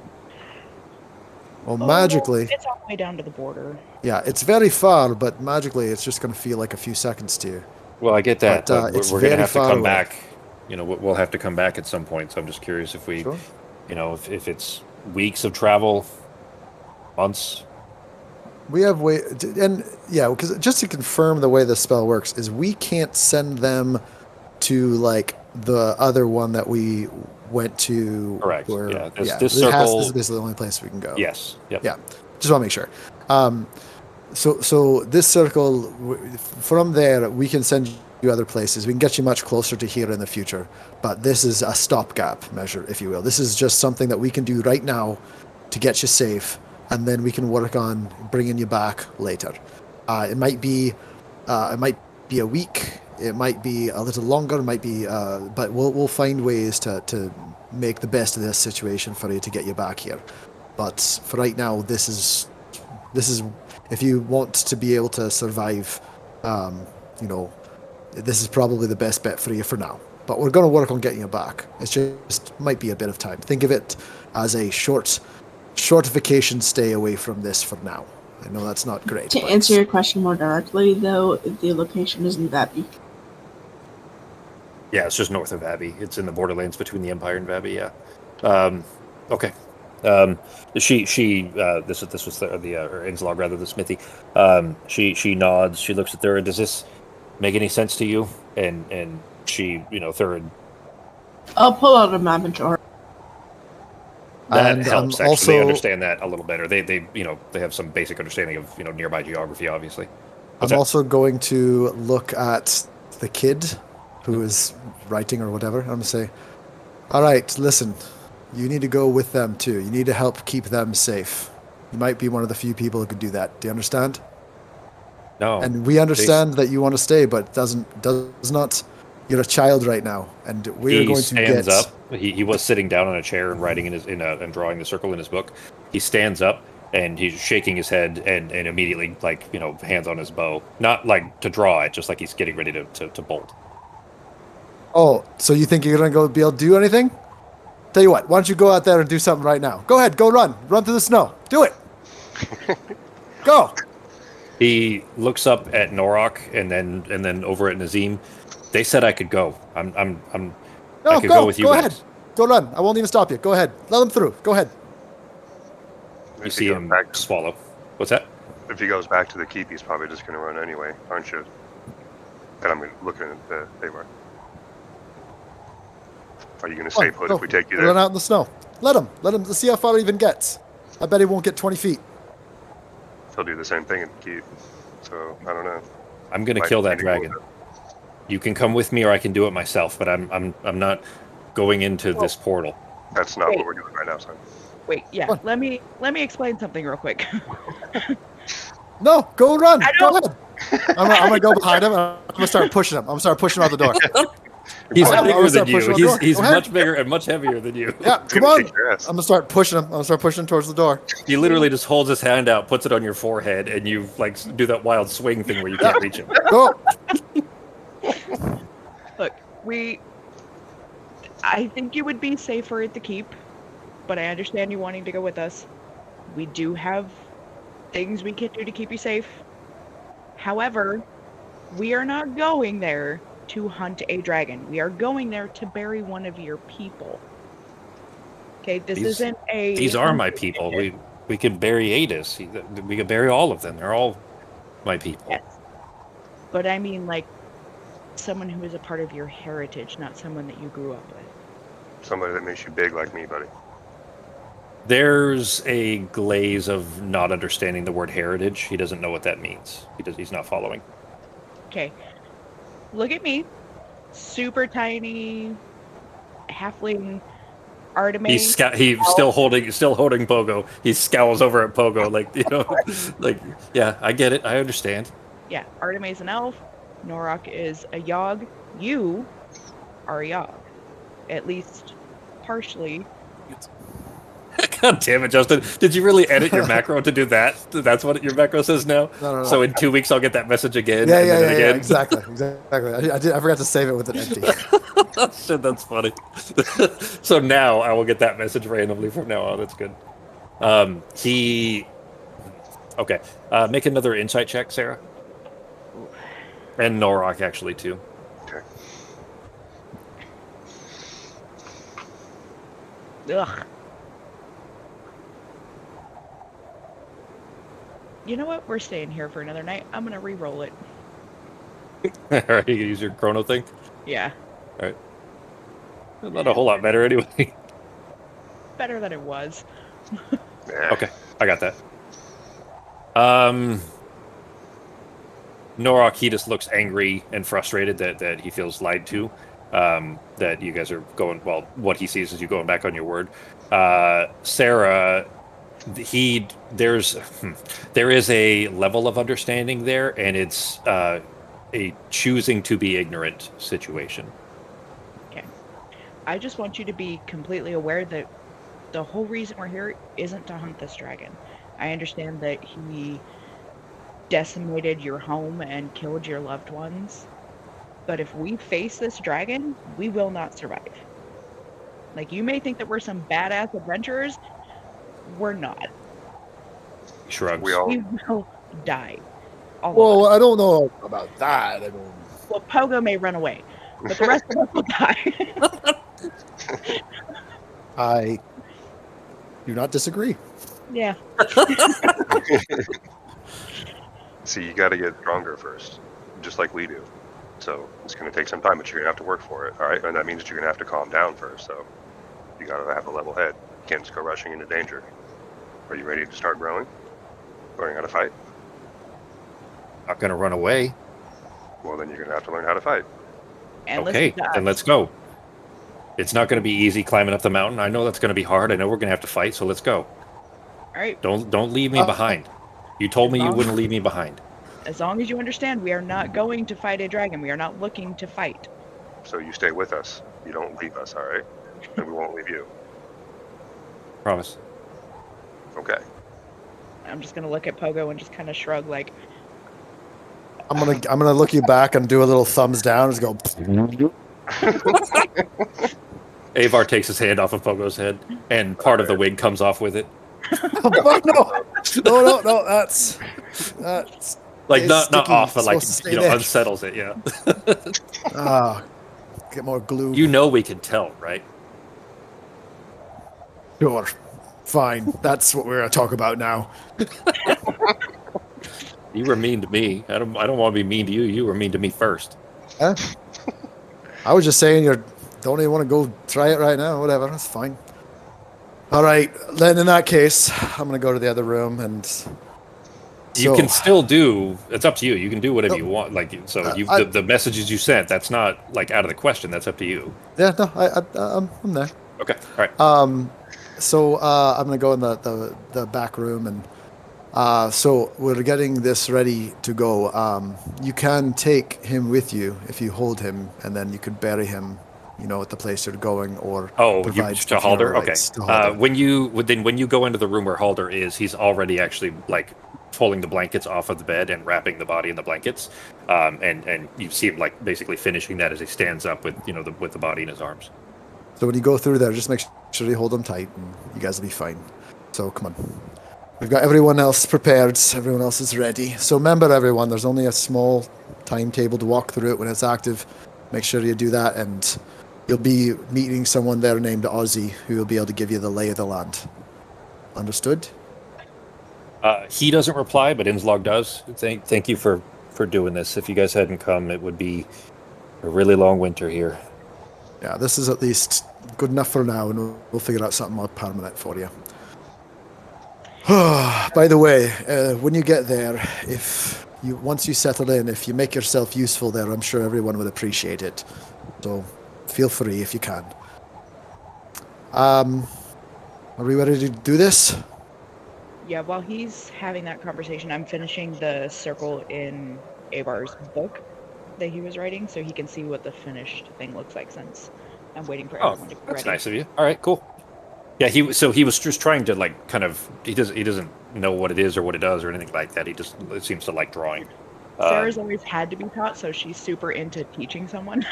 Speaker 3: Well, magically,
Speaker 5: It's all the way down to the border.
Speaker 3: yeah, it's very far, but magically it's just going to feel like a few seconds to you.
Speaker 1: Well, I get that,
Speaker 3: But,
Speaker 1: but
Speaker 3: it's
Speaker 1: we're going to
Speaker 3: very
Speaker 1: have to
Speaker 3: far
Speaker 1: come
Speaker 3: away.
Speaker 1: back. We'll have to come back at some point. So I'm just curious if we,
Speaker 3: Sure.
Speaker 1: if it's weeks of travel, months.
Speaker 3: We have because just to confirm the way the spell works is we can't send them to like the other one that we went to.
Speaker 1: Correct.
Speaker 3: Where,
Speaker 1: Yeah. This
Speaker 3: this
Speaker 1: circle.
Speaker 3: is basically the only place we can go.
Speaker 1: Yes. Yep.
Speaker 3: Yeah. just want to make sure. So this circle, from there, we can send you other places. We can get you much closer to here in the future. But this is a stopgap measure, if you will. This is just something that we can do right now to get you safe, and then we can work on bringing you back later. It might be a week. It might be a little longer. It might be, but we'll find ways to make the best of this situation for you to get you back here. But for right now, this is if you want to be able to survive, this is probably the best bet for you for now. But we're going to work on getting you back. It's just might be a bit of time. Think of it as a short vacation stay away from this for now. I know that's not great.
Speaker 2: To answer your question more directly, though, the location isn't Abbey.
Speaker 1: Yeah, it's just north of Abbey. It's in the borderlands between the Empire and Abbey. Yeah. Okay. This was the or Inslog, rather, the smithy. She nods. She looks at Thurin. Does this make any sense to you? And she, Thurin.
Speaker 2: I'll pull out a map and show her.
Speaker 1: That
Speaker 3: And
Speaker 1: helps. Actually,
Speaker 3: also,
Speaker 1: they understand that a little better. They have some basic understanding of nearby geography, obviously.
Speaker 3: I'm also going to look at the kid who is writing or whatever. I'm going to say, all right, listen, you need to go with them too. You need to help keep them safe. You might be one of the few people who could do that. Do you understand?
Speaker 1: No.
Speaker 3: And we understand that you want to stay, but does not. You're a child right now, and we're going to get.
Speaker 1: He stands up. He was sitting down on a chair and writing and drawing the circle in his book. He stands up and he's shaking his head and immediately, hands on his bow, not like to draw it, just like he's getting ready to bolt.
Speaker 3: Oh, so you think you're going to be able to do anything? Tell you what, why don't you go out there and do something right now? Go ahead, go run through the snow. Do it. Go.
Speaker 1: He looks up at Norok and then over at Nazim. They said I could go. I could go with you
Speaker 3: Go
Speaker 1: guys.
Speaker 3: ahead. Go run. I won't even stop you. Go ahead. Let them through. Go ahead.
Speaker 1: You see him swallow. What's that?
Speaker 4: If he goes back to the keep, he's probably just going to run anyway, aren't you? And I'm looking at the Hayward. Are you going to stay put if we take you there?
Speaker 3: Run out in the snow. Let him. Let's see how far he even gets. I bet he won't get 20 feet.
Speaker 4: He'll do the same thing in the keep. So, I don't know.
Speaker 1: I'm going to kill that dragon. You can come with me, or I can do it myself. But I'm not going into this portal.
Speaker 4: That's not what we're doing right now, son.
Speaker 5: Wait, yeah. Let me explain something real quick.
Speaker 3: No, go run. Go ahead. I'm gonna go behind him. I'm gonna start pushing him. I'm gonna start pushing him out the door.
Speaker 1: He's bigger than you. He's
Speaker 3: Go ahead.
Speaker 1: much bigger and much heavier than you.
Speaker 3: Yeah, come on. I'm gonna start pushing him. I'm gonna start pushing him towards the door.
Speaker 1: He literally just holds his hand out, puts it on your forehead, and you do that wild swing thing where you can't reach him.
Speaker 3: Go.
Speaker 5: Look, I think you would be safer at the keep, but I understand you wanting to go with us. We do have things we can do to keep you safe. However, we are not going there to hunt a dragon. We are going there to bury one of your people. Okay, isn't a...
Speaker 1: These are my people. We can bury Adis. We can bury all of them. They're all my people.
Speaker 5: Yes. But I mean, someone who is a part of your heritage, not someone that you grew up with.
Speaker 4: Somebody that makes you big like me, buddy.
Speaker 1: There's a glaze of not understanding the word heritage. He doesn't know what that means. He's not following.
Speaker 5: Okay. Look at me. Super tiny halfling Artemis.
Speaker 1: He's still holding Pogo. He scowls over at Pogo yeah, I get it. I understand.
Speaker 5: Yeah, Artemis an elf. Norok is a Yogg. You are a Yogg. At least partially.
Speaker 1: God damn it, Justin. Did you really edit your macro to do that? That's what your macro says now?
Speaker 3: No.
Speaker 1: So in 2 weeks I'll get that message again.
Speaker 3: Yeah, exactly. I forgot to save it with an empty.
Speaker 1: Shit, that's funny. So now I will get that message randomly from now on. That's good. Okay. Make another insight check, Sarah. And Norok, actually, too.
Speaker 4: Okay.
Speaker 5: Ugh. You know what? We're staying here for another night. I'm gonna re-roll it.
Speaker 1: Alright, you can use your chrono thing?
Speaker 5: Yeah.
Speaker 1: Alright. Not a whole lot better, anyway.
Speaker 5: Better than it was.
Speaker 4: Yeah.
Speaker 1: Okay, I got that. Norok, he just looks angry and frustrated that he feels lied to. That you guys are going, well, what he sees is you going back on your word. Sarah, there is a level of understanding there, and it's a choosing to be ignorant situation.
Speaker 5: Okay. I just want you to be completely aware that the whole reason we're here isn't to hunt this dragon. I understand that he decimated your home and killed your loved ones. But if we face this dragon, we will not survive. Like, you may think that we're some badass adventurers. We're not.
Speaker 1: Shrugs.
Speaker 4: We all
Speaker 5: We will die. All of
Speaker 3: Well,
Speaker 5: us.
Speaker 3: I don't know about that. I mean,
Speaker 5: Well, Pogo may run away, but the rest of us will die.
Speaker 3: I do not disagree.
Speaker 5: Yeah.
Speaker 4: see. You got to get stronger first, just like we do. So it's going to take some time, but you're going to have to work for it. All right, and that means that you're going to have to calm down first. So you got to have a level head. You can't just go rushing into danger. Are you ready to start growing? Learning how to fight?
Speaker 1: Not going to run away.
Speaker 4: Well, then you're going to have to learn how to fight.
Speaker 5: And
Speaker 1: Okay,
Speaker 5: listen to us.
Speaker 1: then let's go. It's not going to be easy climbing up the mountain. I know that's going to be hard. I know we're going to have to fight, so let's go.
Speaker 5: All right.
Speaker 1: Don't leave me behind. You told me you wouldn't leave me behind.
Speaker 5: As long as you understand, we are not going to fight a dragon. We are not looking to fight.
Speaker 4: So you stay with us. You don't leave us, all right? And we won't leave you.
Speaker 1: Promise.
Speaker 4: Okay.
Speaker 5: I'm just gonna look at Pogo and just kind of shrug, like,
Speaker 3: I'm gonna look you back and do a little thumbs down and just go.
Speaker 1: Avar takes his hand off of Pogo's head, and part of the wig comes off with it.
Speaker 3: No. That's
Speaker 1: Like
Speaker 3: It's
Speaker 1: not
Speaker 3: sticky.
Speaker 1: off, but
Speaker 3: It's
Speaker 1: like
Speaker 3: supposed to stay there.
Speaker 1: unsettles it. Yeah.
Speaker 3: get more glue.
Speaker 1: You know we can tell, right?
Speaker 3: Sure, fine. That's what we're gonna talk about now.
Speaker 1: You were mean to me. I don't want to be mean to you. You were mean to me first.
Speaker 3: Huh? I was just saying you don't even want to go try it right now. Whatever, that's fine. All right, then in that case, I'm gonna go to the other room and.
Speaker 1: You can still do. It's up to you. You can do whatever
Speaker 3: No.
Speaker 1: you want. Like so,
Speaker 3: I-
Speaker 1: the messages you sent. That's not like out of the question. That's up to you.
Speaker 3: Yeah, no, I'm there.
Speaker 1: Okay. All right.
Speaker 3: So I'm gonna go in the back room and so we're getting this ready to go. You can take him with you if you hold him, and then you could bury him, at the place you're going, or
Speaker 1: Oh,
Speaker 3: provide
Speaker 1: to Halder. Okay.
Speaker 3: rites to Halder.
Speaker 1: When you go into the room where Halder is, he's already actually like pulling the blankets off of the bed and wrapping the body in the blankets. And you see him like basically finishing that as he stands up with with the body in his arms.
Speaker 3: So when you go through there, just make sure you hold him tight, and you guys will be fine. So come on. We've got everyone else prepared. Everyone else is ready. So remember, everyone, there's only a small timetable to walk through it when it's active. Make sure you do that, and you'll be meeting someone there named Ozzy who will be able to give you the lay of the land. Understood?
Speaker 1: He doesn't reply, but Inslog does. Thank you for doing this. If you guys hadn't come, it would be a really long winter here.
Speaker 3: Yeah, this is at least good enough for now, and we'll figure out something more permanent for you. By the way, when you get there, once you settle in, if you make yourself useful there, I'm sure everyone would appreciate it. So feel free if you can. Are we ready to do this?
Speaker 5: yeah, while he's having that conversation, I'm finishing the circle in Avar's book that he was writing, so he can see what the finished thing looks like, since I'm waiting for everyone to be
Speaker 1: That's
Speaker 5: ready.
Speaker 1: nice of you. All right, cool. Yeah, he was just trying to like kind of he doesn't know what it is or what it does or anything like that. It seems to like drawing.
Speaker 5: Sarah's always had to be taught, so she's super into teaching someone.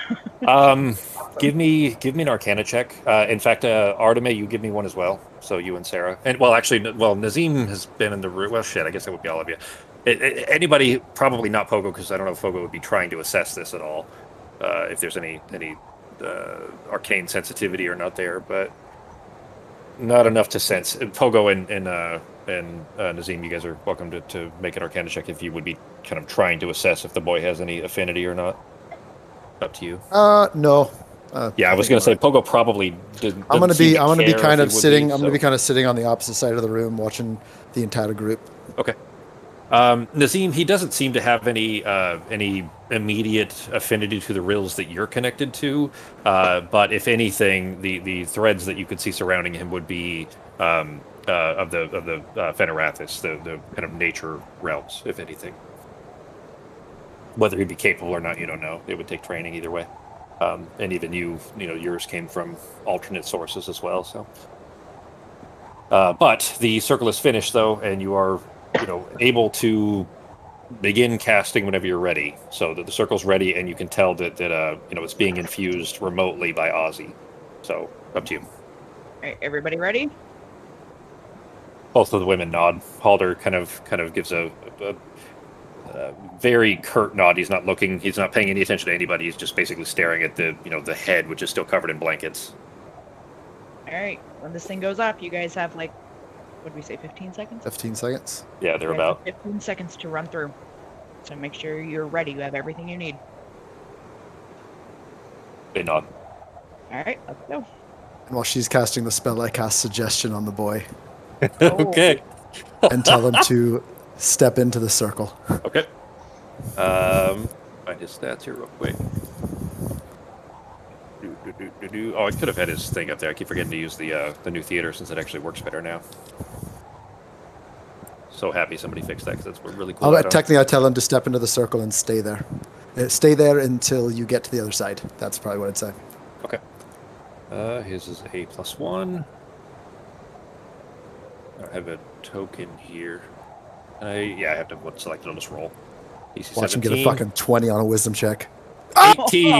Speaker 1: Give me an Arcana check. In fact, Arteme, you give me one as well. So you and Sarah, and Nazim has been in the room. Well, shit, I guess that would be all of you. Anybody, probably not Pogo, because I don't know if Pogo would be trying to assess this at all. If there's any arcane sensitivity or not there, but not enough to sense. Pogo and Nazim, you guys are welcome to make an Arcana check if you would be kind of trying to assess if the boy has any affinity or not. Up to you.
Speaker 3: No.
Speaker 1: Yeah, I was going to say Pogo probably didn't.
Speaker 3: I'm gonna be kind of sitting.
Speaker 1: So.
Speaker 3: I'm gonna be kind of sitting on the opposite side of the room, watching the entire group.
Speaker 1: Okay. Nazim, he doesn't seem to have any immediate affinity to the rills that you're connected to, but if anything, the threads that you could see surrounding him would be of the Fenerathis, the kind of nature realms, if anything. Whether he'd be capable or not, you don't know. It would take training either way. And even yours came from alternate sources as well. So, but the circle is finished though, and you are, able to begin casting whenever you're ready. So that the circle's ready, and you can tell that it's being infused remotely by Ozzy. So up to you.
Speaker 5: All right, everybody ready?
Speaker 1: Both of the women nod. Halder kind of gives a very curt nod. He's not looking. He's not paying any attention to anybody. He's just basically staring at the head, which is still covered in blankets.
Speaker 5: All right, when this thing goes up, you guys have what did we say, 15 seconds?
Speaker 3: 15 seconds.
Speaker 1: Yeah, they're
Speaker 5: You guys
Speaker 1: about.
Speaker 5: have 15 seconds to run through. So make sure you're ready. You have everything you need.
Speaker 1: They nod.
Speaker 5: All right, let's go.
Speaker 3: And while she's casting the spell, I cast suggestion on the boy
Speaker 1: Okay.
Speaker 3: and tell him to step into the circle.
Speaker 1: Okay. Find his stats here real quick. Oh, I could have had his thing up there. I keep forgetting to use the new theater since it actually works better now. So happy somebody fixed that because that's really cool.
Speaker 3: Technically, I tell him to step into the circle and stay there. Stay there until you get to the other side. That's probably what I'd say.
Speaker 1: Okay. His is a +1. I have a token here. I have to select it. I'll just roll. DC
Speaker 3: Watch
Speaker 1: 17.
Speaker 3: him get a fucking 20 on a wisdom check.
Speaker 1: 18.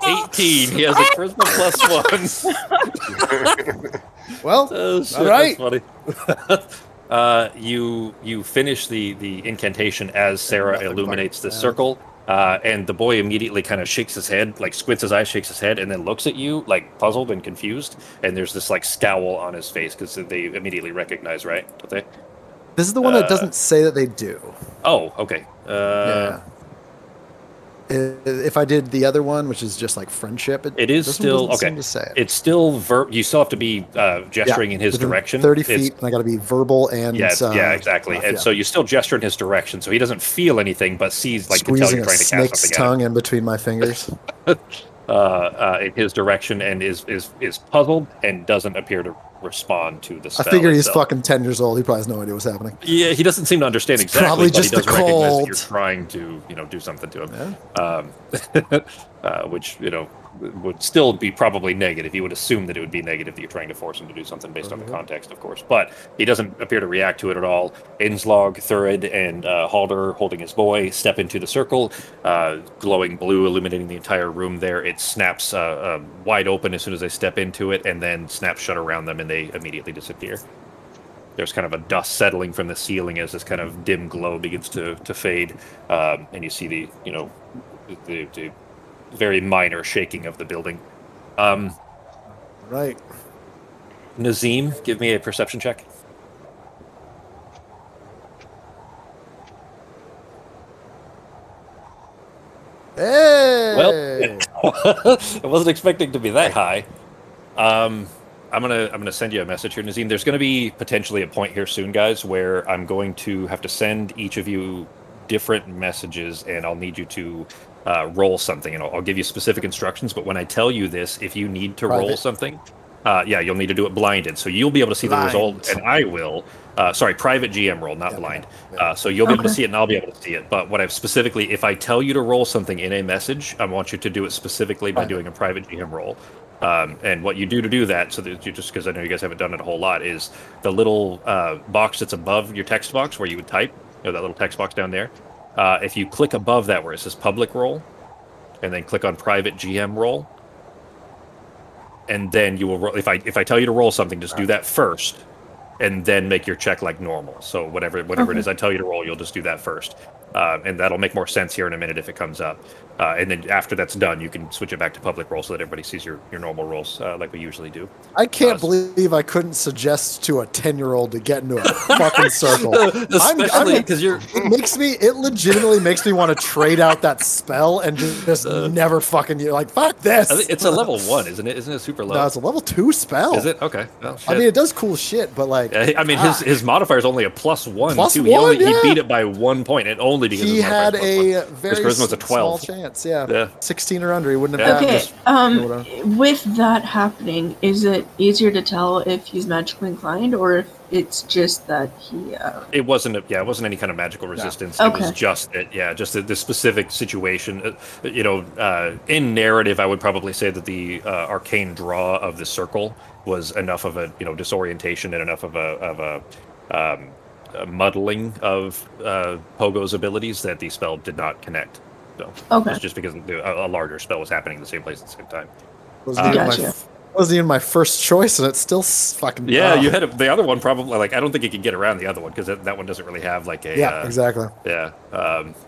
Speaker 1: 18. He has a charisma +1.
Speaker 3: Well,
Speaker 1: Oh, shit,
Speaker 3: all right.
Speaker 1: That's funny. You finish the incantation as Sarah
Speaker 3: nothing
Speaker 1: illuminates the
Speaker 3: fucking
Speaker 1: circle, and the boy immediately kind of shakes his head, squints his eyes, shakes his head, and then looks at you, puzzled and confused. And there's this scowl on his face because they immediately recognize, right? Don't they?
Speaker 3: This is the one that doesn't say that they do.
Speaker 1: Oh, okay.
Speaker 3: Yeah. If I did the other one, which is just friendship,
Speaker 1: It is
Speaker 3: this one
Speaker 1: still
Speaker 3: doesn't
Speaker 1: okay.
Speaker 3: seem to say it.
Speaker 1: It's still you still have to be gesturing in his
Speaker 3: within
Speaker 1: direction.
Speaker 3: 30
Speaker 1: It's-
Speaker 3: feet, and I got to be verbal and
Speaker 1: Yeah, exactly. And so you still gesture in his direction, so he doesn't feel anything, but sees can tell
Speaker 3: squeezing
Speaker 1: you're
Speaker 3: a
Speaker 1: trying to cast
Speaker 3: snake's
Speaker 1: something
Speaker 3: tongue in between my fingers.
Speaker 1: in his direction, and is puzzled and doesn't appear to respond to the
Speaker 3: I
Speaker 1: spell.
Speaker 3: figure he's
Speaker 1: itself.
Speaker 3: fucking 10 years old. He probably has no idea what's happening.
Speaker 1: Yeah, he doesn't seem to understand
Speaker 3: It's
Speaker 1: exactly,
Speaker 3: probably
Speaker 1: but
Speaker 3: just
Speaker 1: he does
Speaker 3: the
Speaker 1: recognize that
Speaker 3: cold.
Speaker 1: you're trying to do something to him. Which would still be probably negative. You would assume that it would be negative that you're trying to force him to do something based on the context, of course. But he doesn't appear to react to it at all. Inslog, Thurid, and Halder, holding his boy, step into the circle. Glowing blue illuminating the entire room there. It snaps wide open as soon as they step into it, and then snaps shut around them, and they immediately disappear. There's kind of a dust settling from the ceiling as this kind of dim glow begins to fade, and you see the very minor shaking of the building.
Speaker 3: Right.
Speaker 1: Nazim, give me a perception check.
Speaker 3: Hey!
Speaker 1: Well, I wasn't expecting to be that high. I'm gonna send you a message here, Nazim. There's gonna be potentially a point here soon, guys, where I'm going to have to send each of you different messages, and I'll need you to roll something, and I'll give you specific instructions. But when I tell you this, if you need to roll
Speaker 3: Private.
Speaker 1: something, you'll need to do it blinded. So you'll be able to see the result, and I will. Sorry, private GM roll, not blind. So you'll be able to see it, and I'll be able to see it. But what I've specifically, if I tell you to roll something in a message, I want you to do it specifically by doing a private GM roll. And what you do to do that, so that just because I know you guys haven't done it a whole lot, is the little box that's above your text box where you would type, that little text box down there. If you click above that where it says public roll, and then click on private GM roll, and then you will roll. If I tell you to roll something, just do that first, and then make your check like normal. So whatever it is I tell you to roll, you'll just do that first, and that'll make more sense here in a minute if it comes up. And then after that's done, you can switch it back to public roll so that everybody sees your normal rolls like we usually do.
Speaker 3: I can't believe I couldn't suggest to a 10-year-old to get into a fucking circle.
Speaker 1: Especially because you're.
Speaker 3: It legitimately makes me want to trade out that spell and just never fucking like fuck this.
Speaker 1: I think it's a level 1, isn't it? Isn't it super low?
Speaker 3: No, it's a level 2 spell.
Speaker 1: Is it? Okay. Well, shit.
Speaker 3: I mean, it does cool shit, but like,
Speaker 1: I mean, his modifier is only a +1
Speaker 3: Plus
Speaker 1: too.
Speaker 3: one,
Speaker 1: He
Speaker 3: yeah.
Speaker 1: beat it by 1 point, and only because
Speaker 3: he
Speaker 1: his
Speaker 3: had
Speaker 1: modifier is
Speaker 3: a
Speaker 1: +1.
Speaker 3: very
Speaker 1: His charisma's a 12.
Speaker 3: small chance. Yeah.
Speaker 1: Yeah.
Speaker 3: 16 or under, he wouldn't have.
Speaker 2: Okay,
Speaker 3: just, whatever.
Speaker 2: with that happening, is it easier to tell if he's magically inclined or if it's just that he?
Speaker 1: It wasn't. It wasn't any kind of magical resistance.
Speaker 2: Okay.
Speaker 1: It was just the specific situation. In narrative, I would probably say that the arcane draw of the circle was enough of a disorientation and enough of a muddling of Pogo's abilities that the spell did not connect. So
Speaker 2: Okay.
Speaker 1: it's just because a larger spell was happening in the same place at the same time.
Speaker 2: Gotcha.
Speaker 3: Wasn't even my first choice, and it's still fucking.
Speaker 1: Yeah, you had the other one probably. Like, I don't think you could get around the other one because that one doesn't really have like a.
Speaker 3: Yeah, exactly.
Speaker 1: Yeah.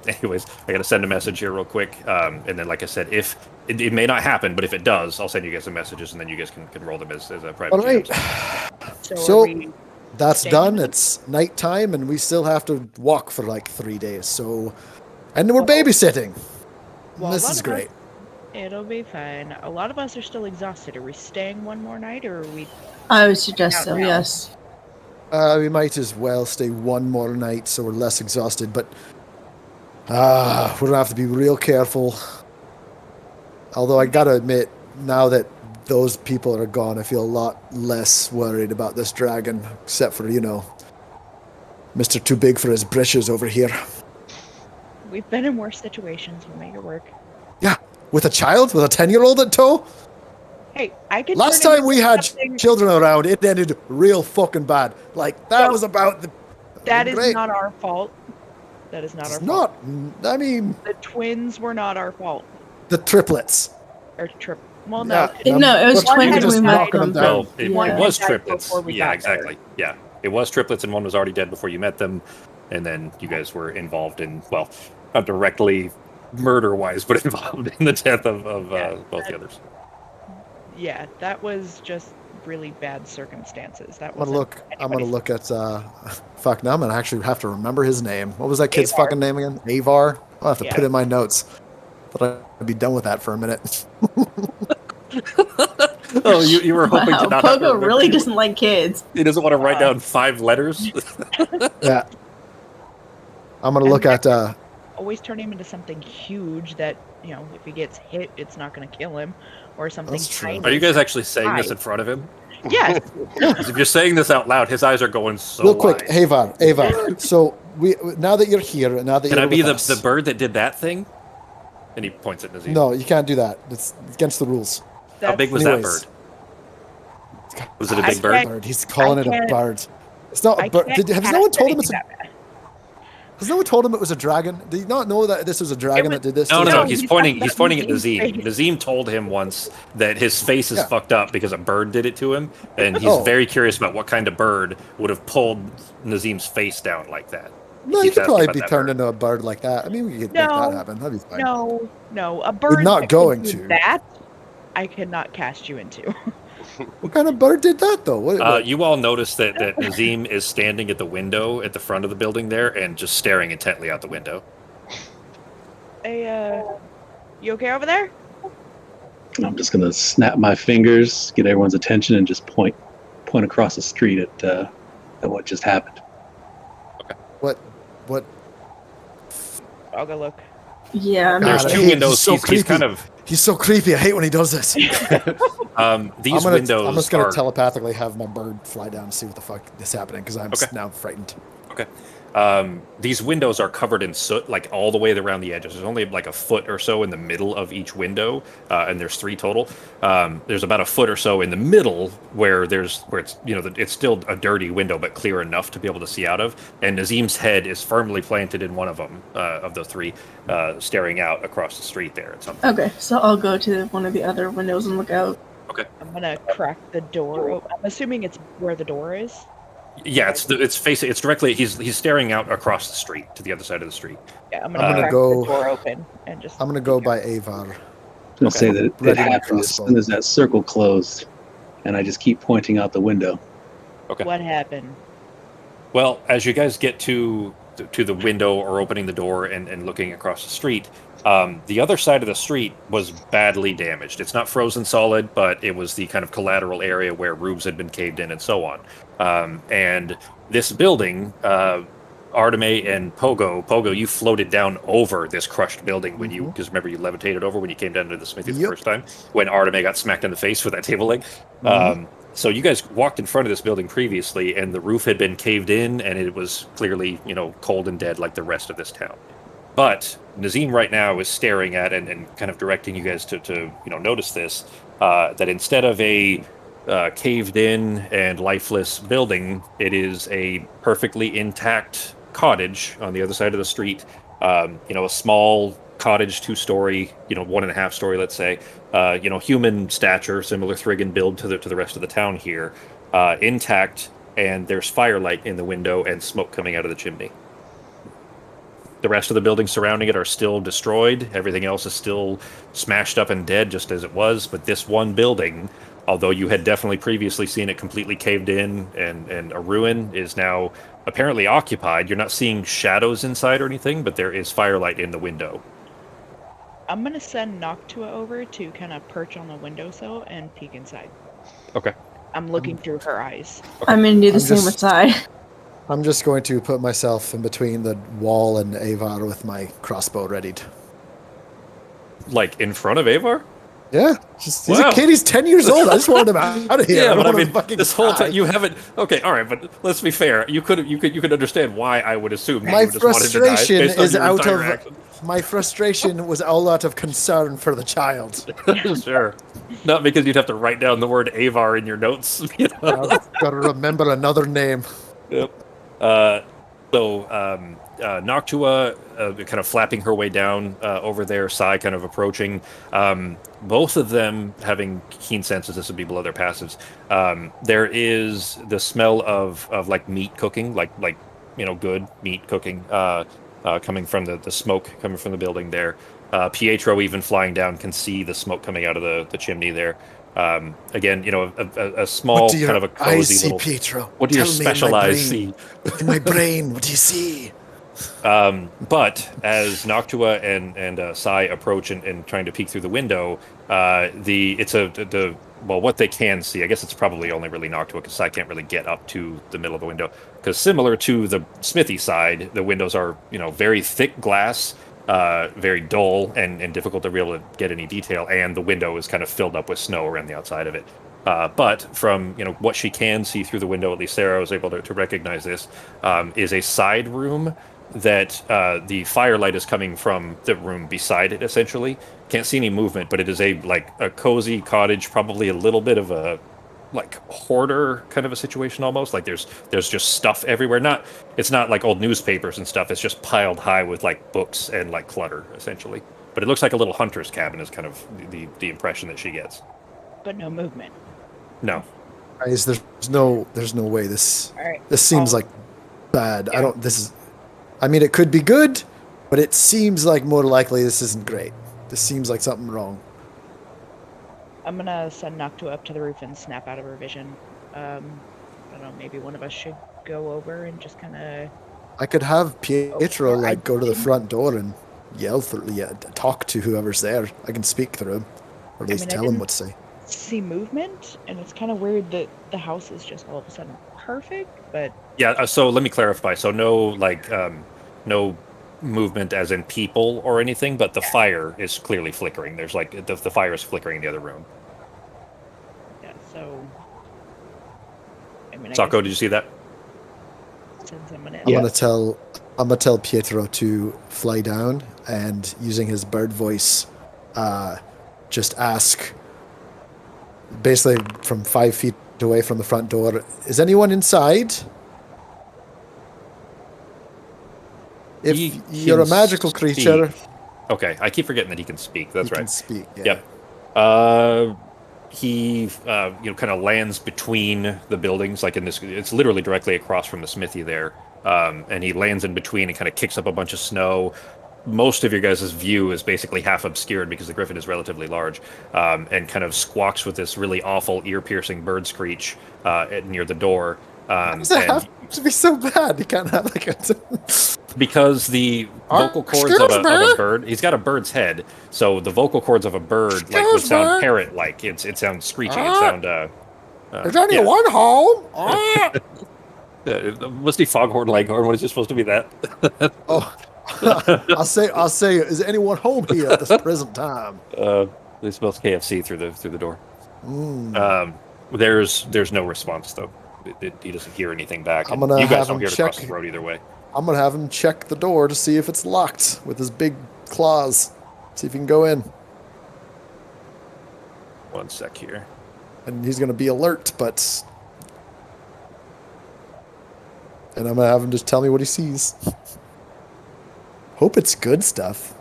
Speaker 1: Anyways, I got to send a message here real quick, and then, like I said, if it may not happen, but if it does, I'll send you guys some messages, and then you guys can roll them as a private.
Speaker 3: All right.
Speaker 5: So,
Speaker 3: So-
Speaker 5: are we
Speaker 3: That's
Speaker 5: staying
Speaker 3: done.
Speaker 5: with
Speaker 3: It's nighttime, and we still have to walk for like 3 days. So, and we're babysitting.
Speaker 5: Well,
Speaker 3: This
Speaker 5: a lot
Speaker 3: is
Speaker 5: of
Speaker 3: great.
Speaker 5: It'll be fine. A lot of us are still exhausted. Are we staying one more night, or are we?
Speaker 2: I would suggest so.
Speaker 5: Out now.
Speaker 2: Yes.
Speaker 3: We might as well stay one more night so we're less exhausted, but we're gonna have to be real careful. Although I gotta admit, now that those people are gone, I feel a lot less worried about this dragon, except for, Mr. Too Big for his britches over here.
Speaker 5: We've been in worse situations. We'll make it work.
Speaker 3: Yeah, with a child, with a 10-year-old at tow.
Speaker 5: Hey, I can.
Speaker 3: Last
Speaker 5: turn
Speaker 3: time
Speaker 5: into
Speaker 3: we had
Speaker 5: something-
Speaker 3: children around, it ended real fucking bad. Like, that
Speaker 5: So,
Speaker 3: was about the...
Speaker 5: That is
Speaker 3: great.
Speaker 5: not our fault. That is not our
Speaker 3: It's
Speaker 5: fault.
Speaker 3: not, I mean,
Speaker 5: The twins were not our fault.
Speaker 3: the triplets.
Speaker 5: Or Well,
Speaker 3: Yeah,
Speaker 5: no.
Speaker 2: No, it was
Speaker 3: but
Speaker 5: twins
Speaker 3: we
Speaker 5: when
Speaker 3: just
Speaker 5: we met
Speaker 3: knocking them
Speaker 2: them.
Speaker 3: down.
Speaker 1: Well, it
Speaker 2: Yeah.
Speaker 1: was
Speaker 5: Died
Speaker 1: triplets.
Speaker 5: before we
Speaker 1: Yeah,
Speaker 5: got
Speaker 1: exactly. Yeah, it was triplets, and one was already dead before you met them, and then you guys were involved in, well, not directly murder-wise, but involved in the death of both the others.
Speaker 5: Yeah, that was just really bad circumstances. That
Speaker 3: I'm gonna
Speaker 5: wasn't
Speaker 3: look
Speaker 5: anybody's-
Speaker 3: at fuck, now I'm gonna actually have to remember his name. What was that kid's
Speaker 5: Avar.
Speaker 3: fucking name again? Avar? I'll have to
Speaker 5: Yeah.
Speaker 3: put it in my notes. But I'd be done with that for a minute.
Speaker 1: Oh, you were hoping
Speaker 2: Wow,
Speaker 1: to not have to
Speaker 2: Pogo
Speaker 1: remember.
Speaker 2: really doesn't like kids.
Speaker 1: He doesn't want to write down 5 letters.
Speaker 3: Yeah. I'm gonna look at
Speaker 5: Always turn him into something huge that, if he gets hit, it's not going to kill him, or something
Speaker 3: That's true.
Speaker 5: tiny.
Speaker 1: Are you guys actually saying this in front of him?
Speaker 5: Yes.
Speaker 1: Because if you're saying this out loud, his eyes are going so
Speaker 3: real quick,
Speaker 1: wide.
Speaker 3: Avar. So now that you're here, and now that
Speaker 1: Can
Speaker 3: you're
Speaker 1: I be
Speaker 3: with us,
Speaker 1: the bird that did that thing? And he points at Nazim.
Speaker 3: No, you can't do that. It's against the rules.
Speaker 1: How big was
Speaker 3: Anyways.
Speaker 1: that bird? Was it a
Speaker 5: I
Speaker 1: big bird?
Speaker 5: can't-
Speaker 3: Bird. He's calling
Speaker 5: I
Speaker 3: it a
Speaker 5: can't-
Speaker 3: bird. It's not
Speaker 5: I
Speaker 3: a bird.
Speaker 5: can't
Speaker 3: Has
Speaker 5: cast
Speaker 3: no one told him
Speaker 5: anything
Speaker 3: it's a?
Speaker 5: that bad.
Speaker 3: Has no one told him it was a dragon? Did you not know that this was a dragon that did this?
Speaker 1: No,
Speaker 3: to
Speaker 1: no,
Speaker 3: him?
Speaker 1: he's
Speaker 5: he's
Speaker 1: pointing.
Speaker 5: talking
Speaker 1: He's
Speaker 5: about
Speaker 1: pointing at
Speaker 5: Nazim's
Speaker 1: Nazim.
Speaker 5: face.
Speaker 1: Nazim told him once that his face is
Speaker 3: Yeah.
Speaker 1: fucked up because a bird did it to him, and he's
Speaker 3: Oh.
Speaker 1: very curious about what kind of bird would have pulled Nazim's face down like that.
Speaker 3: No,
Speaker 1: He
Speaker 3: you
Speaker 1: keeps
Speaker 3: could
Speaker 1: asking
Speaker 3: probably
Speaker 1: about
Speaker 3: be
Speaker 1: that
Speaker 3: turned
Speaker 1: bird.
Speaker 3: into a bird like that. I mean, we could make
Speaker 5: No.
Speaker 3: that happen. That'd be fine.
Speaker 5: No, a bird.
Speaker 3: not
Speaker 5: that
Speaker 3: going
Speaker 5: can do
Speaker 3: to.
Speaker 5: that. I cannot cast you into.
Speaker 3: What kind of bird did that though? What,
Speaker 1: You all notice that Nazim is standing at the window at the front of the building there and just staring intently out the window.
Speaker 5: Hey, you okay over there?
Speaker 6: I'm just gonna snap my fingers, get everyone's attention, and just point across the street at what just happened.
Speaker 3: what?
Speaker 5: I'll go look.
Speaker 2: Yeah, I'm
Speaker 1: There's
Speaker 3: God, I
Speaker 1: two
Speaker 3: hate-
Speaker 1: windows.
Speaker 3: he's so
Speaker 1: He's
Speaker 3: creepy.
Speaker 1: kind of
Speaker 3: He's so creepy. I hate when he does this.
Speaker 1: these
Speaker 3: I'm
Speaker 1: windows
Speaker 3: just gonna
Speaker 1: are
Speaker 3: telepathically have my bird fly down and see what the fuck is happening because I'm
Speaker 1: Okay.
Speaker 3: now frightened.
Speaker 1: okay. These windows are covered in soot, like all the way around the edges. There's only like a foot or so in the middle of each window, and there's 3 total. There's about a foot or so in the middle where it's it's still a dirty window, but clear enough to be able to see out of. And Nazim's head is firmly planted in one of them, of the 3, staring out across the street there at something.
Speaker 2: okay. So I'll go to one of the other windows and look out.
Speaker 5: I'm gonna crack the door. I'm assuming it's where the door is.
Speaker 1: Yeah, it's directly. He's staring out across the street to the other side of the street.
Speaker 5: Yeah, I'm
Speaker 3: I'm gonna
Speaker 5: crack
Speaker 3: go-
Speaker 5: the door open and just.
Speaker 3: I'm gonna go by Avar.
Speaker 6: I was gonna say that it
Speaker 3: Ready my
Speaker 6: happened as
Speaker 3: crossbow.
Speaker 6: soon as that circle closed, and I just keep pointing out the window.
Speaker 1: Okay.
Speaker 5: What happened?
Speaker 1: Well, as you guys get to the window or opening the door and looking across the street, the other side of the street was badly damaged. It's not frozen solid, but it was the kind of collateral area where roofs had been caved in and so on. And this building, Arteme and Pogo, you floated down over this crushed building when you, because remember you levitated over when you came down to the smithy the
Speaker 3: Yep.
Speaker 1: first time, when Arteme got smacked in the face with that table leg.
Speaker 3: Mhm.
Speaker 1: So you guys walked in front of this building previously, and the roof had been caved in, and it was clearly, cold and dead like the rest of this town. But Nazim right now is staring at and kind of directing you guys to notice this, that instead of a caved-in and lifeless building, it is a perfectly intact cottage on the other side of the street. A small cottage, 2-story, 1.5-story, let's say. Human stature, similar Thrigan build to the rest of the town here, intact, and there's firelight in the window and smoke coming out of the chimney. The rest of the buildings surrounding it are still destroyed. Everything else is still smashed up and dead, just as it was. But this one building, although you had definitely previously seen it completely caved in and a ruin, is now apparently occupied. You're not seeing shadows inside or anything, but there is firelight in the window.
Speaker 5: I'm gonna send Noctua over to kind of perch on the windowsill and peek inside.
Speaker 1: Okay.
Speaker 5: I'm looking through her eyes.
Speaker 2: I'm gonna do the
Speaker 3: I'm
Speaker 2: same
Speaker 3: just-
Speaker 2: with Sai.
Speaker 3: I'm just going to put myself in between the wall and Avar with my crossbow readied.
Speaker 1: Like in front of Avar?
Speaker 3: Yeah, he's
Speaker 1: Wow.
Speaker 3: a kid. He's 10 years old. I just wanted him out of here.
Speaker 1: Yeah,
Speaker 3: I don't
Speaker 1: but I
Speaker 3: want him
Speaker 1: mean,
Speaker 3: fucking
Speaker 1: this whole
Speaker 3: die.
Speaker 1: time you haven't. Okay, all right, but let's be fair. You could understand why I would assume that
Speaker 3: My
Speaker 1: you just wanted to die
Speaker 3: frustration
Speaker 1: based on
Speaker 3: is
Speaker 1: your
Speaker 3: out
Speaker 1: entire
Speaker 3: of
Speaker 1: action.
Speaker 3: my frustration was all out of concern for the child.
Speaker 1: Sure, not because you'd have to write down the word Avar in your notes.
Speaker 3: I've got to remember another name.
Speaker 1: Yep. Noctua kind of flapping her way down over there, Sai kind of approaching. Both of them having keen senses. This would be below their passives. There is the smell of like meat cooking, like good meat cooking, coming from the smoke coming from the building there. Pietro, even flying down, can see the smoke coming out of the chimney there. Again, a small
Speaker 3: What do your
Speaker 1: kind of a
Speaker 3: eyes
Speaker 1: cozy
Speaker 3: see,
Speaker 1: little.
Speaker 3: Pietro?
Speaker 1: What do your
Speaker 3: Tell me in my
Speaker 1: specialized
Speaker 3: brain.
Speaker 1: see?
Speaker 3: In my brain, what do you see?
Speaker 1: But as Noctua and Sai approach and trying to peek through the window, what they can see, I guess it's probably only really Noctua because Sai can't really get up to the middle of the window. Because similar to the smithy side, the windows are very thick glass, very dull and difficult to be able to get any detail, and the window is kind of filled up with snow around the outside of it. But from what she can see through the window, at least Sarah was able to recognize this, is a side room that the firelight is coming from the room beside it. Essentially, can't see any movement, but it is a cozy cottage, probably a little bit of a hoarder kind of a situation almost. Like there's just stuff everywhere. It's not like old newspapers and stuff. It's just piled high with like books and like clutter essentially. But it looks like a little hunter's cabin is kind of the impression that she gets.
Speaker 5: But no movement.
Speaker 1: No.
Speaker 3: Guys, there's no way this
Speaker 5: All right.
Speaker 3: this seems
Speaker 5: I'll-
Speaker 3: like bad.
Speaker 5: Yeah.
Speaker 3: I mean, it could be good, but it seems like more likely this isn't great. This seems like something wrong.
Speaker 5: I'm gonna send Noctua up to the roof and snap out of her vision. I don't know. Maybe one of us should go over and just kind of.
Speaker 3: I could have Pietro
Speaker 5: I
Speaker 3: go to the
Speaker 5: didn't-
Speaker 3: front door and talk to whoever's there. I can speak through him, or at least
Speaker 5: mean, I
Speaker 3: tell him
Speaker 5: didn't-
Speaker 3: what to say.
Speaker 5: see movement, and it's kind of weird that the house is just all of a sudden perfect, but
Speaker 1: Yeah. So let me clarify. So no no movement as in people or anything, but the fire is clearly flickering. There's the fire is flickering in the other room.
Speaker 5: yeah. So, I mean, I
Speaker 1: Sako,
Speaker 5: guess
Speaker 1: did you see that?
Speaker 5: since I'm
Speaker 6: Yeah.
Speaker 3: I'm gonna tell Pietro to fly down and using his bird voice, just ask. Basically, from 5 feet away from the front door, is anyone inside? If
Speaker 1: He
Speaker 3: you're a
Speaker 1: can
Speaker 3: magical
Speaker 1: speak.
Speaker 3: creature,
Speaker 1: Okay, I keep forgetting that he can speak. That's
Speaker 3: you
Speaker 1: right.
Speaker 3: can speak. Yeah.
Speaker 1: Yep. he kind of lands between the buildings, like in this. It's literally directly across from the smithy there, and he lands in between and kind of kicks up a bunch of snow. Most of your guys' view is basically half obscured because the griffin is relatively large, and kind of squawks with this really awful ear-piercing bird screech near the door.
Speaker 3: Why does it have to be so bad? You can't have like a...
Speaker 1: Because the vocal cords of a bird, he's got a bird's head, so the vocal cords of a bird like would sound parrot-like. It sounds screechy. It sound.
Speaker 3: There's only one home.
Speaker 1: Musty foghorn leghorn. What is it supposed to be? That?
Speaker 3: Oh, I'll say. Is anyone home here at this present time?
Speaker 1: They smells KFC through the door. There's no response though. He doesn't hear anything back.
Speaker 3: I'm gonna
Speaker 1: you guys
Speaker 3: have
Speaker 1: don't
Speaker 3: him
Speaker 1: hear it
Speaker 3: check.
Speaker 1: across the road either way.
Speaker 3: I'm gonna have him check the door to see if it's locked with his big claws. See if he can go in.
Speaker 1: One sec here.
Speaker 3: And he's gonna be alert, and I'm gonna have him just tell me what he sees. Hope it's good stuff.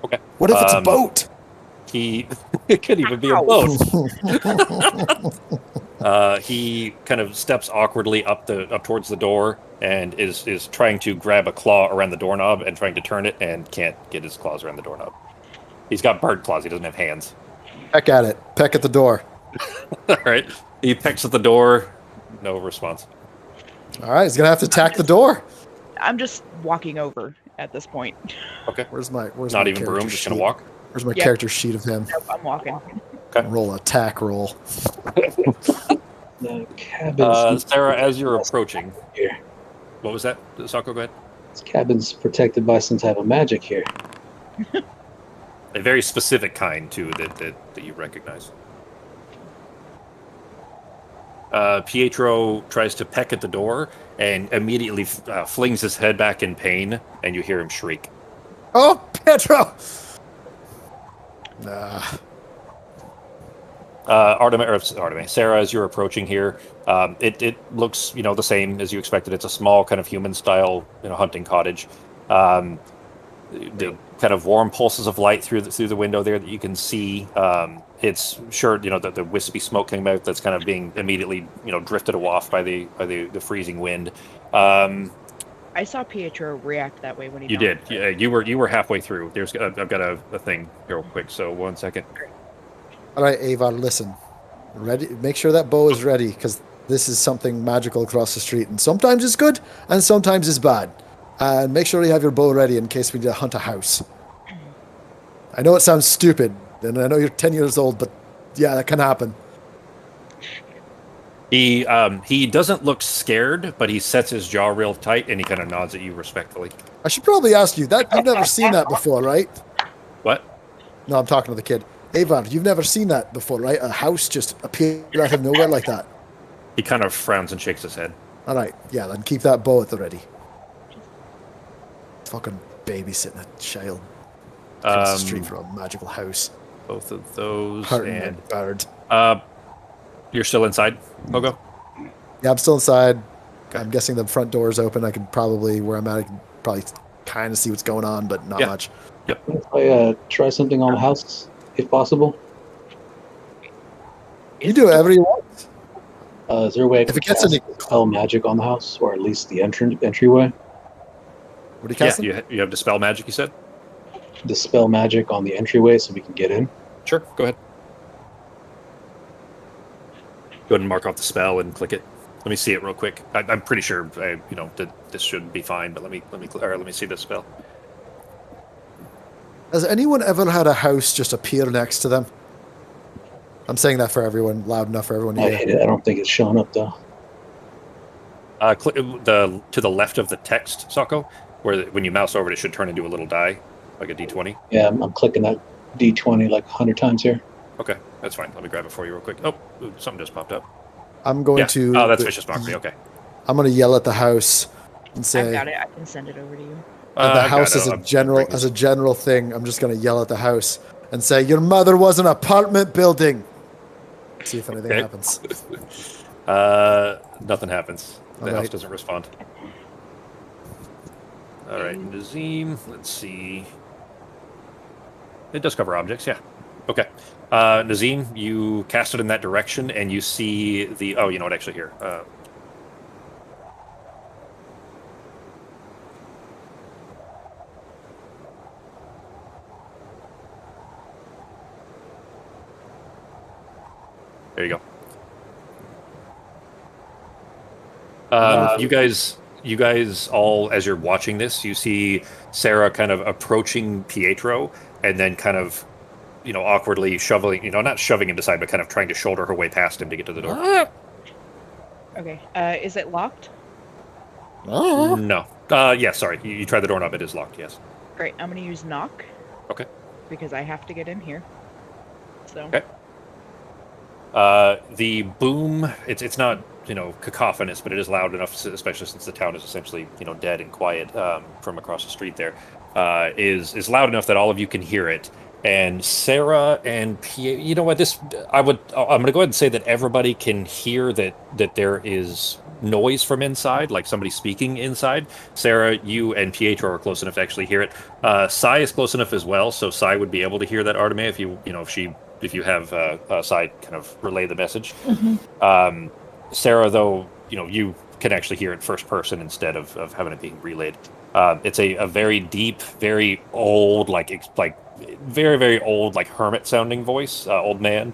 Speaker 1: Okay.
Speaker 3: What if it's a boat?
Speaker 1: It could even be a boat. He kind of steps awkwardly up towards the door and is trying to grab a claw around the doorknob and trying to turn it and can't get his claws around the doorknob. He's got bird claws. He doesn't have hands.
Speaker 3: Peck at it. Peck at the door.
Speaker 1: All right. He pecks at the door. No response.
Speaker 3: All right. He's gonna have to attack the door.
Speaker 5: I'm just walking over at this point.
Speaker 1: Okay.
Speaker 3: Where's my
Speaker 1: not even broom? Just gonna walk.
Speaker 3: Where's my character sheet of him?
Speaker 5: Nope, I'm walking.
Speaker 1: Okay.
Speaker 3: Roll attack roll.
Speaker 6: The cabin.
Speaker 1: Sarah, as you're approaching,
Speaker 6: here.
Speaker 1: What was that? Sako, go ahead.
Speaker 6: This cabin's protected by some type of magic here.
Speaker 1: A very specific kind too that you recognize. Pietro tries to peck at the door and immediately flings his head back in pain, and you hear him shriek.
Speaker 3: Oh, Pietro! Nah.
Speaker 1: Artemis, Sarah, as you're approaching here, it looks, the same as you expected. It's a small kind of human-style, hunting cottage. The kind of warm pulses of light through the window there that you can see. It's sure, the wispy smoke came out that's kind of being immediately, drifted off by the freezing wind.
Speaker 5: I saw Pietro react that way when he.
Speaker 1: You did. Yeah, you were halfway through. I've got a thing real quick. So 1 second.
Speaker 3: All right, Ava, listen. Ready? Make sure that bow is ready, because this is something magical across the street, and sometimes it's good, and sometimes it's bad. And make sure you have your bow ready in case we need to hunt a house. I know it sounds stupid, and I know you're 10 years old, but yeah, that can happen.
Speaker 1: He doesn't look scared, but he sets his jaw real tight, and he kind of nods at you respectfully.
Speaker 3: I should probably ask you that. You've never seen that before, right?
Speaker 1: What?
Speaker 3: No, I'm talking to the kid. Ava, you've never seen that before, right? A house just appeared out of nowhere like that.
Speaker 1: He kind of frowns and shakes his head.
Speaker 3: All right, yeah, then keep that bow at the ready. Fucking babysitting a child across the street from a magical house.
Speaker 1: Both of those.
Speaker 3: Heart
Speaker 1: and
Speaker 3: bird.
Speaker 1: You're still inside, Mogo?
Speaker 3: Yeah, I'm still inside.
Speaker 1: Okay.
Speaker 3: I'm guessing the front door is open. I can probably, where I'm at, I can probably kind of see what's going on, but not much.
Speaker 1: Yep.
Speaker 6: If I try something on the house, if possible.
Speaker 3: You do whatever you want.
Speaker 6: Is there a way I
Speaker 3: If
Speaker 6: can
Speaker 3: it gets
Speaker 6: cast
Speaker 3: any-
Speaker 6: spell magic on the house, or at least the entryway?
Speaker 3: What are you casting?
Speaker 1: Yeah, you have dispel magic, you said?
Speaker 6: Dispel magic on the entryway so we can get in.
Speaker 1: Sure, go ahead. Go ahead and mark off the spell and click it. Let me see it real quick. I'm pretty sure, that this should be fine. But let me see this spell.
Speaker 3: Has anyone ever had a house just appear next to them? I'm saying that for everyone, loud enough for everyone to
Speaker 6: I
Speaker 3: hear.
Speaker 6: hate it. I don't think it's showing up though.
Speaker 1: Click to the left of the text, Sako, where when you mouse over it, it should turn into a little die, like a D20.
Speaker 6: Yeah, I'm clicking that D20 like 100 times here.
Speaker 1: Okay, that's fine. Let me grab it for you real quick. Oh, something just popped up.
Speaker 3: I'm going to.
Speaker 1: Oh, that's vicious mockery. Okay.
Speaker 3: I'm going to yell at the house and say.
Speaker 5: I've got it. I can send it over to you.
Speaker 3: The house as a general thing. I'm just going to yell at the house and say, "Your mother was an apartment building." See if anything happens.
Speaker 1: Nothing happens. The
Speaker 3: All
Speaker 1: house
Speaker 3: right.
Speaker 1: doesn't respond. All right, Nazim. Let's see. It does cover objects, yeah. Okay. Nazim, you cast it in that direction, and you see the. Oh, you know what? Actually, here. There you go. You guys all, as you're watching this, you see Sarah kind of approaching Pietro, and then kind of, awkwardly shoveling, not shoving him aside, but kind of trying to shoulder her way past him to get to the door.
Speaker 5: Okay. Is it locked?
Speaker 3: Oh.
Speaker 1: No. Yeah, sorry. You tried the doorknob. It is locked, yes.
Speaker 5: Great. I'm gonna use knock.
Speaker 1: Okay.
Speaker 5: Because I have to get in here. So.
Speaker 1: Okay. The boom, it's not, cacophonous, but it is loud enough, especially since the town is essentially, dead and quiet from across the street there, is loud enough that all of you can hear it. And Sarah and you know what, I'm going to go ahead and say that everybody can hear that there is noise from inside, like somebody speaking inside. Sarah, you and Pietro are close enough to actually hear it. Sai is close enough as well, so Sai would be able to hear that, Arteme, if you have Sai kind of relay the message.
Speaker 2: Mm-hmm.
Speaker 1: Sarah, though, you can actually hear it first person instead of having it being relayed. It's a very deep, very old, like very, very old, like hermit sounding voice, old man,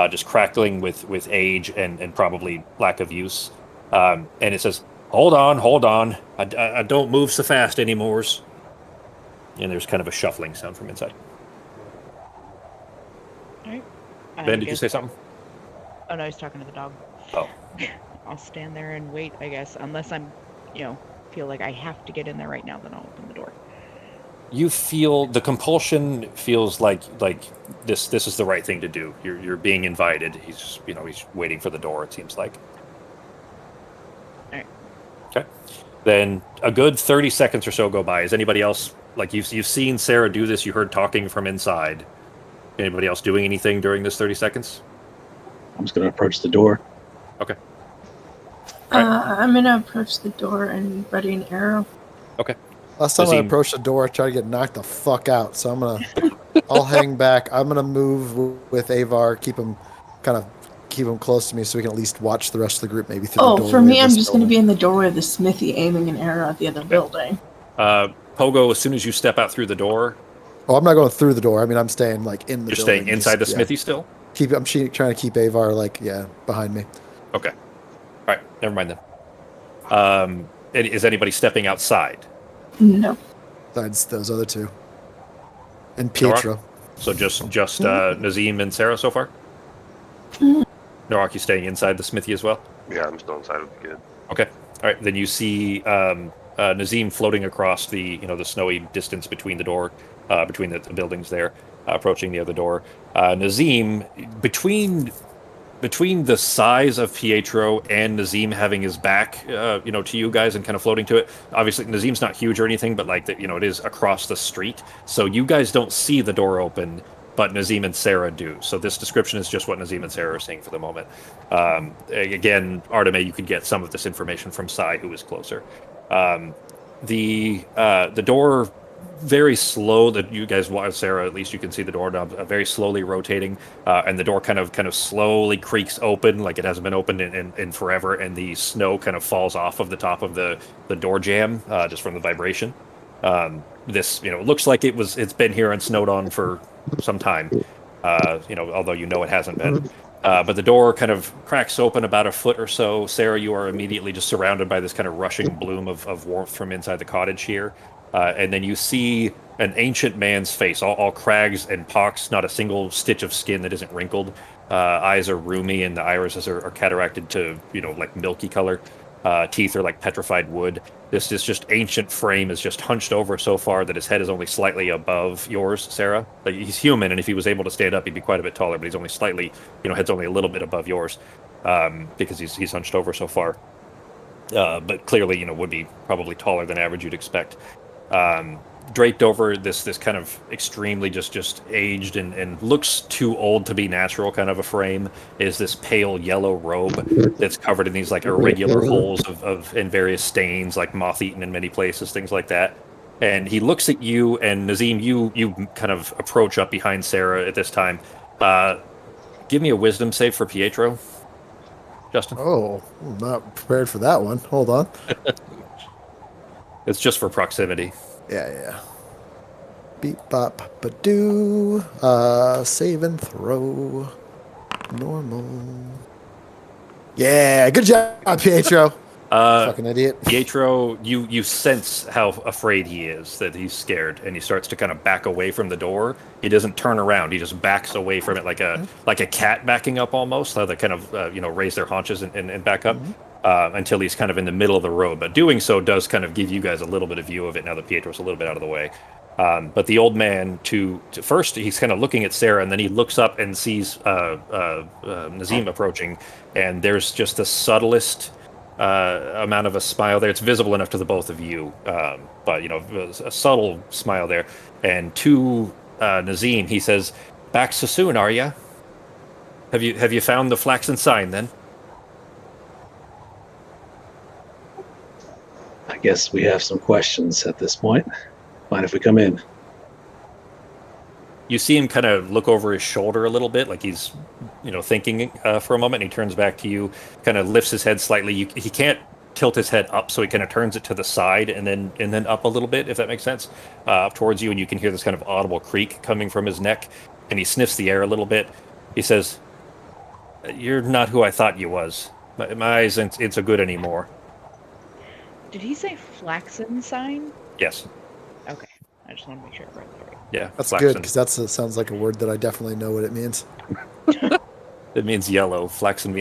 Speaker 1: just crackling with age and probably lack of use. And it says, hold on. I don't move so fast anymore. And there's kind of a shuffling sound from inside.
Speaker 5: All right.
Speaker 1: Ben, did you say something?
Speaker 5: Oh no, he's talking to the dog.
Speaker 1: Oh.
Speaker 5: I'll stand there and wait, I guess, unless I'm, feel like I have to get in there right now. Then I'll open the door.
Speaker 1: You feel the compulsion feels like this is the right thing to do. You're being invited. He's he's waiting for the door. It seems like.
Speaker 5: All right.
Speaker 1: Okay. Then a good 30 seconds or so go by. Is anybody else, like, you've seen Sarah do this? You heard talking from inside. Anybody else doing anything during this 30 seconds?
Speaker 6: I'm just going to approach the door.
Speaker 1: Okay.
Speaker 2: I'm gonna approach the door and ready an arrow.
Speaker 1: Okay.
Speaker 3: Last time I approached the door, I tried to get knocked the fuck out. So I'll hang back. I'm gonna move with Avar, keep him close to me, so we can at least watch the rest of the group maybe through the door.
Speaker 2: Oh, for me, I'm just gonna be in the doorway of the smithy, aiming an arrow at the other building.
Speaker 1: Pogo, as soon as you step out through the door.
Speaker 3: Oh, I'm not going through the door. I mean, I'm staying like in the.
Speaker 1: You're
Speaker 3: building.
Speaker 1: Staying inside the smithy still.
Speaker 3: I'm trying to keep Avar behind me.
Speaker 1: Okay. All right. Never mind then. Is anybody stepping outside?
Speaker 2: No.
Speaker 3: Besides those other two. And Pietro.
Speaker 1: So just Nazim and Sarah so far? Norak, you staying inside the smithy as well?
Speaker 4: Yeah, I'm still inside. Would be good.
Speaker 1: Okay. All right. Then you see Nazim floating across the snowy distance between the door, between the buildings there, approaching the other door. Nazim, between the size of Pietro and Nazim having his back, to you guys and kind of floating to it. Obviously, Nazim's not huge or anything, but it is across the street. So you guys don't see the door open, but Nazim and Sarah do. So this description is just what Nazim and Sarah are seeing for the moment. Again, Arteme, you could get some of this information from Sai, who is closer. The door, very slow, that you guys watch, Sarah, at least you can see the doorknob very slowly rotating, and the door kind of slowly creaks open, like it hasn't been opened in forever, and the snow kind of falls off of the top of the door jamb, just from the vibration. This looks like it's been here and snowed on for some time, although it hasn't been. But the door kind of cracks open about a foot or so. Sarah, you are immediately just surrounded by this kind of rushing bloom of warmth from inside the cottage here. And then you see an ancient man's face, all crags and pocks, not a single stitch of skin that isn't wrinkled. Eyes are roomy, and the irises are cataracted to, like milky color. Teeth are like petrified wood. This just ancient frame is just hunched over so far that his head is only slightly above yours, Sarah. Like, he's human, and if he was able to stand up, he'd be quite a bit taller, but he's only slightly, head's only a little bit above yours, because he's hunched over so far. But clearly, would be probably taller than average you'd expect. Draped over this kind of extremely just aged and looks too old to be natural kind of a frame is this pale yellow robe that's covered in these like irregular holes of in various stains, like moth-eaten in many places, things like that. And he looks at you, and Nazim, you kind of approach up behind Sarah at this time, Give me a wisdom save for Pietro, Justin.
Speaker 3: Oh, I'm not prepared for that one. Hold on.
Speaker 1: It's just for proximity.
Speaker 3: Yeah. Beep bop ba doo. Save and throw. Normal. Yeah, good job, Pietro. Fucking idiot.
Speaker 1: Pietro, you sense how afraid he is, that he's scared, and he starts to kind of back away from the door. He doesn't turn around; he just backs away from it like a cat backing up, almost. How they kind of raise their haunches and back up until he's kind of in the middle of the road. But doing so does kind of give you guys a little bit of view of it now that Pietro's a little bit out of the way. But the old man, to first, he's kind of looking at Sarah, and then he looks up and sees Nazim approaching, and there's just the subtlest amount of a smile there. It's visible enough to the both of you, but a subtle smile there. And to Nazim, he says, "Back so soon, are ya? Have you found the flaxen sign then?"
Speaker 6: I guess we have some questions at this point. Mind if we come in?
Speaker 1: You see him kind of look over his shoulder a little bit, like he's, thinking for a moment. And he turns back to you, kind of lifts his head slightly. He can't tilt his head up, so he kind of turns it to the side and then up a little bit, if that makes sense, up towards you. And you can hear this kind of audible creak coming from his neck. And he sniffs the air a little bit. He says, "You're not who I thought you was. My eyes ain't so good anymore."
Speaker 5: Did he say flaxen sign?
Speaker 1: Yes.
Speaker 5: Okay. I just want to make sure I read that right.
Speaker 1: Yeah.
Speaker 3: That's
Speaker 1: flaxen.
Speaker 3: good, because that sounds like a word that I definitely know what it means.
Speaker 1: It means yellow. Flaxen's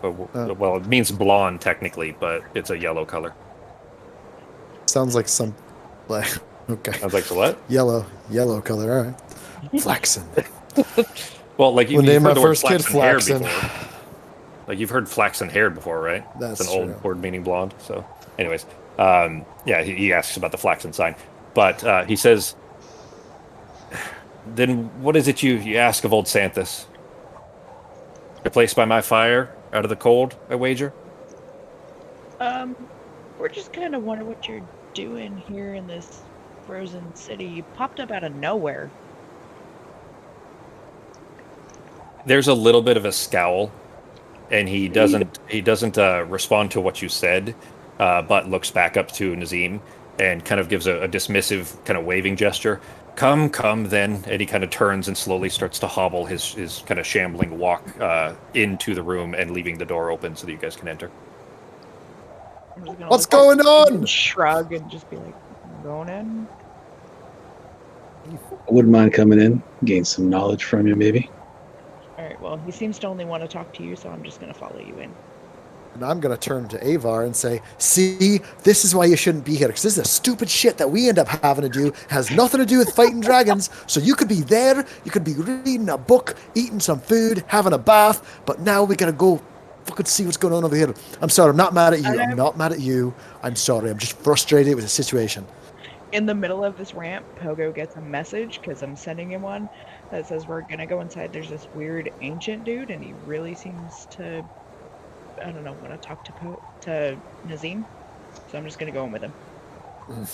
Speaker 1: well, it means blonde technically, but it's a yellow color.
Speaker 3: Sounds like some, like, okay.
Speaker 1: Sounds like the what?
Speaker 3: Yellow color, all right. Flaxen.
Speaker 1: Well, like
Speaker 3: We'll
Speaker 1: you've
Speaker 3: name
Speaker 1: heard
Speaker 3: my
Speaker 1: the word
Speaker 3: first kid
Speaker 1: flaxen hair
Speaker 3: Flaxen.
Speaker 1: before. Like you've heard flaxen haired before, right?
Speaker 3: That's
Speaker 1: it's an old
Speaker 3: true.
Speaker 1: word meaning blonde. So, anyways, he asks about the flaxen sign, but he says, "Then what is it you ask of old Santhus? A place by my fire, out of the cold, I wager?"
Speaker 5: We're just kind of wondering what you're doing here in this frozen city. You popped up out of nowhere.
Speaker 1: There's a little bit of a scowl, and he doesn't respond to what you said, but looks back up to Nazim and kind of gives a dismissive kind of waving gesture. Come then. And he kind of turns and slowly starts to hobble his kind of shambling walk into the room and leaving the door open so that you guys can enter.
Speaker 5: I'm just gonna
Speaker 3: What's
Speaker 5: look at
Speaker 3: going
Speaker 5: Steve
Speaker 3: on?
Speaker 5: and shrug and just be like, going in?
Speaker 6: I wouldn't mind coming in, gain some knowledge from you, maybe.
Speaker 5: Alright, well, he seems to only want to talk to you, so I'm just going to follow you in.
Speaker 3: And I'm going to turn to Avar and say, see, this is why you shouldn't be here, because this is a stupid shit that we end up having to do. It has nothing to do with fighting dragons. So you could be there, you could be reading a book, eating some food, having a bath, but now we got to go fucking see what's going on over here. I'm sorry, I'm not mad at you. I'm not mad at you. I'm sorry. I'm just frustrated with the situation.
Speaker 5: In the middle of this ramp, Pogo gets a message, because I'm sending him one, that says we're going to go inside. There's this weird ancient dude, and he really seems to, I don't know, want to talk to Nazim. So I'm just going to go in with him. And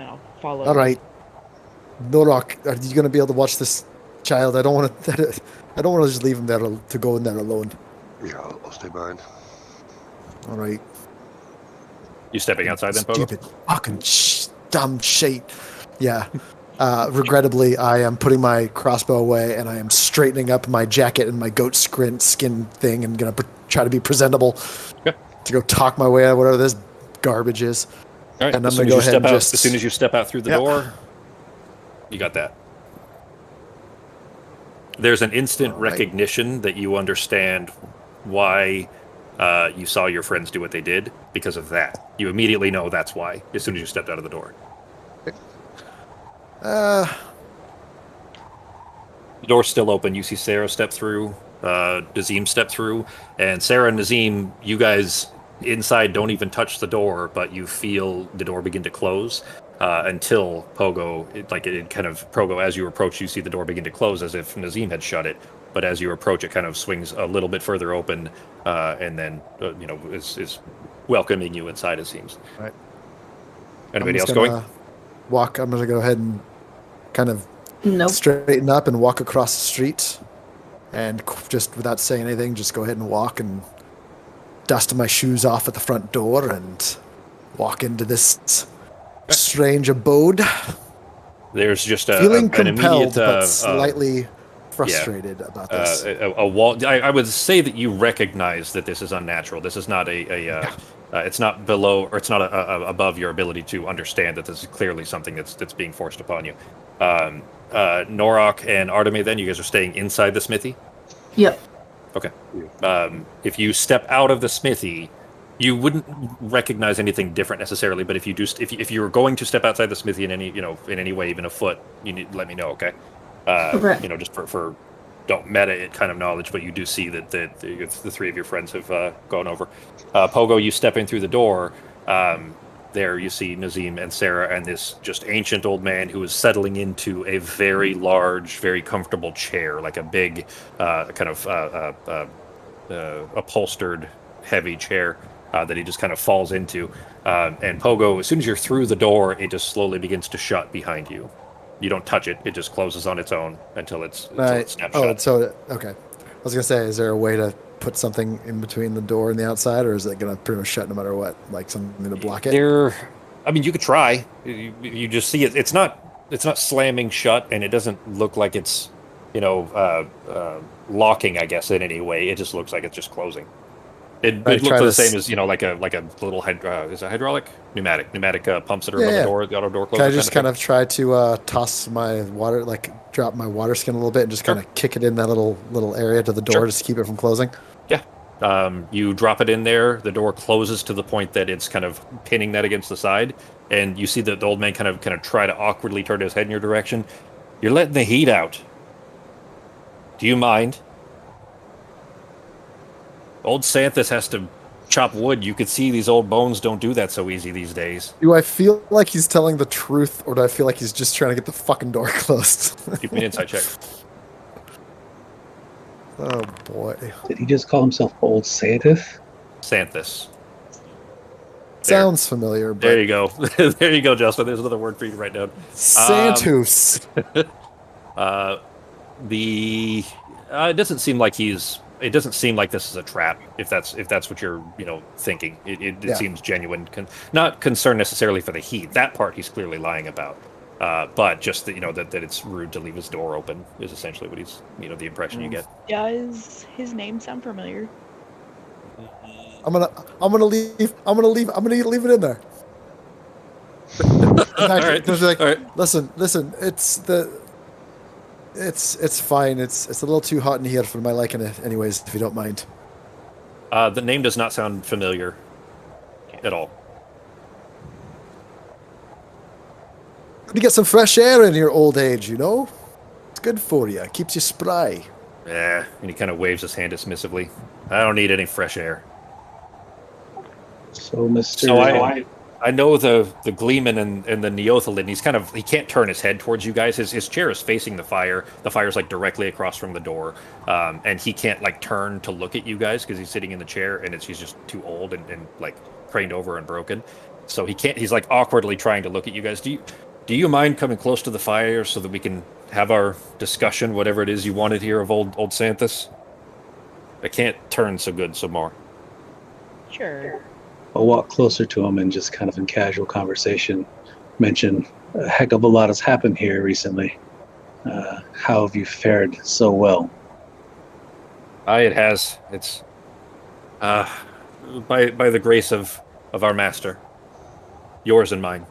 Speaker 5: I'll follow
Speaker 3: All right. Norok, are you going to be able to watch this child? I don't want to just leave him there to go in there alone.
Speaker 4: Yeah, I'll stay behind.
Speaker 3: All right.
Speaker 1: You stepping outside then, Pogo?
Speaker 3: Stupid fucking dumb shit. Yeah. Regrettably, I am putting my crossbow away and I am straightening up my jacket and my goat skin thing and going to try to be presentable to go talk my way out of whatever this garbage is.
Speaker 1: All right.
Speaker 3: And I'm going to go ahead and just...
Speaker 1: As soon as you step out through the door, you got that. There's an instant recognition that you understand why you saw your friends do what they did because of that. You immediately know that's why as soon as you stepped out of the door. The door's still open. You see Sarah step through, Nazim step through, and Sarah and Nazim, you guys inside don't even touch the door, but you feel the door begin to close until Pogo, Pogo, as you approach, you see the door begin to close as if Nazim had shut it. But as you approach, it kind of swings a little bit further open, and then is welcoming you inside. It seems.
Speaker 3: Right.
Speaker 1: Anybody else going?
Speaker 3: I'm going to go ahead and kind of
Speaker 2: Nope.
Speaker 3: straighten up and walk across the street, and just without saying anything, just go ahead and walk and dust my shoes off at the front door and walk into this strange abode.
Speaker 1: There's just
Speaker 3: Feeling
Speaker 1: an
Speaker 3: compelled,
Speaker 1: immediate
Speaker 3: but slightly frustrated about this.
Speaker 1: a wall. I would say that you recognize that this is unnatural. This is not it's not below, or it's not above your ability to understand that this is clearly something that's being forced upon you. Norok and Artemis, then you guys are staying inside the smithy.
Speaker 2: Yep.
Speaker 1: Okay. If you step out of the smithy, you wouldn't recognize anything different necessarily. But if you do, if you were going to step outside the smithy in any way, even a foot, you need to let me know. Okay.
Speaker 2: Okay.
Speaker 1: Just for don't meta it kind of knowledge, but you do see that the three of your friends have gone over. Pogo, you step in through the door. There you see Nazim and Sarah and this just ancient old man who is settling into a very large, very comfortable chair, like a big kind of upholstered, heavy chair that he just kind of falls into. And Pogo, as soon as you're through the door, it just slowly begins to shut behind you. You don't touch it; it just closes on its own until it's snaps shut.
Speaker 3: So okay. I was gonna say, is there a way to put something in between the door and the outside, or is it gonna pretty much shut no matter what? Like something to block it?
Speaker 1: I mean, you could try. You just see it. It's not slamming shut, and it doesn't look like it's locking. I guess in any way, it just looks like it's just closing. It looks the same as like a little is it hydraulic pneumatic pumps that are above the door, the auto door closer.
Speaker 3: Can I just kind of try to toss my water, like drop my water skin a little bit and just kind of kick it in that little area to the door just to keep it from closing?
Speaker 1: Yeah. You drop it in there. The door closes to the point that it's kind of pinning that against the side, and you see the old man kind of try to awkwardly turn his head in your direction. You're letting the heat out. Do you mind? Old Santhus has to chop wood. You could see these old bones don't do that so easy these days.
Speaker 3: Do I feel like he's telling the truth, or do I feel like he's just trying to get the fucking door closed?
Speaker 1: Give me an insight check.
Speaker 3: Oh boy.
Speaker 6: Did he just call himself Old Santhus?
Speaker 1: Santhus.
Speaker 3: Sounds familiar. But
Speaker 1: there you go. There you go, Justin. There's another word for you to write down.
Speaker 3: Santus.
Speaker 1: It doesn't seem like it doesn't seem like this is a trap. If that's what you're thinking, it seems genuine. Not concerned necessarily for the heat. That part he's clearly lying about. But just that it's rude to leave his door open is essentially what he's the impression you get.
Speaker 5: Does his name sound familiar?
Speaker 3: I'm gonna leave it in there.
Speaker 1: All right.
Speaker 3: Like,
Speaker 1: all right.
Speaker 3: Listen, it's fine. It's a little too hot in here for my liking, anyways. If you don't mind.
Speaker 1: The name does not sound familiar at all.
Speaker 3: Good to get some fresh air in your old age, It's good for you. Keeps you spry.
Speaker 1: Yeah, and he kind of waves his hand dismissively. I don't need any fresh air.
Speaker 6: So, Mr.
Speaker 1: So I know the Gleeman and the Neothalid. He can't turn his head towards you guys. His chair is facing the fire. The fire's like directly across from the door, and he can't like turn to look at you guys because he's sitting in the chair and he's just too old and like craned over and broken. So he can't. He's like awkwardly trying to look at you guys. Do you mind coming close to the fire so that we can have our discussion, whatever it is you wanted here of old Santhus? I can't turn so good some more.
Speaker 5: Sure.
Speaker 6: I'll walk closer to him and just kind of in casual conversation mention a heck of a lot has happened here recently. How have you fared so well?
Speaker 1: It has. It's by the grace of our master. Yours and mine.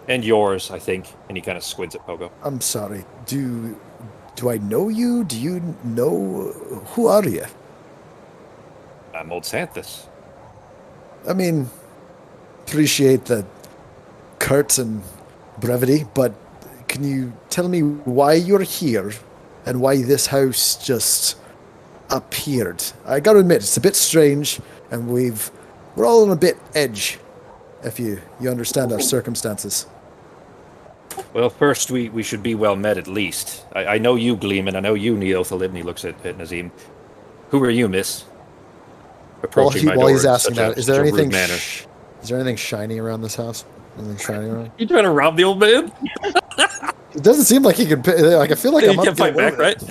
Speaker 1: And yours, I think. And he kind of squids at Pogo.
Speaker 3: I'm sorry. Do I know you? Do you know... Who are you?
Speaker 1: I'm old Santhus.
Speaker 3: I mean, appreciate the curt and brevity, but can you tell me why you're here and why this house just appeared? I gotta admit, it's a bit strange, and we're all on a bit edge, if you understand our circumstances.
Speaker 1: Well, first, we should be well met at least. I know you, Gleeman. I know you, Neothalid, and he looks at Nazim. Who are you, miss? Approaching my door.
Speaker 3: While he's asking that, is there anything
Speaker 1: is
Speaker 3: there anything shiny around this house? Anything shiny around?
Speaker 1: You trying to rob the old man?
Speaker 3: It doesn't seem like he can. Like I feel like
Speaker 1: Yeah,
Speaker 3: I
Speaker 1: you
Speaker 3: must
Speaker 1: can't fight
Speaker 3: get
Speaker 1: back,
Speaker 3: right?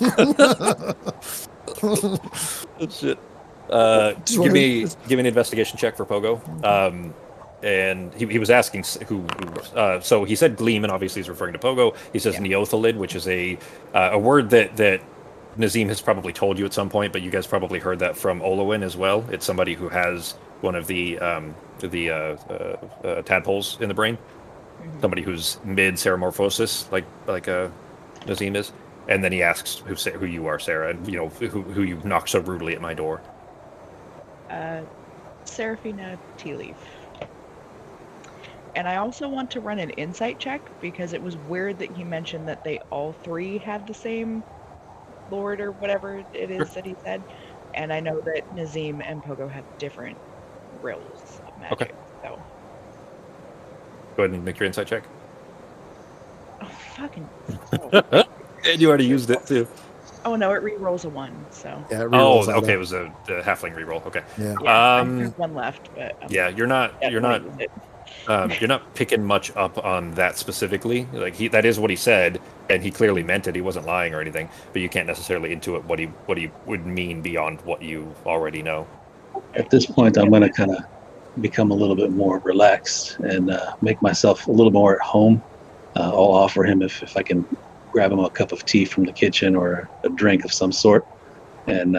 Speaker 1: Shit.
Speaker 3: Just
Speaker 1: Give
Speaker 3: wondering-
Speaker 1: me an investigation check for Pogo. And he was asking who so he said Gleeman, obviously he's referring to Pogo. He says Neothalid, which is a word that Nazim has probably told you at some point, but you guys probably heard that from Olowin as well. It's somebody who has one of the tadpoles in the brain. Somebody who's mid ceramorphosis, like Nazim is. And then he asks who you are, Sarah, and who you knocked so rudely at my door.
Speaker 5: Seraphina Tea Leaf. And I also want to run an insight check because it was weird that he mentioned that they all three have the same lord or whatever it is that he said. And I know that Nazim and Pogo have different rills of magic. So
Speaker 1: Go ahead and make your insight check.
Speaker 5: oh fucking
Speaker 1: And you already used it too.
Speaker 5: oh no, it re-rolls a 1, so
Speaker 3: Yeah, it
Speaker 1: Oh,
Speaker 3: rerolls out
Speaker 1: okay.
Speaker 3: of-
Speaker 1: It was a halfling reroll. Okay.
Speaker 3: Yeah.
Speaker 5: I have 1 left, but
Speaker 1: Yeah, you're not
Speaker 5: definitely use it.
Speaker 1: you're not picking much up on that specifically. Like that is what he said, and he clearly meant it. He wasn't lying or anything. But you can't necessarily intuit what he would mean beyond what you already know.
Speaker 6: At this point, I'm going to kind of become a little bit more relaxed and make myself a little more at home. I'll offer him if I can grab him a cup of tea from the kitchen or a drink of some sort, and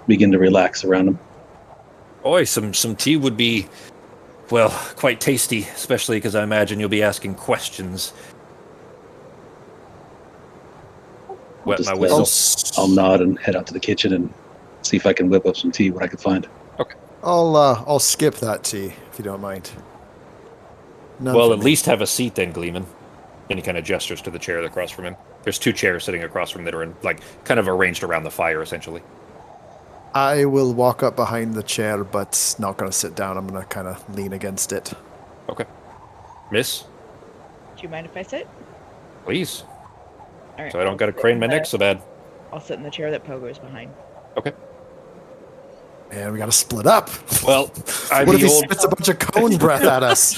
Speaker 6: begin to relax around him.
Speaker 1: Boy, some tea would be, well, quite tasty, especially because I imagine you'll be asking questions. Wet my whistle.
Speaker 6: I'll nod and head out to the kitchen and see if I can whip up some tea, what I can find.
Speaker 3: I'll skip that tea if you don't mind. None
Speaker 1: Well,
Speaker 3: for
Speaker 1: at
Speaker 3: me.
Speaker 1: least have a seat then, Gleeman. And he kind of gestures to the chair across from him. There's 2 chairs sitting across from him that are kind of arranged around the fire, essentially.
Speaker 3: I will walk up behind the chair, but not going to sit down. I'm going to kind of lean against it.
Speaker 1: Okay. Miss,
Speaker 5: Do you mind if I sit?
Speaker 1: please.
Speaker 5: All right.
Speaker 1: So I don't got to crane my neck so bad.
Speaker 5: I'll sit in the chair that Pogo's behind.
Speaker 1: Okay.
Speaker 3: And we got to split up.
Speaker 1: Well, I
Speaker 3: What if
Speaker 1: be
Speaker 3: he
Speaker 1: old.
Speaker 3: spits a bunch of cone breath at us?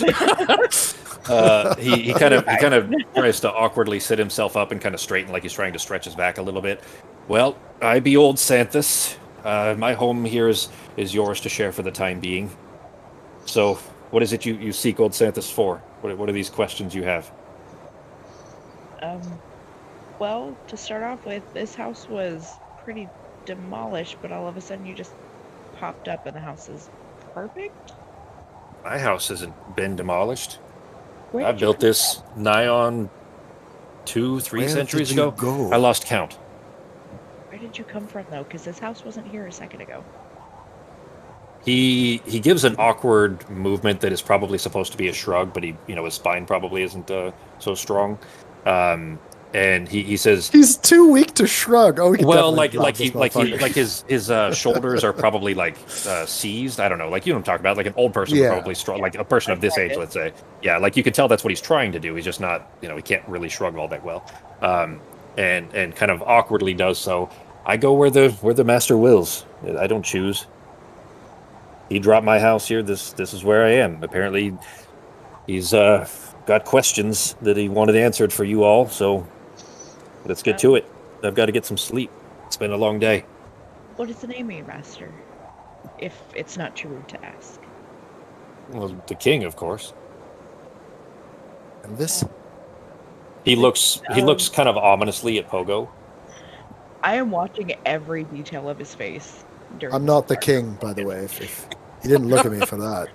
Speaker 1: He kind of tries to awkwardly sit himself up and kind of straighten, like he's trying to stretch his back a little bit. Well, I be old Santhus. My home here is yours to share for the time being. So, what is it you seek old Santhus for? What are these questions you have?
Speaker 5: Well, to start off with, this house was pretty demolished, but all of a sudden you just popped up and the house is perfect.
Speaker 1: My house hasn't been demolished.
Speaker 5: Where
Speaker 1: I
Speaker 5: did you
Speaker 1: built
Speaker 5: come
Speaker 1: this nigh on 2-3
Speaker 3: Where
Speaker 1: centuries
Speaker 3: did you
Speaker 1: ago.
Speaker 3: go?
Speaker 1: I lost count.
Speaker 5: from? Where did you come from, though? Because this house wasn't here a second ago.
Speaker 1: He gives an awkward movement that is probably supposed to be a shrug, but his spine probably isn't so strong. And he says,
Speaker 3: He's too weak to shrug. Oh, we
Speaker 1: well,
Speaker 3: could
Speaker 1: his shoulders are probably seized. I don't know, you know what I'm talking about. Like an old person would
Speaker 3: Yeah.
Speaker 1: probably struggle, like a person of this age, let's say. Yeah, you could tell that's what he's trying to do. He's just not, he can't really shrug all that well. And kind of awkwardly does so. I go where the master wills. I don't choose. He dropped my house here. This is where I am. Apparently, he's got questions that he wanted answered for you all. So let's get to it. I've got to get some sleep. It's been a long day.
Speaker 5: What is the name of your master? If it's not too rude to ask.
Speaker 1: Well, the king, of course.
Speaker 3: And this?
Speaker 1: He looks kind of ominously at Pogo.
Speaker 5: I am watching every detail of his face.
Speaker 3: I'm not the king, by the way. If he didn't look at me for that.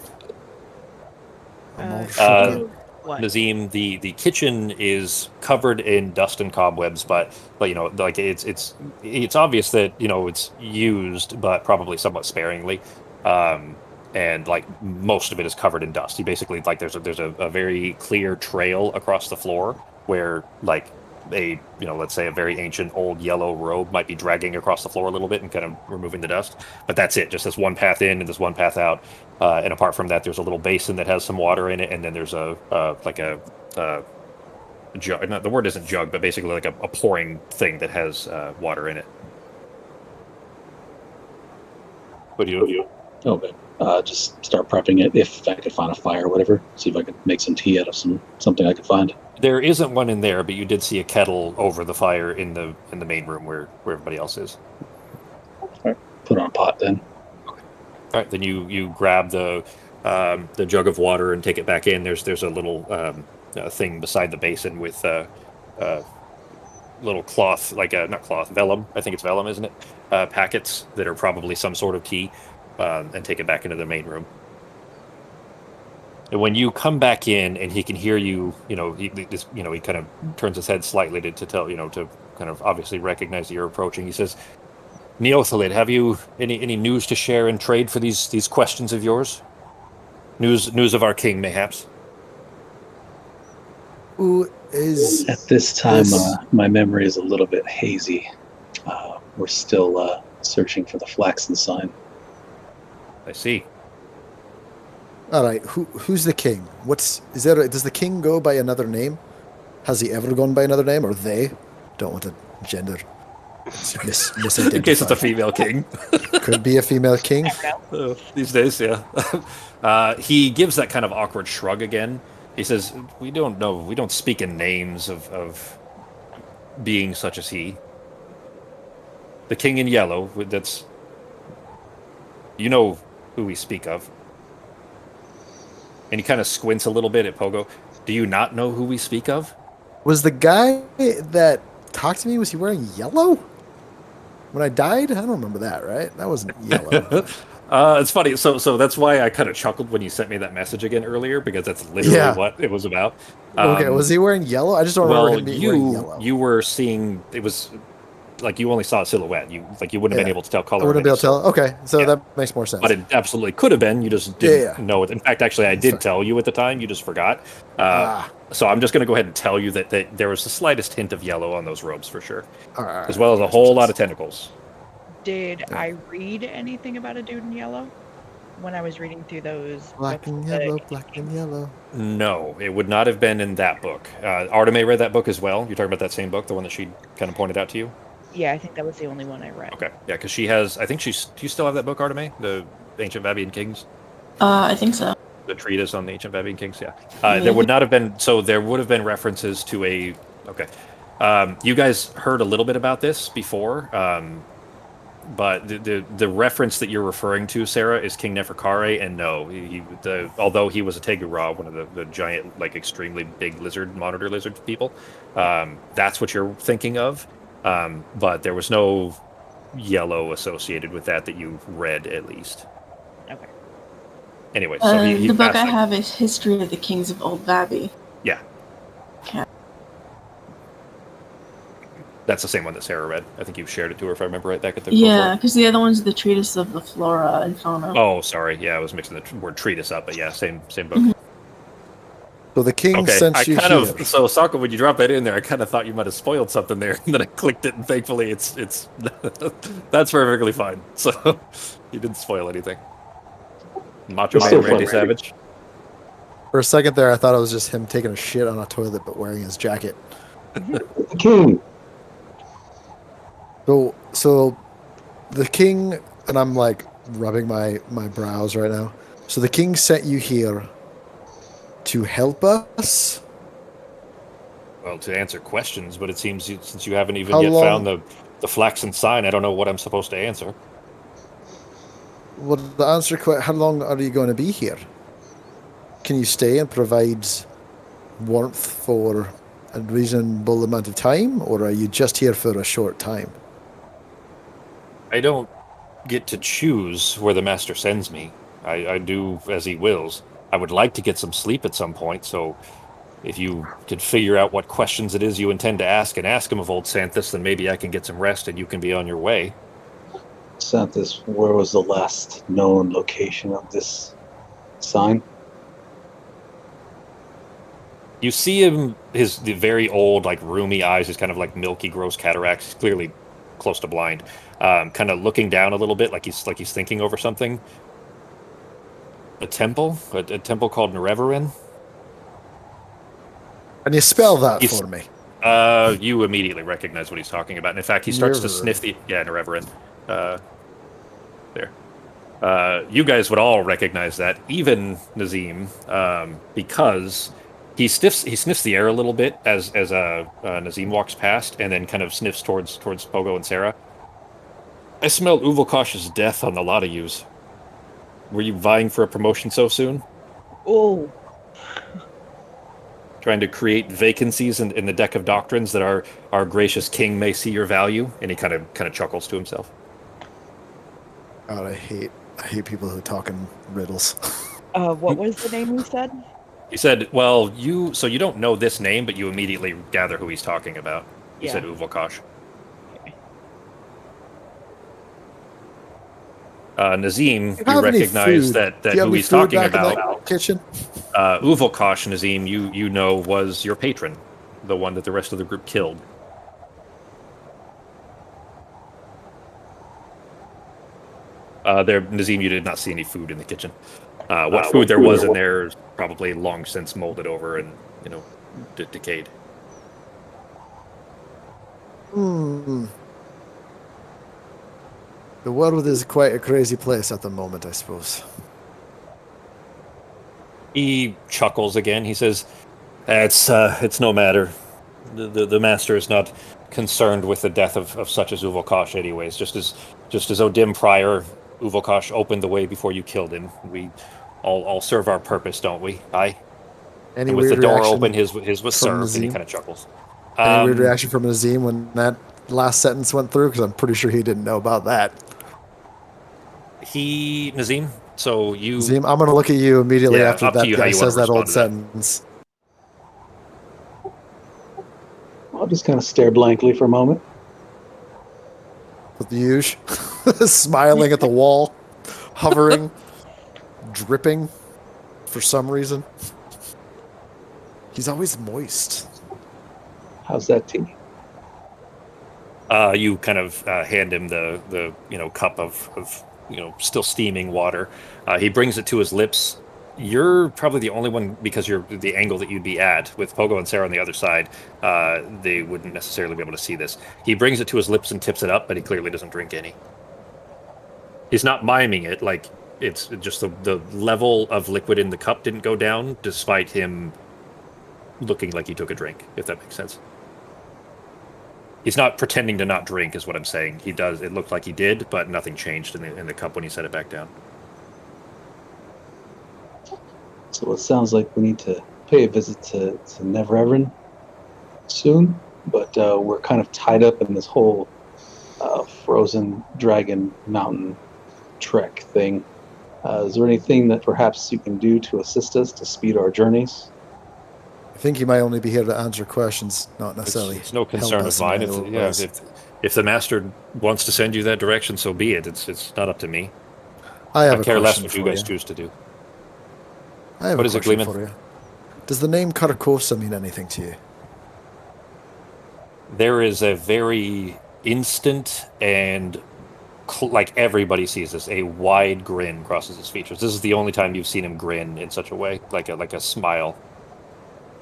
Speaker 3: I'm all shook up.
Speaker 5: What?
Speaker 1: Nazim, the kitchen is covered in dust and cobwebs, but it's obvious that it's used, but probably somewhat sparingly, and most of it is covered in dust. You basically there's a very clear trail across the floor where let's say a very ancient old yellow robe might be dragging across the floor a little bit and kind of removing the dust, but that's it. Just this one path in and this one path out. And apart from that, there's a little basin that has some water in it, and then there's a jug. Not, the word isn't jug, but basically a pouring thing that has water in it. What do you?
Speaker 6: Okay. just start prepping it if I could find a fire or whatever. See if I could make some tea out of something I could find.
Speaker 1: There isn't one in there, but you did see a kettle over the fire in the main room where everybody else is.
Speaker 6: Put on a pot then.
Speaker 1: All right, then you grab the jug of water and take it back in. There's a little thing beside the basin with little cloth, like not cloth, vellum. I think it's vellum, isn't it? Packets that are probably some sort of tea, and take it back into the main room. And when you come back in, and he can hear you, he kind of turns his head slightly to tell, to kind of obviously recognize that you're approaching. He says, "Neothalid, have you any news to share and trade for these questions of yours? News of our king, mayhaps?"
Speaker 3: Who is
Speaker 6: At this time, my memory is a little bit hazy. We're still searching for the flaxen sign.
Speaker 1: I see.
Speaker 3: all right? Who's the king? Does the king go by another name? Has he ever gone by another name, or they? Don't want to gender. Misidentified.
Speaker 1: In case it's a female king.
Speaker 3: Could be a female king.
Speaker 1: These days, yeah. He gives that kind of awkward shrug again. He says, "We don't know. We don't speak in names of beings such as he. The king in yellow, that's... You know who we speak of." And he kind of squints a little bit at Pogo. "Do you not know who we speak of?"
Speaker 3: Was the guy that talked to me, was he wearing yellow? When I died? I don't remember that, right? That wasn't yellow.
Speaker 1: It's funny. So that's why I kind of chuckled when you sent me that message again earlier, because that's literally what it was about.
Speaker 3: Okay, was he wearing yellow? I just don't remember him being wearing yellow.
Speaker 1: You were seeing, it was like you only saw a silhouette. You wouldn't have been able to tell color.
Speaker 3: I wouldn't be able to tell. Okay, so that makes more sense.
Speaker 1: But it absolutely could have been. You just didn't know it. In fact, actually, I did tell you at the time. You just forgot. So I'm just going to go ahead and tell you that there was the slightest hint of yellow on those robes for sure, as well as a whole lot of tentacles.
Speaker 5: Did I read anything about a dude in yellow when I was reading through those?
Speaker 3: Black and yellow, black and yellow.
Speaker 1: No, it would not have been in that book. Arteme read that book as well. You're talking about that same book, the one that she kind of pointed out to you?
Speaker 5: Yeah, I think that was the only one I read.
Speaker 1: Okay, yeah, because she has, I think do you still have that book, Arteme? The Ancient Vabian Kings?
Speaker 2: I think so.
Speaker 1: The treatise on the Ancient Vabian Kings, yeah. There would not have been, so there would have been references to you guys heard a little bit about this before, but the reference that you're referring to, Sarah, is King Neferkare, and no, although he was a Tegura, one of the giant, like extremely big monitor lizard people, that's what you're thinking of, but there was no yellow associated with that you read, at least.
Speaker 5: Okay.
Speaker 1: Anyway, so
Speaker 2: the book I have is History of the Kings of Old Vabi.
Speaker 1: Yeah.
Speaker 2: Okay.
Speaker 1: That's the same one that Sarah read. I think you shared it to her, if I remember right, back at the...
Speaker 2: Yeah, because the other one's the Treatise of the Flora and Fauna.
Speaker 1: Oh, sorry. Yeah, I was mixing the word treatise up, but yeah, same book.
Speaker 2: Mm-hmm.
Speaker 3: So the king sent you here.
Speaker 1: So, Sokka, when you drop that in there, I kind of thought you might have spoiled something there, and then I clicked it, and thankfully it's that's perfectly fine. So, you didn't spoil anything. Macho Man Randy Savage.
Speaker 3: For a second there, I thought it was just him taking a shit on a toilet, but wearing his jacket.
Speaker 6: The king.
Speaker 3: So the king, and I'm like rubbing my brows right now. So the king sent you here to help us?
Speaker 1: Well, to answer questions, but it seems since you haven't even found the flaxen sign, I don't know what I'm supposed to answer.
Speaker 3: Well, the answer, how long are you going to be here? Can you stay and provide warmth for a reasonable amount of time, or are you just here for a short time?
Speaker 1: I don't get to choose where the master sends me. I do as he wills. I would like to get some sleep at some point, so if you could figure out what questions it is you intend to ask and ask him of old Santhus, then maybe I can get some rest and you can be on your way.
Speaker 6: Santhus, where was the last known location of this sign?
Speaker 1: You see him, the very old, like roomy eyes, his kind of like milky, gross cataracts. He's clearly close to blind. Kind of looking down a little bit, like he's thinking over something. A temple called Nereverin.
Speaker 3: Can you spell that for me?
Speaker 1: You immediately recognize what he's talking about. And in fact, he starts to sniff Nereverin. There. You guys would all recognize that, even Nazim, because he sniffs the air a little bit as Nazim walks past, and then kind of sniffs towards Pogo and Sarah. I smell Uvalkosh's death on a lot of yous. Were you vying for a promotion so soon?
Speaker 5: Oh,
Speaker 1: Trying to create vacancies in the deck of doctrines that our gracious king may see your value? And he kind of chuckles to himself.
Speaker 3: God, I hate people who talk in riddles.
Speaker 5: what was the name you said?
Speaker 1: He said, "Well, you don't know this name, but you immediately gather who he's talking about." He said Uvalkosh.
Speaker 5: Okay.
Speaker 1: Nazim,
Speaker 3: Do
Speaker 1: you recognize that
Speaker 3: Do you have
Speaker 1: who
Speaker 3: any
Speaker 1: he's
Speaker 3: food
Speaker 1: talking
Speaker 3: back in
Speaker 1: about.
Speaker 3: that kitchen?
Speaker 1: Uvalkosh, Nazim, you know, was your patron, the one that the rest of the group killed. Nazim, you did not see any food in the kitchen. What food there was in there is probably long since molded over and decayed.
Speaker 3: The world is quite a crazy place at the moment, I suppose.
Speaker 1: He chuckles again. He says, "It's no matter. The master is not concerned with the death of such as Uvalkosh, anyways. Just as Odim prior, Uvalkosh opened the way before you killed him. We all serve our purpose, don't we? Aye."
Speaker 3: Any
Speaker 1: And with
Speaker 3: weird
Speaker 1: the door
Speaker 3: reaction
Speaker 1: open, his was
Speaker 3: from
Speaker 1: served, and he
Speaker 3: Nazim?
Speaker 1: kind of chuckles.
Speaker 3: Any weird reaction from Nazim when that last sentence went through? Because I'm pretty sure he didn't know about that.
Speaker 1: Nazim. So you,
Speaker 3: Nazim, I'm going to look at you immediately
Speaker 1: Yeah,
Speaker 3: after
Speaker 1: up to
Speaker 3: that
Speaker 1: you how
Speaker 3: guy
Speaker 1: you wanna
Speaker 3: says that old
Speaker 1: respond to that.
Speaker 3: sentence.
Speaker 6: I'll just kind of stare blankly for a moment.
Speaker 3: With the huge, smiling at the wall, hovering, dripping for some reason. He's always moist.
Speaker 6: How's that tea?
Speaker 1: You kind of hand him the cup of still steaming water. He brings it to his lips. You're probably the only one, because you're the angle that you'd be at with Pogo and Sarah on the other side. They wouldn't necessarily be able to see this. He brings it to his lips and tips it up, but he clearly doesn't drink any. He's not miming it, like it's just the level of liquid in the cup didn't go down, despite him looking like he took a drink, if that makes sense. He's not pretending to not drink, is what I'm saying. He does. It looked like he did, but nothing changed in the cup when he set it back down.
Speaker 6: So it sounds like we need to pay a visit to Never soon, but we're kind of tied up in this whole frozen dragon mountain trek thing. Is there anything that perhaps you can do to assist us to speed our journeys?
Speaker 3: I think you might only be here to answer questions, not necessarily.
Speaker 1: It's no
Speaker 3: help
Speaker 1: concern of
Speaker 3: us in
Speaker 1: mine.
Speaker 3: any ways.
Speaker 1: If the master wants to send you that direction, so be it. It's not up to me.
Speaker 3: I have a
Speaker 1: care less
Speaker 3: question
Speaker 1: what
Speaker 3: for
Speaker 1: you guys choose to do.
Speaker 3: I have
Speaker 1: What
Speaker 3: a
Speaker 1: is it,
Speaker 3: question
Speaker 1: Gleeman?
Speaker 3: for you. Does the name Carcosa mean anything to you?
Speaker 1: There is a very instant and like everybody sees this, a wide grin crosses his features. This is the only time you've seen him grin in such a way, like a smile.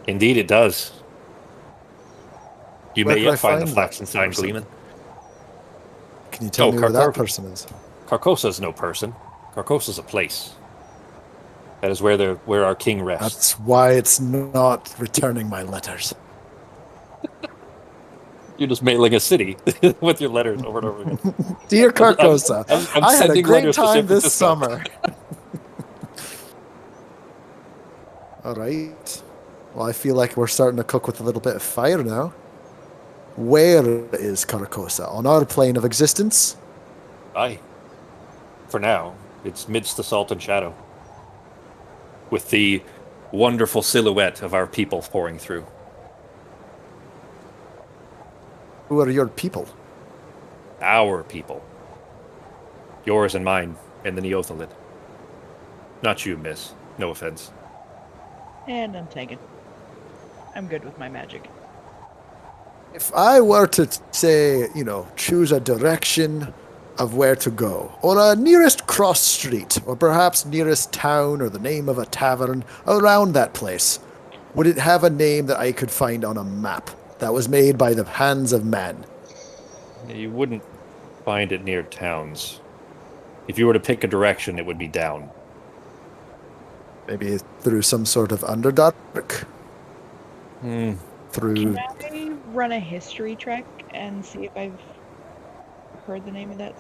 Speaker 1: Indeed, it does. You
Speaker 3: Where
Speaker 1: may
Speaker 3: can I
Speaker 1: yet find the
Speaker 3: find
Speaker 1: flax
Speaker 3: that
Speaker 1: and sign
Speaker 3: person?
Speaker 1: Gleeman.
Speaker 3: Can you tell me who that person is?
Speaker 1: Carcosa's no person. Carcosa's a place. That is where our king rests.
Speaker 3: That's why it's not returning my letters.
Speaker 1: You're just mailing a city with your letters over and over again.
Speaker 3: Dear Carcosa,
Speaker 1: I'm
Speaker 3: I had a
Speaker 1: sending
Speaker 3: great
Speaker 1: letters to
Speaker 3: time
Speaker 1: San
Speaker 3: this
Speaker 1: Francisco.
Speaker 3: summer. All right. Well, I feel like we're starting to cook with a little bit of fire now. Where is Carcosa? On our plane of existence?
Speaker 1: Aye. For now, it's midst the salt and shadow, with the wonderful silhouette of our people pouring through.
Speaker 3: Who are your people?
Speaker 1: Our people. Yours and mine, and the Neothalid. Not you, miss. No offense.
Speaker 5: And I'm taken. I'm good with my magic.
Speaker 3: If I were to say, choose a direction of where to go, or a nearest cross street, or perhaps nearest town, or the name of a tavern around that place, would it have a name that I could find on a map that was made by the hands of man?
Speaker 1: You wouldn't find it near towns. If you were to pick a direction, it would be down.
Speaker 3: Maybe through some sort of underdark.
Speaker 1: Hmm.
Speaker 3: Through.
Speaker 5: Can I run a history check and see if I've heard the name of that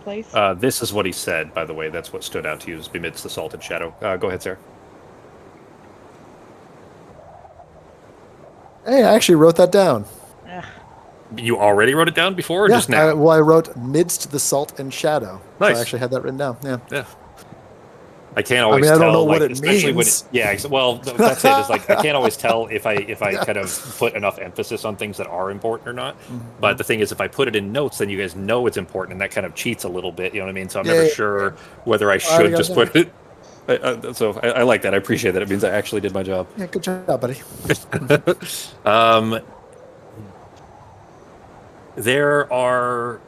Speaker 5: place?
Speaker 1: This is what he said, by the way. That's what stood out to you, is amidst the salted shadow. Go ahead, Sarah.
Speaker 3: Hey, I actually wrote that down.
Speaker 5: Ugh.
Speaker 1: You already wrote it down before, or just now?
Speaker 3: I wrote midst the salt and shadow. So
Speaker 1: Nice.
Speaker 3: I actually had that written down. Yeah.
Speaker 1: Yeah. I can't always tell.
Speaker 3: I don't know what it
Speaker 1: especially
Speaker 3: means.
Speaker 1: Well, that's it. It's like I can't always tell if I kind of put enough emphasis on things that are important or not.
Speaker 3: Mm-hmm.
Speaker 1: But the thing is, if I put it in notes, then you guys know it's important, and that kind of cheats a little bit. You know what I mean? So I'm never sure whether I should just put it. So I like that. I appreciate that. It means I actually did my job.
Speaker 3: Yeah, good job, buddy.
Speaker 1: There are,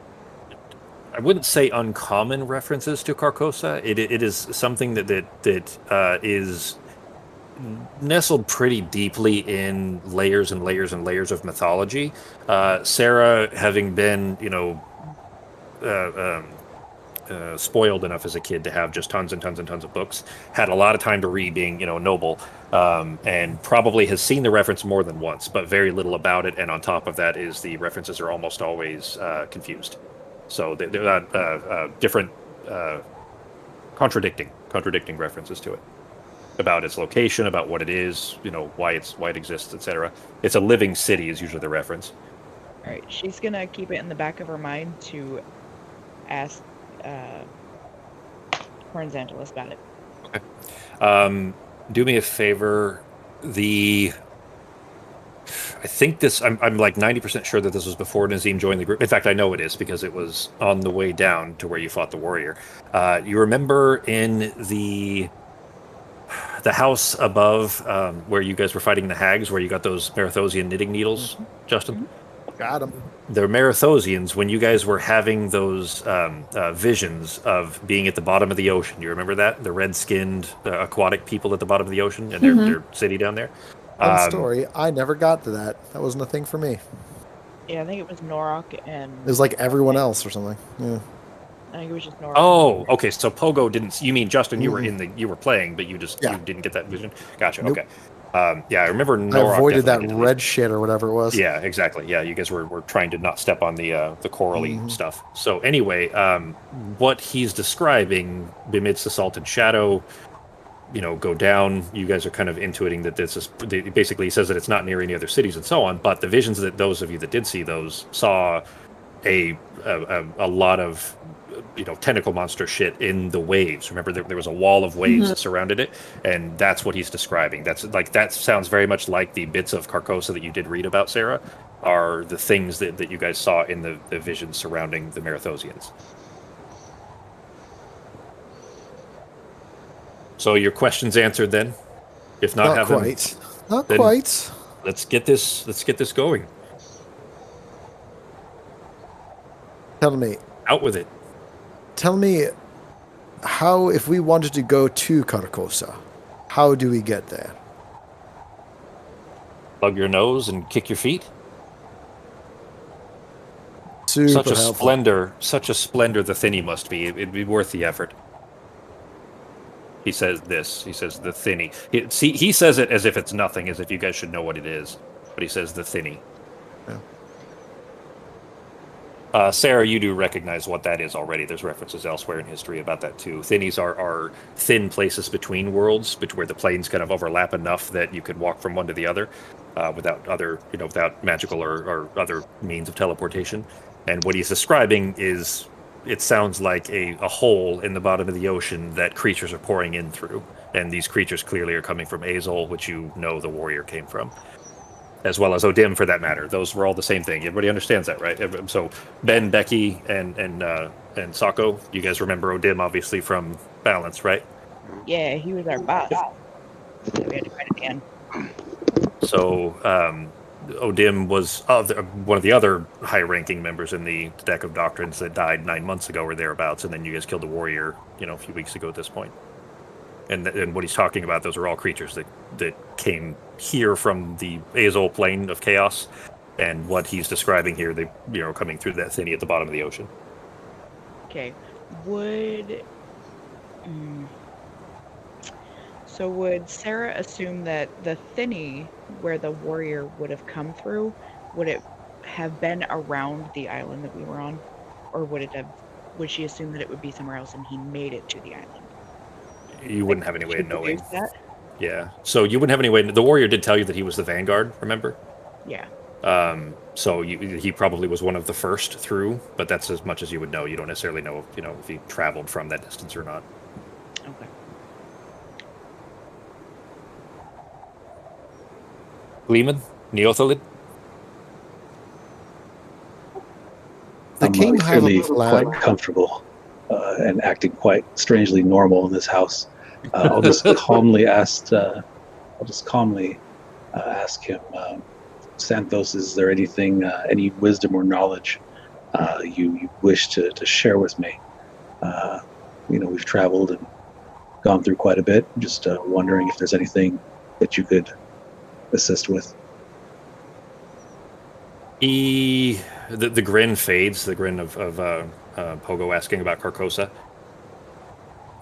Speaker 1: I wouldn't say uncommon references to Carcosa. It is something that is nestled pretty deeply in layers and layers and layers of mythology. Sarah, having been, spoiled enough as a kid to have just tons and tons and tons of books, had a lot of time to read, being noble, and probably has seen the reference more than once, but very little about it. And on top of that is the references are almost always confused, so they're not different, contradicting references to it, about its location, about what it is, why it exists, etc. It's a living city is usually the reference.
Speaker 5: All right, she's gonna keep it in the back of her mind to ask Hornzantilus about it.
Speaker 1: Okay. Do me a favor. I think this. I'm like 90% sure that this was before Nazim joined the group. In fact, I know it is because it was on the way down to where you fought the warrior. You remember in the house above, where you guys were fighting the hags, where you got those Marathosian knitting needles, Justin?
Speaker 3: Got him.
Speaker 1: The Marathosians, when you guys were having those visions of being at the bottom of the ocean, you remember that? The red-skinned aquatic people at the bottom of the ocean and their city down there?
Speaker 3: Fun story. I never got to that. That wasn't a thing for me.
Speaker 5: Yeah, I think it was Norok and...
Speaker 3: It was like everyone else or something. Yeah.
Speaker 5: I think it was just Norok.
Speaker 1: Oh, okay. So Pogo didn't... You mean, Justin, you were you were playing, but you didn't get that vision? Gotcha,
Speaker 3: Nope.
Speaker 1: Okay. Yeah, I remember Norok.
Speaker 3: I avoided that
Speaker 1: did
Speaker 3: red shit or whatever it was.
Speaker 1: Yeah, exactly. Yeah, you guys were trying to not step on the corally stuff. So anyway, what he's describing amidst the salted shadow, go down. You guys are kind of intuiting that this is basically, he says that it's not near any other cities and so on. But the visions that those of you that did see those saw a lot of tentacle monster shit in the waves. Remember, there was a wall of waves that surrounded it, and that's what he's describing. That sounds very much like the bits of Carcosa that you did read about, Sarah, are the things that you guys saw in the visions surrounding the Marathosians. So your question's answered then? If not,
Speaker 3: Not quite. Not quite.
Speaker 1: Let's get this going.
Speaker 3: Tell me.
Speaker 1: Out with it.
Speaker 3: Tell me how, if we wanted to go to Carcosa, how do we get there?
Speaker 1: Plug your nose and kick your feet.
Speaker 3: Super
Speaker 1: such a
Speaker 3: helpful.
Speaker 1: such a splendor the thinny must be. It'd be worth the effort. He says this. He says the thinny. He says it as if it's nothing, as if you guys should know what it is. But he says the thinny.
Speaker 3: Yeah.
Speaker 1: Sarah, you do recognize what that is already. There's references elsewhere in history about that too. Thinnies are thin places between worlds, where the planes kind of overlap enough that you could walk from one to the other without magical or other means of teleportation. And what he's describing is, it sounds like a hole in the bottom of the ocean that creatures are pouring in through. And these creatures clearly are coming from Azul, which the warrior came from. As well as Odim, for that matter. Those were all the same thing. Everybody understands that, right? So Ben, Becky, and Sako, you guys remember Odim, obviously, from Balance, right?
Speaker 5: Yeah, he was our boss. So we had to fight it again.
Speaker 1: So Odim was one of the other high-ranking members in the deck of doctrines that died 9 months ago or thereabouts, and then you guys killed the warrior, a few weeks ago at this point. And what he's talking about, those are all creatures that came here from the Azul plane of chaos, and what he's describing here, they coming through that thinny at the bottom of the ocean.
Speaker 5: Okay, Would mm, so would Sarah assume that the thinny where the warrior would have come through, would it have been around the island that we were on, or would she assume that it would be somewhere else and he made it to the island?
Speaker 1: You wouldn't have any way
Speaker 5: She
Speaker 1: of knowing.
Speaker 5: deduced that?
Speaker 1: Yeah. So you wouldn't have any way. The warrior did tell you that he was the vanguard. Remember?
Speaker 5: Yeah.
Speaker 1: So he probably was one of the first through, but that's as much as you would know. You don't necessarily know, if he traveled from that distance or not.
Speaker 5: Okay.
Speaker 1: Gleeman, Neothalid.
Speaker 3: The
Speaker 6: I'm
Speaker 3: king have a
Speaker 6: clearly
Speaker 3: plan.
Speaker 6: quite comfortable and acting quite strangely normal in this house. I'll just calmly ask. Ask him, Santhos, is there anything, any wisdom or knowledge you wish to share with me? We've traveled and gone through quite a bit. Just wondering if there's anything that you could assist with.
Speaker 1: The grin fades, the grin of Pogo asking about Carcosa.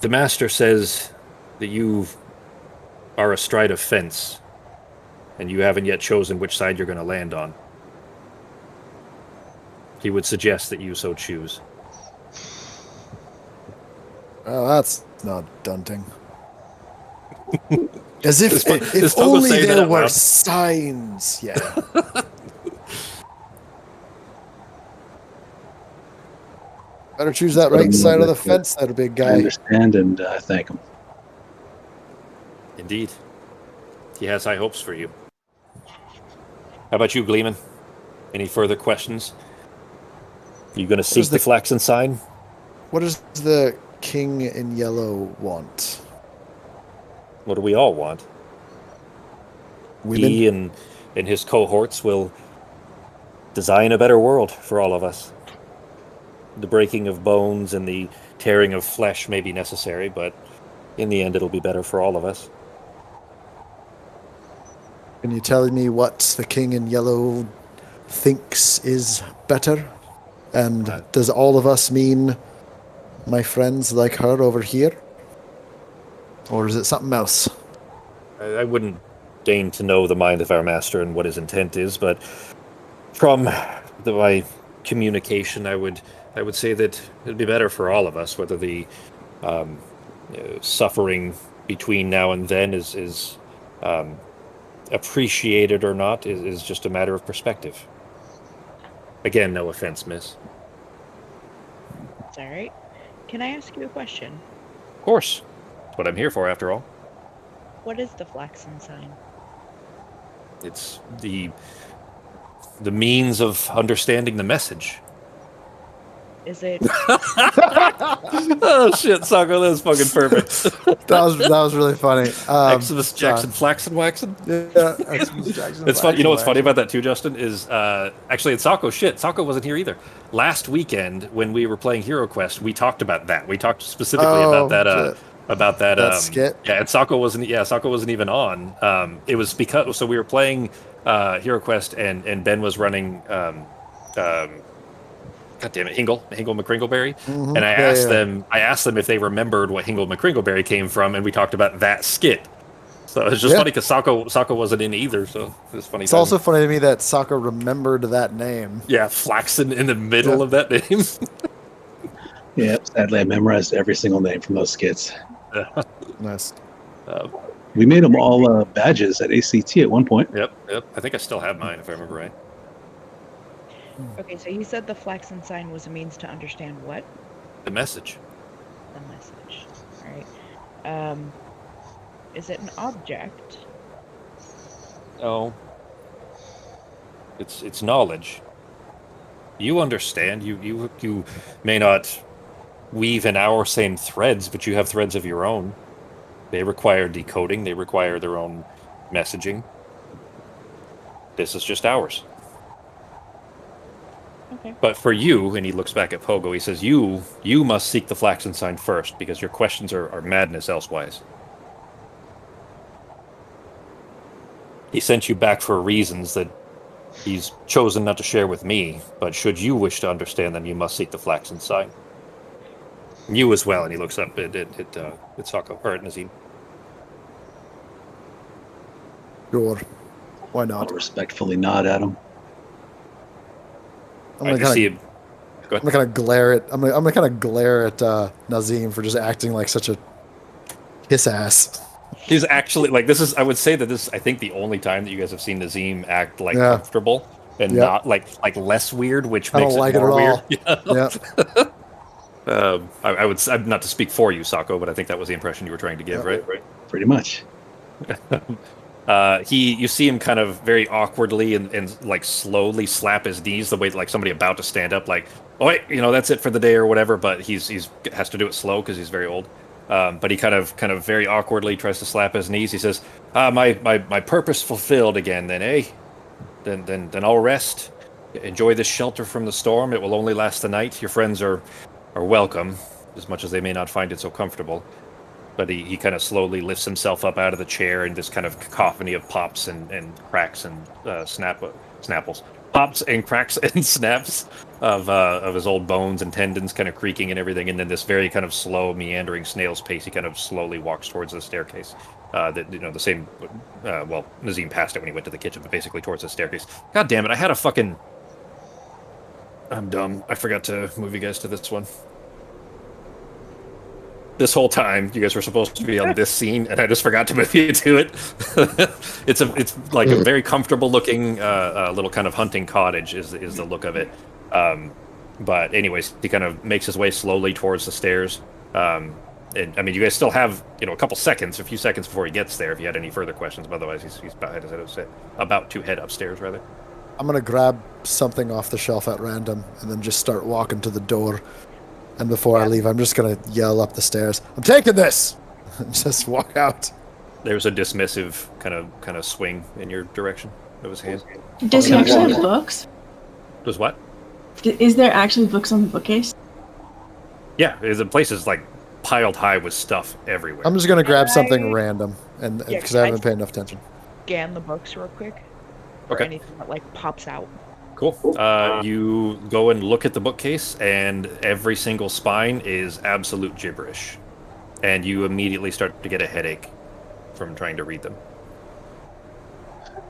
Speaker 1: The master says that you are astride a fence, and you haven't yet chosen which side you're going to land on. He would suggest that you so choose.
Speaker 3: Oh, that's not daunting. As if
Speaker 1: Does Pogo
Speaker 3: only
Speaker 1: say that
Speaker 3: there
Speaker 1: out
Speaker 3: were
Speaker 1: loud?
Speaker 3: signs. Yeah. Better choose that
Speaker 6: But
Speaker 3: right
Speaker 6: I'm
Speaker 3: side of the
Speaker 6: not-
Speaker 3: fence, that big
Speaker 6: I
Speaker 3: guy.
Speaker 6: understand and thank him.
Speaker 1: Indeed. He has high hopes for you. How about you, Gleeman? Any further questions? You going to seek
Speaker 3: is
Speaker 1: the
Speaker 3: the-
Speaker 1: Flaxen sign?
Speaker 3: What does the king in yellow want?
Speaker 1: What do we all want?
Speaker 3: Women?
Speaker 1: He and his cohorts will design a better world for all of us. The breaking of bones and the tearing of flesh may be necessary, but in the end it'll be better for all of us.
Speaker 3: Can you tell me what the king in yellow thinks is better? And does all of us mean my friends like her over here? Or is it something else?
Speaker 1: I wouldn't deign to know the mind of our master and what his intent is, but from my communication, I would say that it'd be better for all of us, whether the suffering between now and then is appreciated or not is just a matter of perspective. Again, no offense, miss.
Speaker 5: It's all right. Can I ask you a question?
Speaker 1: Of course. That's what I'm here for, after all.
Speaker 5: What is the Flaxen sign?
Speaker 1: It's the means of understanding the message.
Speaker 5: Is it
Speaker 1: Oh shit, Sako, that was fucking perfect.
Speaker 3: That was really funny.
Speaker 1: Xmas Jackson Flaxen Waxen.
Speaker 3: Yeah, Xmas Jackson.
Speaker 1: It's fun. You know what's funny about that too, Justin? Is actually it's Sako shit. Sako wasn't here either. Last weekend when we were playing Hero Quest, we talked about that. We talked specifically about that.
Speaker 3: That skit.
Speaker 1: Yeah, and Sako wasn't. Yeah, Sako wasn't even on. It was because we were playing Hero Quest and Ben was running. God damn it, Hingle McCringleberry, and I asked them if they remembered what Hingle McCringleberry came from, and we talked about that skit. So it's just funny because Sako wasn't in either, so it's funny.
Speaker 3: It's also funny to me that Sako remembered that name.
Speaker 1: Yeah, Flaxen in the middle of that name.
Speaker 6: Yeah, sadly, I memorized every single name from those skits.
Speaker 3: Nice.
Speaker 6: We made them all badges at ACT at one point.
Speaker 1: Yep. I think I still have mine if I remember right.
Speaker 5: okay? So you said the Flaxen sign was a means to understand what?
Speaker 1: The message.
Speaker 5: The message. All right. Is it an object?
Speaker 1: Oh. It's knowledge. You understand. You may not weave in our same threads, but you have threads of your own. They require decoding. They require their own messaging. This is just ours.
Speaker 5: Okay.
Speaker 1: But for you, and he looks back at Pogo, he says, you must seek the Flaxen sign first, because your questions are madness elsewise. He sent you back for reasons that he's chosen not to share with me, but should you wish to understand them, you must seek the Flaxen sign. You as well. And he looks up at Sako, or at Nazim.
Speaker 3: Sure. Why
Speaker 6: I'll
Speaker 3: not?
Speaker 6: respectfully nod at him.
Speaker 3: I'm
Speaker 1: Alright,
Speaker 3: gonna
Speaker 1: you see
Speaker 3: kind
Speaker 1: him.
Speaker 3: of.
Speaker 1: Go
Speaker 3: I'm
Speaker 1: ahead.
Speaker 3: gonna glare at. I'm gonna kind of glare at Nazim for just acting like such a kiss ass.
Speaker 1: He's actually like this is. I would say that this. I think the only time that you guys have seen Nazim act like
Speaker 3: Yeah.
Speaker 1: comfortable and
Speaker 3: Yep.
Speaker 1: not like less weird, which
Speaker 3: I
Speaker 1: makes
Speaker 3: don't
Speaker 1: it
Speaker 3: like it
Speaker 1: more
Speaker 3: at
Speaker 1: weird.
Speaker 3: all.
Speaker 1: Yeah.
Speaker 3: Yeah.
Speaker 1: I would not to speak for you, Sako, but I think that was the impression you were trying to give, right?
Speaker 6: Pretty much.
Speaker 1: You see him kind of very awkwardly and like slowly slap his knees the way like somebody about to stand up, like, oh wait, that's it for the day or whatever. But he's has to do it slow because he's very old. But he kind of very awkwardly tries to slap his knees. He says, my purpose fulfilled again. Then, eh? Then I'll rest. Enjoy this shelter from the storm. It will only last the night. Your friends are welcome, as much as they may not find it so comfortable. But he kind of slowly lifts himself up out of the chair in this kind of cacophony of pops and cracks and snapples. Pops and cracks and snaps of his old bones and tendons kind of creaking and everything. And then this very kind of slow, meandering snail's pace, he kind of slowly walks towards the staircase. The same, well, Nazim passed it when he went to the kitchen, but basically towards the staircase. God damn it, I had a fucking... I'm dumb. I forgot to move you guys to this one. This whole time, you guys were supposed to be on this scene, and I just forgot to move you to it. It's like a very comfortable looking little kind of hunting cottage is the look of it. But anyways, he kind of makes his way slowly towards the stairs. And I mean, you guys still have a few seconds before he gets there. If you had any further questions, but otherwise he's about to head upstairs rather.
Speaker 3: I'm gonna grab something off the shelf at random and then just start walking to the door. And before I leave, I'm just gonna yell up the stairs, "I'm taking this!" and just walk out.
Speaker 1: There's a dismissive kind of swing in your direction of his hand.
Speaker 2: Does he actually have books?
Speaker 1: Does what?
Speaker 2: Is there actually books on the bookcase?
Speaker 1: Yeah, the place is like piled high with stuff everywhere.
Speaker 3: I'm just gonna grab something random, and
Speaker 5: Yeah,
Speaker 3: because I haven't paid enough attention.
Speaker 5: Scan the books real quick. Or
Speaker 1: Okay.
Speaker 5: anything that like pops out.
Speaker 1: Cool. You go and look at the bookcase, and every single spine is absolute gibberish. And you immediately start to get a headache from trying to read them.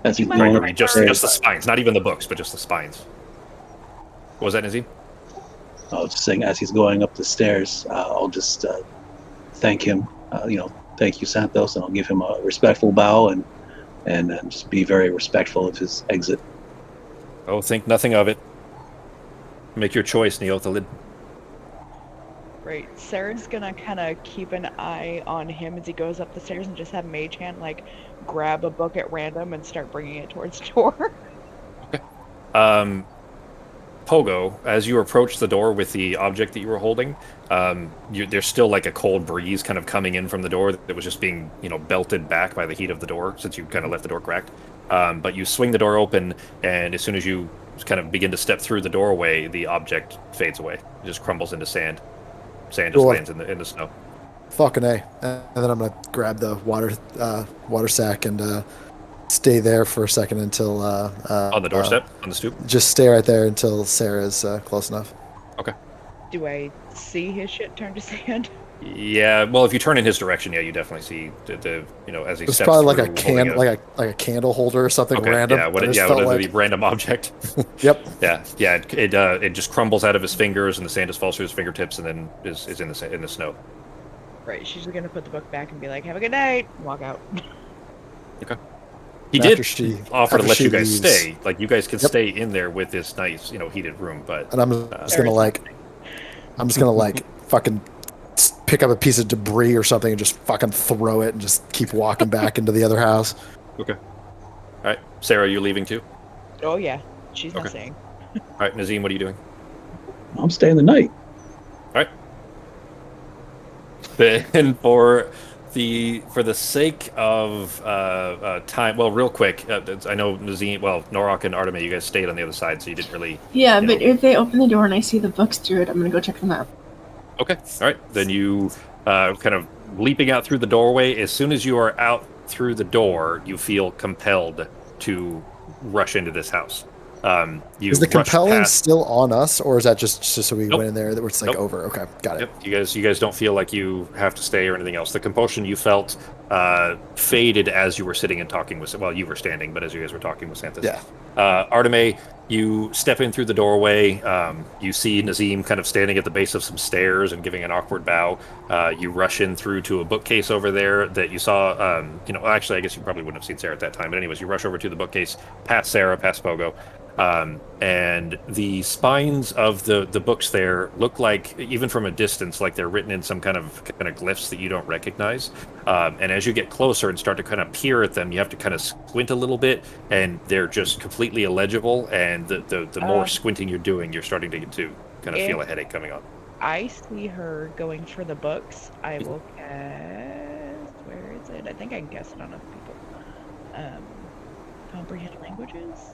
Speaker 6: As he's
Speaker 5: Trying
Speaker 6: going
Speaker 1: Trying to
Speaker 6: up
Speaker 1: read
Speaker 6: the
Speaker 1: just
Speaker 6: stairs,
Speaker 1: the spines, not even the books, but just the spines. What was that, Nazim?
Speaker 6: I was just saying, as he's going up the stairs, I'll just thank him. Thank you, Santos, and I'll give him a respectful bow and just be very respectful of his exit.
Speaker 1: Oh, think nothing of it. Make your choice, Neothalid.
Speaker 5: Right. Sarah's gonna kind of keep an eye on him as he goes up the stairs and just have Mage Hand like grab a book at random and start bringing it towards the door.
Speaker 1: Pogo, as you approach the door with the object that you were holding, there's still like a cold breeze kind of coming in from the door that was just being, belted back by the heat of the door since you kind of left the door cracked. But you swing the door open, and as soon as you kind of begin to step through the doorway, the object fades away. It just crumbles into sand. Sand just
Speaker 3: Cool.
Speaker 1: lands in the snow.
Speaker 3: Fucking A. And then I'm gonna grab the water sack and stay there for a second until
Speaker 1: On the doorstep, on the stoop.
Speaker 3: just stay right there until Sarah's close enough.
Speaker 1: Okay.
Speaker 5: Do I see his shit turn to sand?
Speaker 1: Yeah, well, if you turn in his direction, yeah, you definitely see the as he
Speaker 3: It's
Speaker 1: steps
Speaker 3: probably like
Speaker 1: through,
Speaker 3: a
Speaker 1: holding
Speaker 3: like a candle holder or something
Speaker 1: okay,
Speaker 3: random.
Speaker 1: yeah,
Speaker 3: I just
Speaker 1: whatever
Speaker 3: felt
Speaker 1: the random object.
Speaker 3: Yep.
Speaker 1: Yeah. It just crumbles out of his fingers, and the sand just falls through his fingertips, and then is in the snow.
Speaker 5: Right. She's gonna put the book back and be like, "Have a good night." Walk out.
Speaker 1: He
Speaker 3: After
Speaker 1: did
Speaker 3: she-
Speaker 1: offer to
Speaker 3: after
Speaker 1: let
Speaker 3: she
Speaker 1: you guys
Speaker 3: leaves.
Speaker 1: stay. Like, you guys can
Speaker 3: Yep.
Speaker 1: stay in there with this nice, heated room, but
Speaker 3: And I'm just gonna like fucking pick up a piece of debris or something and just fucking throw it and just keep walking back into the other house.
Speaker 1: okay. All right, Sarah, you leaving too?
Speaker 5: Oh yeah. She's not
Speaker 1: Okay.
Speaker 5: saying.
Speaker 1: All right, Nazim, what are you doing?
Speaker 6: I'm staying the night.
Speaker 1: All right. Then for the sake of time, well, real quick, I know Nazim, Norok and Artemis, you guys stayed on the other side, so you didn't really.
Speaker 2: Yeah,
Speaker 1: You
Speaker 2: but
Speaker 1: know.
Speaker 2: if they open the door and I see the books through it, I'm gonna go check them out.
Speaker 1: Okay. All right. Then you kind of leaping out through the doorway. As soon as you are out through the door, you feel compelled to rush into this house. You
Speaker 3: Is the
Speaker 1: rush
Speaker 3: compelling
Speaker 1: past.
Speaker 3: still on us, or is that just so we
Speaker 1: Nope.
Speaker 3: went in there that it's like
Speaker 1: Nope.
Speaker 3: over? Okay, got it.
Speaker 1: Yep. You guys don't feel like you have to stay or anything else. The compulsion you felt faded as you were sitting and talking with. Well, you were standing, but as you guys were talking with Santos.
Speaker 3: Yeah.
Speaker 1: Arteme, you step in through the doorway. You see Nazim kind of standing at the base of some stairs and giving an awkward bow. You rush in through to a bookcase over there that you saw. Actually, I guess you probably wouldn't have seen Sarah at that time. But anyways, you rush over to the bookcase, past Sarah, past Pogo. And the spines of the books there look like, even from a distance, like they're written in some kind of glyphs that you don't recognize. And as you get closer and start to kind of peer at them, you have to kind of squint a little bit, and they're just completely illegible. And the more squinting you're doing, you're starting to kind of feel a headache coming on.
Speaker 5: I see her going for the books. I will guess. Where is it? I think I can guess it on other people. Comprehend languages?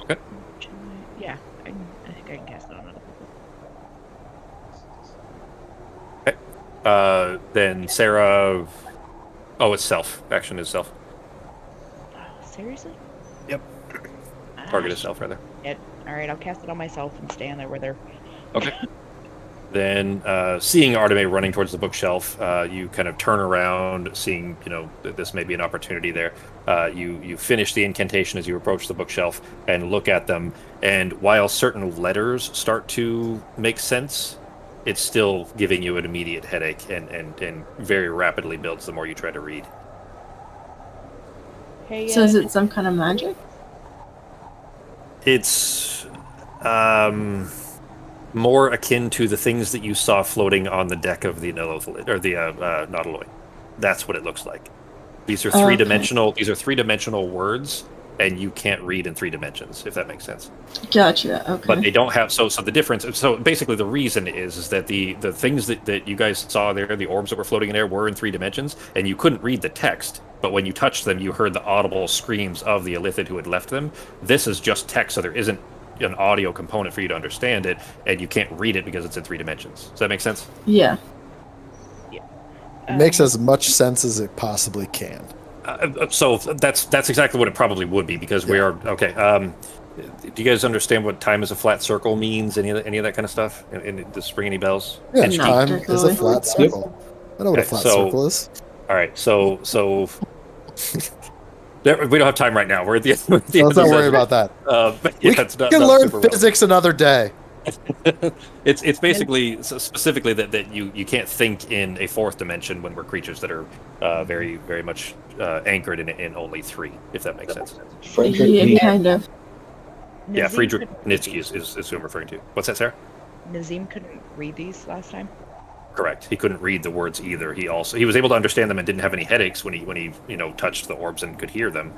Speaker 1: Okay.
Speaker 5: Yeah, I think I can guess it on other people.
Speaker 1: Okay. Then Sarah. Oh, it's self. Action is self.
Speaker 5: Oh, seriously?
Speaker 1: Yep. Target is self, rather.
Speaker 5: Alright, I'll cast it on myself and stand there with her.
Speaker 1: Okay. Then, seeing Arteme running towards the bookshelf, you kind of turn around, seeing, that this may be an opportunity there. You finish the incantation as you approach the bookshelf and look at them, and while certain letters start to make sense, it's still giving you an immediate headache and very rapidly builds the more you try to read.
Speaker 5: Hey,
Speaker 2: So is it some kind of magic?
Speaker 1: It's more akin to the things that you saw floating on the deck of the Nautiloid. That's what it looks like. These are three-dimensional. Okay. These are three-dimensional words, and you can't read in 3 dimensions, if that makes sense.
Speaker 2: Gotcha. Okay.
Speaker 1: But they don't have. So the difference. So basically, the reason is that the things that you guys saw there, the orbs that were floating in there, were in 3 dimensions, and you couldn't read the text. But when you touched them, you heard the audible screams of the Illithid who had left them. This is just text, so there isn't an audio component for you to understand it, and you can't read it because it's in 3 dimensions. Does that make sense?
Speaker 2: Yeah.
Speaker 3: It makes as much sense as it possibly can.
Speaker 1: So that's exactly what it probably would be, because we are okay. Do you guys understand what time is a flat circle means? Any of that kind of stuff? And does it ring any bells?
Speaker 3: Yeah, time is a flat circle. I know what a flat circle is.
Speaker 1: All right, so we don't have time right now. We're at the end.
Speaker 3: Let's not worry about that.
Speaker 1: But yeah,
Speaker 3: we can learn physics another day.
Speaker 1: It's basically specifically that you can't think in a 4th dimension when we're creatures that are very very much anchored in only 3, if that makes sense.
Speaker 2: Yeah, kind of.
Speaker 1: Yeah, Friedrich Nietzsche is who I'm referring to. What's that, Sarah?
Speaker 5: Nazim couldn't read these last time.
Speaker 1: Correct. He couldn't read the words either. He was able to understand them and didn't have any headaches when he touched the orbs and could hear them.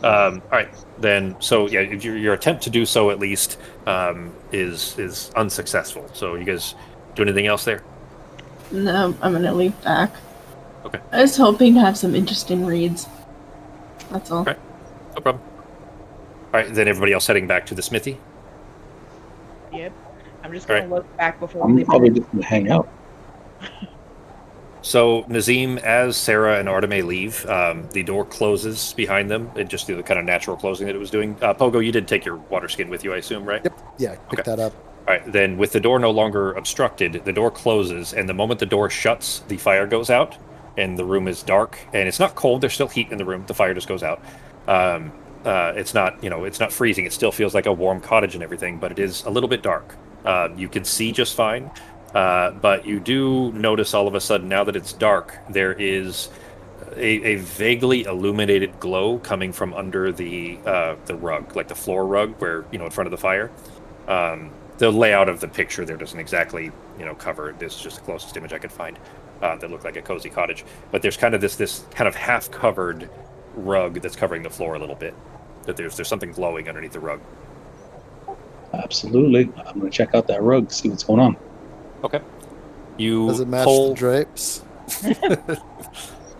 Speaker 1: All right, then. So yeah, your attempt to do so at least is unsuccessful. So you guys do anything else there?
Speaker 2: No, I'm gonna leave back.
Speaker 1: Okay.
Speaker 2: I was hoping to have some interesting reads. That's all.
Speaker 1: Okay. No problem. All right, then everybody else heading back to the smithy.
Speaker 5: Yep. I'm just gonna look back before we
Speaker 6: I'm
Speaker 5: leave.
Speaker 6: probably just gonna hang out.
Speaker 1: So Nazim, as Sarah and Arteme leave, the door closes behind them. It just do the kind of natural closing that it was doing. Pogo, you did take your water skin with you, I assume, right?
Speaker 3: Yep. Yeah, pick that up.
Speaker 1: All right. Then, with the door no longer obstructed, the door closes, and the moment the door shuts, the fire goes out, and the room is dark. And it's not cold. There's still heat in the room. The fire just goes out. It's not freezing. It still feels like a warm cottage and everything, but it is a little bit dark. You can see just fine. But you do notice all of a sudden, now that it's dark, there is a vaguely illuminated glow coming from under the rug, like the floor rug, where in front of the fire. The layout of the picture there doesn't exactly cover it. This is just the closest image I could find that looked like a cozy cottage. But there's kind of this kind of half covered rug that's covering the floor a little bit. That there's something glowing underneath the rug.
Speaker 6: Absolutely. I'm gonna check out that rug, see what's going on.
Speaker 1: Okay. You
Speaker 3: Does it match
Speaker 1: pull...
Speaker 3: the drapes?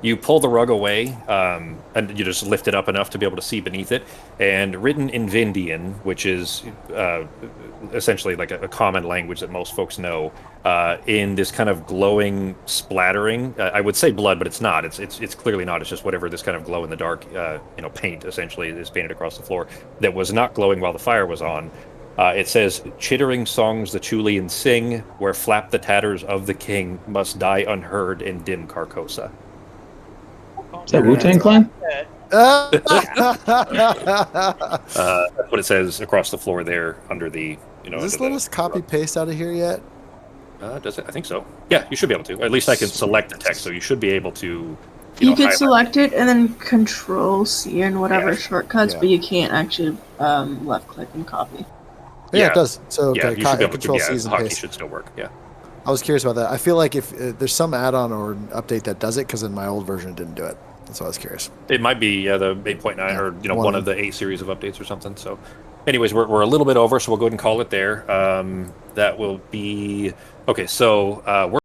Speaker 1: You pull the rug away, and you just lift it up enough to be able to see beneath it. And written in Vindian, which is essentially like a common language that most folks know, in this kind of glowing splattering. I would say blood, but it's not. It's clearly not. It's just whatever this kind of glow in the dark, paint essentially is painted across the floor that was not glowing while the fire was on. It says, "Chittering songs the Chulians sing, where flap the tatters of the king, must die unheard in dim Carcosa."
Speaker 6: Is that Wu-Tang Clan?
Speaker 1: That's what it says across the floor there under the,
Speaker 3: Does this let us copy paste out of here yet?
Speaker 1: Does it? I think so. Yeah, you should be able to. At least I can select the text, so you should be able to.
Speaker 2: You could
Speaker 1: highlight.
Speaker 2: select it and then Control C and whatever
Speaker 1: Yeah.
Speaker 2: shortcuts,
Speaker 3: Yeah.
Speaker 2: but you can't actually left click and copy.
Speaker 3: Yeah, it does. So
Speaker 1: Yeah,
Speaker 3: okay,
Speaker 1: you should be able to.
Speaker 3: Control
Speaker 1: Yeah,
Speaker 3: C's and
Speaker 1: hotkey
Speaker 3: paste.
Speaker 1: should still work. Yeah.
Speaker 3: I was curious about that. I feel like if there's some add-on or update that does it, because in my old version it didn't do it. That's why I was curious.
Speaker 1: It might be the 8.9
Speaker 3: Yeah,
Speaker 1: or one of the 8 series of updates or something. So, anyways, we're a little bit over, so we'll go ahead and call it there. That will be okay. So we're